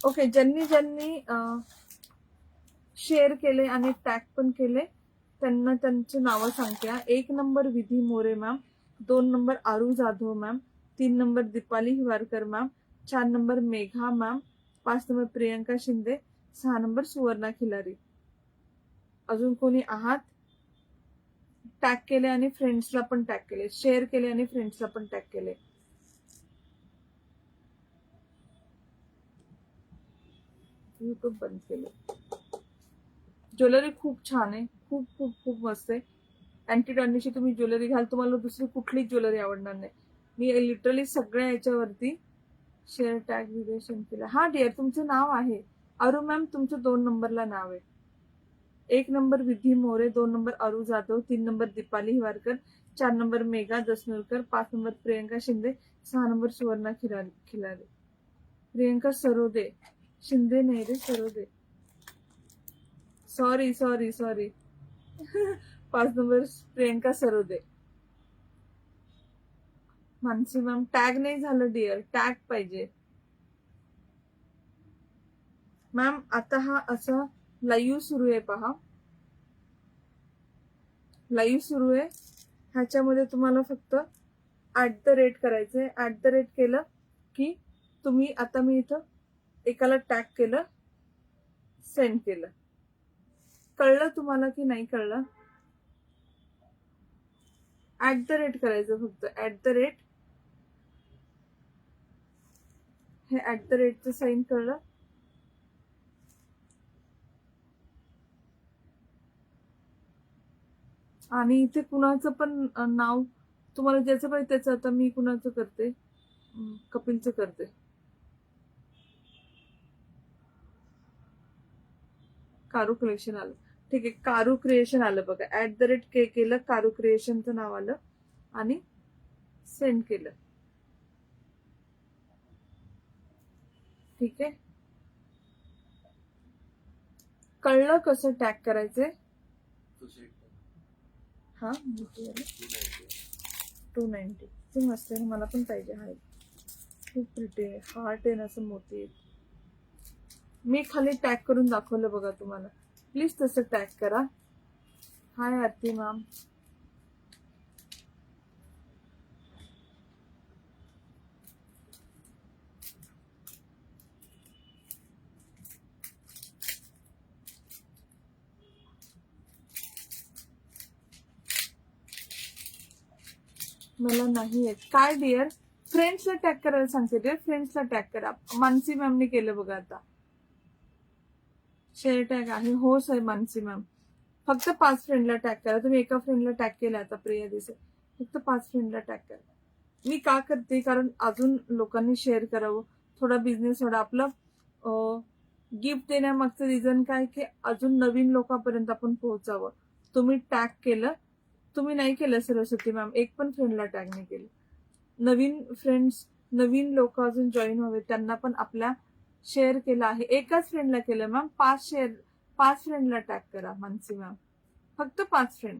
ओके. ज्यांनी शेअर केले आणि टॅग पण केले, त्यांना त्यांची नावं सांगते. 1 number Vidhi More ma'am, 2 number Aaru Jadhav ma'am, 3 number Deepali Hiwarkar ma'am, 4 number Megha ma'am, 5 number Priyanka Shinde, 6 number Suvarna Khilari. अजून कोणी आहात? टॅग केले आणि फ्रेंड्सला पण टॅग केले, शेअर केले आणि फ्रेंड्सला पण टॅग केले. युट्यूब बंद केले. ज्वेलरी खूप छान आहे, खूप खूप खूप मस्त आहे. अँटी टर्निशची तुम्ही ज्वेलरी घ्याल, तुम्हाला दुसरी कुठलीच ज्वेलरी आवडणार नाही. मी लिटरली सगळ्या याच्यावरती शेअर टॅग व्हिडिओ सेंड केला. हा डिअर, तुमचं नाव आहे अरू मॅम, तुमचं 2 नंबरला नाव आहे. 1 number Vidhi More, 2 number Aru Jadhav, 3 number Deepali Hiwarkar, 4 number Megha Dasnurkar, 5 number Priyanka Shinde, 6 number Suvarna Khilari. Priyanka Sarode, Shinde नाही रे, Sarode. Sorry 5 number Priyanka Sarode. Mansi ma'am, tag नाही झालं डिअर, टॅग पाहिजे मॅम. आता हा असा लाईव्ह सुरू आहे पहा, लाईव्ह सुरू आहे. ह्याच्यामध्ये तुम्हाला फक्त @ करायचंय. @ केलं की तुम्ही, आता मी इथं एकाला टॅग केलं, सेंड केलं. कळलं तुम्हाला की नाही कळलं? @ करायचं फक्त, @ हे @ साईन कळलं. आणि इथे कुणाचं पण नाव तुम्हाला ज्याचं पाहिजे त्याचं. आता मी कुणाचं करते, कपिलचं करते. कारू क्रिएशन आलं. ठीक आहे, कारू क्रिएशन आलं बघा. @ केलं, कारू क्रिएशनचं नाव आलं. आणि सेंड केलं. ठीक आहे, कळलं कसं टॅग करायचंय. तुझी हा 290 ते मस्त आहे ना, मला पण पाहिजे. हा खूप प्रिटी आहे, हार्ट आहे ना असं मोती आहे. मी खाली टॅग करून दाखवलं बघा तुम्हाला, प्लीज तसं टॅग करा. हाय आरती मॅम. मला नाही येत काय डिअर. फ्रेंड्सला टॅग करायला सांगते डिअर, फ्रेंड्सला टॅग करा. मानसी मॅमने केलं बघा आता. शेअर टॅग आहे, हो सर मानसी मॅम. फक्त 5 फ्रेंडला टॅग करा. तुम्ही एका फ्रेंडला टॅग केला आता प्रिया दिसे, फक्त 5 फ्रेंडला टॅग करा. मी का करते, कारण अजून लोकांनी शेअर करावं, थोडा बिझनेस वाढा. आपलं गिफ्ट देण्यामागचं रिझन काय, की अजून नवीन लोकांपर्यंत आपण पोहोचावं. तुम्ही टॅग केलं, तुम्ही नाही केलं सरस्वती मॅम, एक पण फ्रेंडला टॅग नाही केलं. नवीन फ्रेंड्स, नवीन लोक अजून जॉईन व्हावे, त्यांना पण आपल्या शेअर केलं आहे. एकाच फ्रेंडला केलं मॅम. 5 फ्रेंडला टॅग करा मानसी मॅम, फक्त 5 फ्रेंड.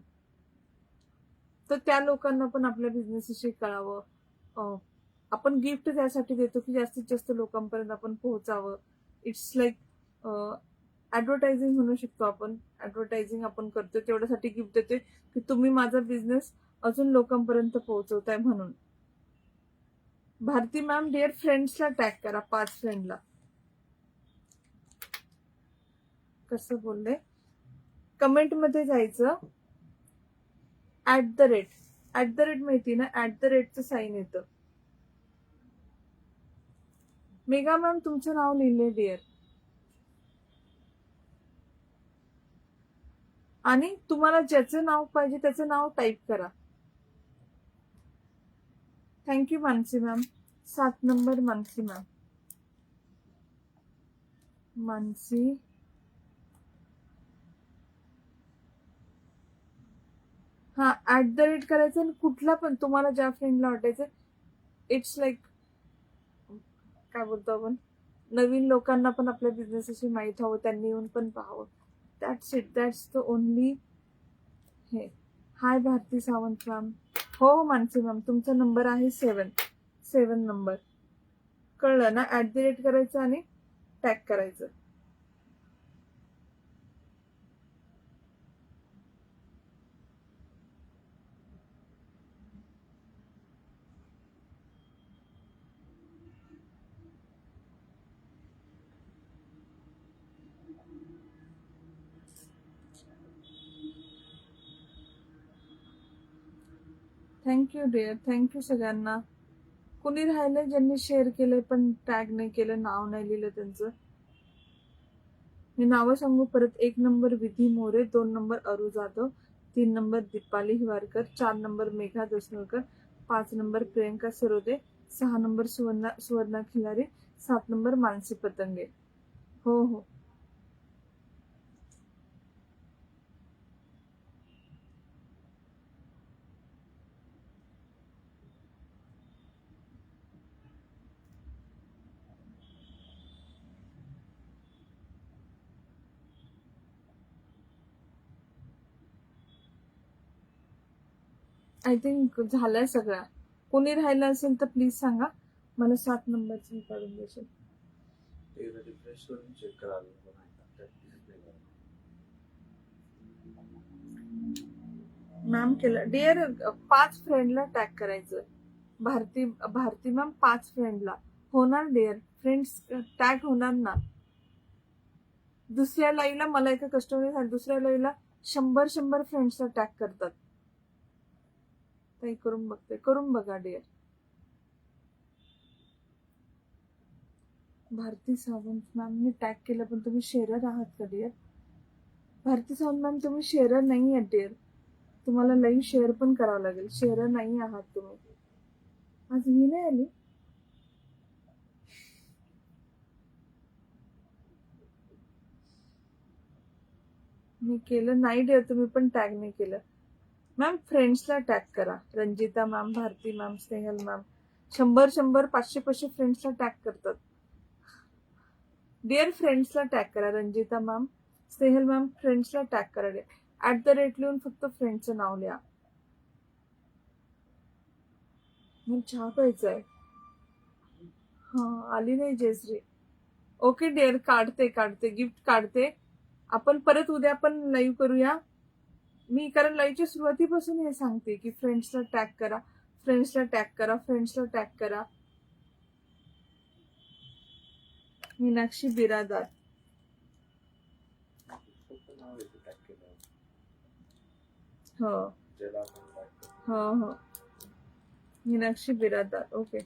तर त्या लोकांना पण आपल्या बिझनेसविषयी कळावं. आपण गिफ्ट त्यासाठी देतो की जास्तीत जास्त लोकांपर्यंत आपण पोहोचावं. इट्स लाईक ऍडव्हर्टायझिंग म्हणू शकतो आपण. ऍडव्हर्टायझिंग आपण करतो, तेवढ्यासाठी गिफ्ट देतोय की तुम्ही माझा बिझनेस अजून लोकांपर्यंत पोहोचवताय म्हणून. भारती मॅम डिअर, फ्रेंड्सला टॅग करा, 5 फ्रेंडला. कसं बोलले, कमेंट मध्ये जायचं, @ माहिती ना, @ साईन येतं. मेगा मॅम तुमचं नाव लिहिलंय डिअर. आणि तुम्हाला ज्याचं नाव पाहिजे त्याचं नाव टाईप करा. Thank you Mansi ma'am. 7 number Mansi ma'am. Mansi हा @ करायचं, आणि कुठला पण तुम्हाला ज्या फ्रेंडला वाटायचं. इट्स लाईक काय बोलतो आपण, नवीन लोकांना पण आपल्या बिझनेस विषयी माहित हवं, त्यांनी येऊन पण पाहावं. That's it, that's the only हे. हाय भारती सावंत मॅम. हो मानसी मॅम, तुमचा नंबर आहे 7 नंबर. कळलं ना, @ करायचं आणि टॅग करायचं. थँक्यू डिअर, थँक्यू सगळ्यांना. कुणी राहिलंय ज्यांनी शेअर केलंय पण टॅग नाही केलं, नाव नाही लिहिलं त्यांचं. मी नावं सांगू परत. 1 number Vidhi More, 2 number Aru Jadhav, 3 number Deepali Hiwarkar, 4 number Megha Dasnalkar, 5 number Priyanka Sarode, 6 number Suvarna Khilari, 7 number Mansi Patange. हो हो, आय थिंक झालाय सगळा. कोणी राहिलं असेल तर प्लीज सांगा मला. 7 नंबरचं काढून देशील. एकदा रिफ्रेश करून चेक करायला मॅम केलं डिअर. 5 फ्रेंडला टॅग करायचं. भारती मॅम 5 फ्रेंडला होणार डिअर. फ्रेंड्स टॅग होणार ना. दुसऱ्या लाईव्हला मला एका कस्टमरने सांगितलं, दुसऱ्या लाईव्हला 100 फ्रेंड्सला टॅग करतात. काही करून बघते, करून बघा डिअर. भारती सावंत मॅम मी टॅग केलं, पण तुम्ही शेअरर आहात का डिअर? भारती सावंत मॅम तुम्ही शेअरर नाही आहात डिअर. तुम्हाला लाईव्ह शेअर पण करावं लागेल. शेअरर नाही आहात तुम्ही. आज मी नाही आली. मी केलं नाही डिअर, तुम्ही पण टॅग नाही केलं. मॅम फ्रेंड्सला टॅग करा. Ranjita ma'am, Bharati ma'am, Snehal ma'am 100 500 फ्रेंड्सला टॅग करतात. डिअर फ्रेंड्सला टॅग करा. रंजिता मॅम, स्नेहल मॅम फ्रेंड्सला टॅग करा. @ लिहून फक्त फ्रेंडचं नाव लिहा. मग चहा प्यायचाय. हा आली नाही जयश्री. ओके डिअर, काढते गिफ्ट काढते. आपण परत उद्या पण लाईव्ह करूया. मी कारण लाईव्हच्या सुरुवातीपासून हे सांगते की फ्रेंड्सला टॅग करा, फ्रेंड्सला टॅग करा, फ्रेंड्सला टॅग करा. मीनाक्षी बिरादार. फक्त नाव येतं टॅग केलं हो ज्याला आपण टॅग करतो. हो. मीनाक्षी बिरादार. ओके.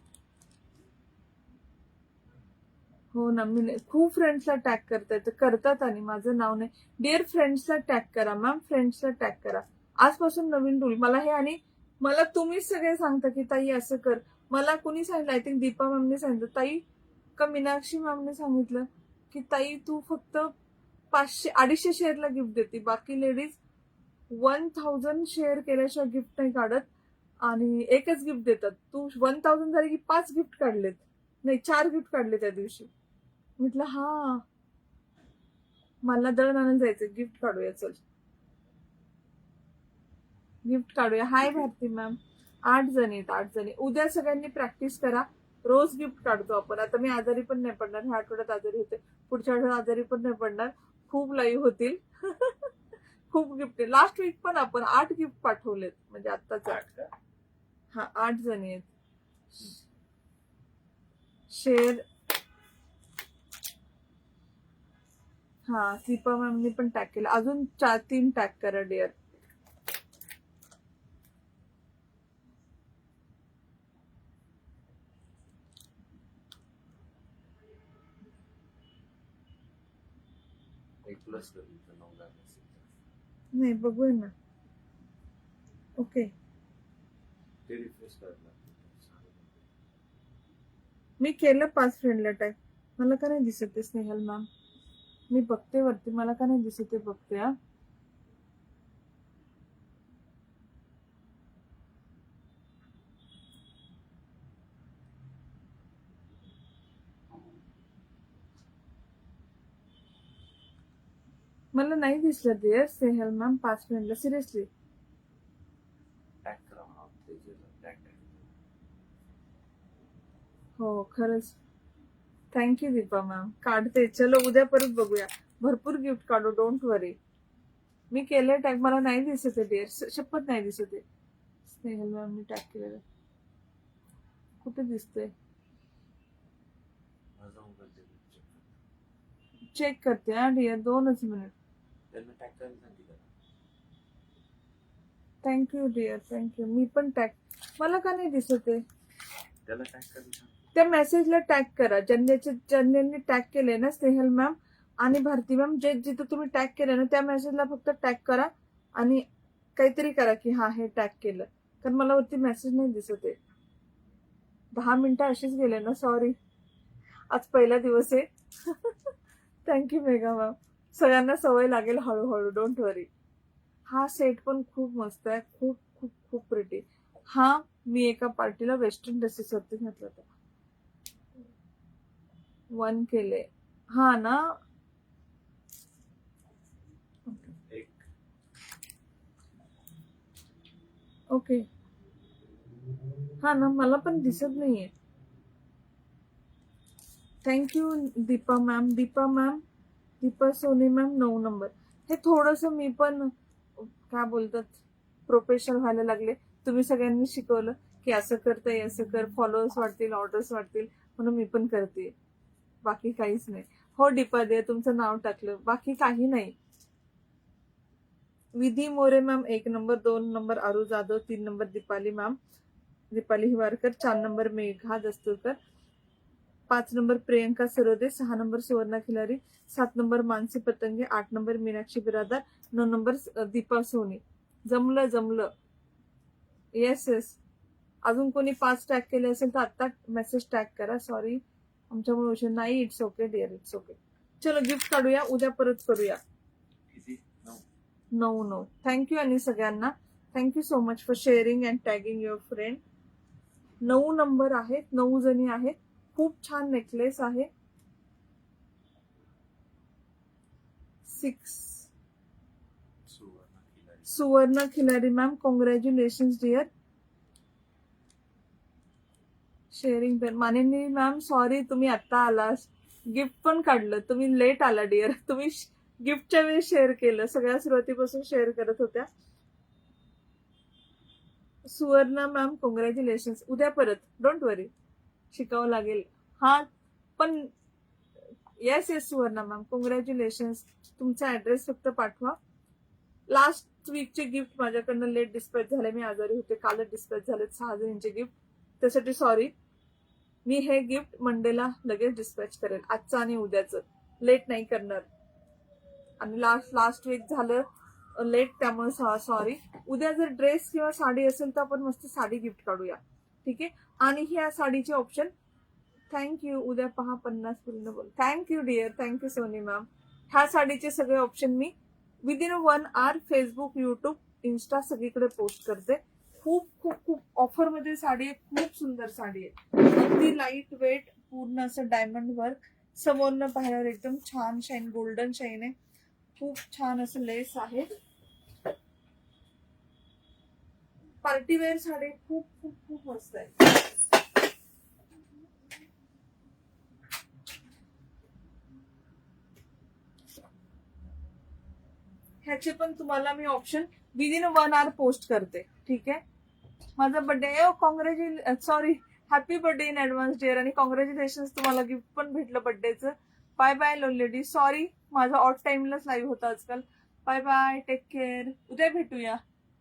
हो ना, मी खूप फ्रेंड्सला टॅग करतात आणि माझं नाव नाही. डिअर फ्रेंड्सला टॅग करा मॅम, फ्रेंड्सला टॅग करा. आजपासून नवीन रूल मला हे. आणि मला तुम्हीच सगळे सांगता की ताई असं कर. मला कुणी सांगितलं, आय थिंक दीपा मॅमने सांगितलं ताई, का मीनाक्षी मॅमने सांगितलं की ताई तू फक्त 500-250 शेअरला गिफ्ट देते, बाकी लेडीज 1000 शेअर केल्याशिवाय गिफ्ट नाही काढत आणि एकच गिफ्ट देतात. तू 1000 झाले की 5 गिफ्ट काढलेत, नाही 4 गिफ्ट काढले त्या दिवशी. म्हटलं हा, मला दळण आणायला जायचं, गिफ्ट काढूया, चल गिफ्ट काढूया. हाय भारती मॅम. 8 जणी आहेत, 8 जणी. उद्या सगळ्यांनी प्रॅक्टिस करा, रोज गिफ्ट काढतो आपण. आता मी आजारी पण नाही पडणार. ह्या आठवड्यात आजारी होते, पुढच्या आठवड्यात आजारी पण नाही पडणार. खूप लाईव्ह होतील. खूप गिफ्ट. लास्ट वीक पण आपण 8 गिफ्ट पाठवलेत, म्हणजे आत्ताच. 8 का? हा 8 जणी आहेत. शेअर. हा दीपा मॅमनी पण टॅग केलं. अजून 3 टॅग करा डिअर. एक प्लस कर इथं 9 झाले असेल तर. नाही बघूया ना. ओके, ते रिफ्रेश करायला लागतं. मी केलं 5 फ्रेंडला टॅग. मला का नाही दिसत आहे स्नेहल मॅम? मी बघते वरती, मला का नाही दिसत आहे, बघते. हा मला नाही दिसलं डिअर स्नेहल मॅम 5 फ्रेंडला. सिरियसली टॅग करा हा ते जे टॅग हो खरंच. Thank you Deepa ma'am. काढते. चलो उद्या परत बघूया. भरपूर गिफ्ट काढू, डोंट वरी. मी केलंय टॅग, मला नाही दिसत आहे डिअर, शपथ नाही दिसत आहे. स्नेहल मॅमनी टॅग केलेलं कुठे दिसतंय? माझा मोबाईल चेक करतो. चेक करते हा डिअर, 2च मिनिट. त्यांना टॅग करायला सांगितलं का? Thank you dear, thank you. मी पण टॅग, मला का नाही दिसत आहे? त्याला टॅग करायला सांग. त्या मेसेजला टॅग करा. ज्यांनी टॅग केले ना, स्नेहल मॅम आणि भारती मॅम, जे जिथं तुम्ही टॅग केलं ना त्या मेसेजला फक्त टॅग करा आणि काहीतरी करा की हा हे टॅग केलं. कारण मला वरती मेसेज नाही दिसत आहे. 10 मिनिटं अशीच गेले ना, सॉरी. आज पहिला दिवस आहे. Thank you Megha ma'am. सगळ्यांना सवय लागेल हळूहळू, डोंट वरी. हा सेट पण खूप मस्त आहे, खूप खूप खूप प्रिटी. हा मी एका पार्टीला वेस्टर्न ड्रेसेस वरती घातला होता. 1 केले. हा ना. एक ओके. हा ना, मला पण दिसत नाहीये. Thank you Deepa ma'am. Deepa Soni ma'am 9 number. हे थोडस मी पण काय बोलतात प्रोफेशनल व्हायला लागले. तुम्ही सगळ्यांनी शिकवलं की असं करता, असं कर, फॉलोअर्स वाढतील, ऑर्डर्स वाढतील, म्हणून मी पण करते. बाकी काहीच नाही. हो दीपा दे, तुमचं नाव टाकलं, बाकी काही नाही. Vidhi More ma'am 1 number, 2 number Aaru Jadhav, 3 number Deepali ma'am, Deepali Hiwarkar, 4 number Megha Dasturkar, 5 number Priyanka Sarode, 6 number Suvarna Khilari, 7 number Mansi Patange, 8 number Meenakshi Biradar, 9 number Deepa Soni. जमलं. येस. अजून कोणी 5 टॅग केले असेल तर आता मेसेज टॅग करा. सॉरी आमच्यामुळे उशीर. नाही, it's okay dear, it's okay. चलो गिफ्ट काढूया, उद्या परत करूया. किती 9 9. थँक्यू आणि सगळ्यांना. Thank you so much for sharing and tagging your friend. 9 number आहेत, 9 जणी आहेत. खूप छान नेकलेस आहे. 6 Suvarna Khilari. Suvarna Khilari ma'am, congratulation dear. Sharing pen Manini ma'am, sorry तुम्ही आता आलास, गिफ्ट पण काढलं, तुम्ही लेट आला डिअर. तुम्ही गिफ्टच्या वेळेस शेअर केलं, सगळ्या सुरुवातीपासून शेअर करत होत्या. सुवर्ण मॅम कॉंग्रॅच्युलेशन. उद्या परत, डोंट वरी, शिकावं लागेल. हा पण येस येस सुवर्ण मॅम कॉंग्रॅच्युलेशन. तुमचा ऍड्रेस फक्त पाठवा. लास्ट वीकचे गिफ्ट माझ्याकडनं लेट डिस्पॅच झाले, मी आजारी होते, कालच डिस्पॅच झाले 6 जणींचे गिफ्ट, त्यासाठी सॉरी. मी हे गिफ्ट मंडेला लगेच डिस्पॅच करेल, आजचं आणि उद्याचं लेट नाही करणार. आणि लास्ट वीक झालं लेट, त्यामुळे सॉरी. उद्या जर ड्रेस किंवा साडी असेल तर आपण मस्त साडी गिफ्ट काढूया, ठीक आहे. आणि ह्या साडीचे ऑप्शन, थँक्यू. उद्या पहा 50 पूर्ण बोल. Thank you dear, thank you Soni ma'am. ह्या साडीचे सगळे ऑप्शन मी within 1 hour Facebook, YouTube, Insta सगळीकडे पोस्ट करते. खूप खूप खूप ऑफर मध्ये साडी आहे, खूप सुंदर साडी आहे, अगदी लाईट वेट, पूर्ण असं डायमंड वर्क, समोरनं पाहिल्यावर एकदम छान शाईन, गोल्डन शाईन आहे. खूप छान असं लेस आहे. पार्टीवेअर साडी खूप खूप खूप मस्त आहे. ह्याचे पण तुम्हाला मी ऑप्शन विदिन 1 आवर पोस्ट करते, ठीक आहे. माझा birthday, sorry, happy birthday in advance dear, आणि कॉंग्रॅच्युलेशन, तुम्हाला गिफ्ट पण भेटलं बर्थडेचं. बाय बाय लेडी, सॉरी माझा ऑट टाइमलाच लाईव्ह होता आजकाल. बाय बाय, टेक केअर, उद्या भेटूया.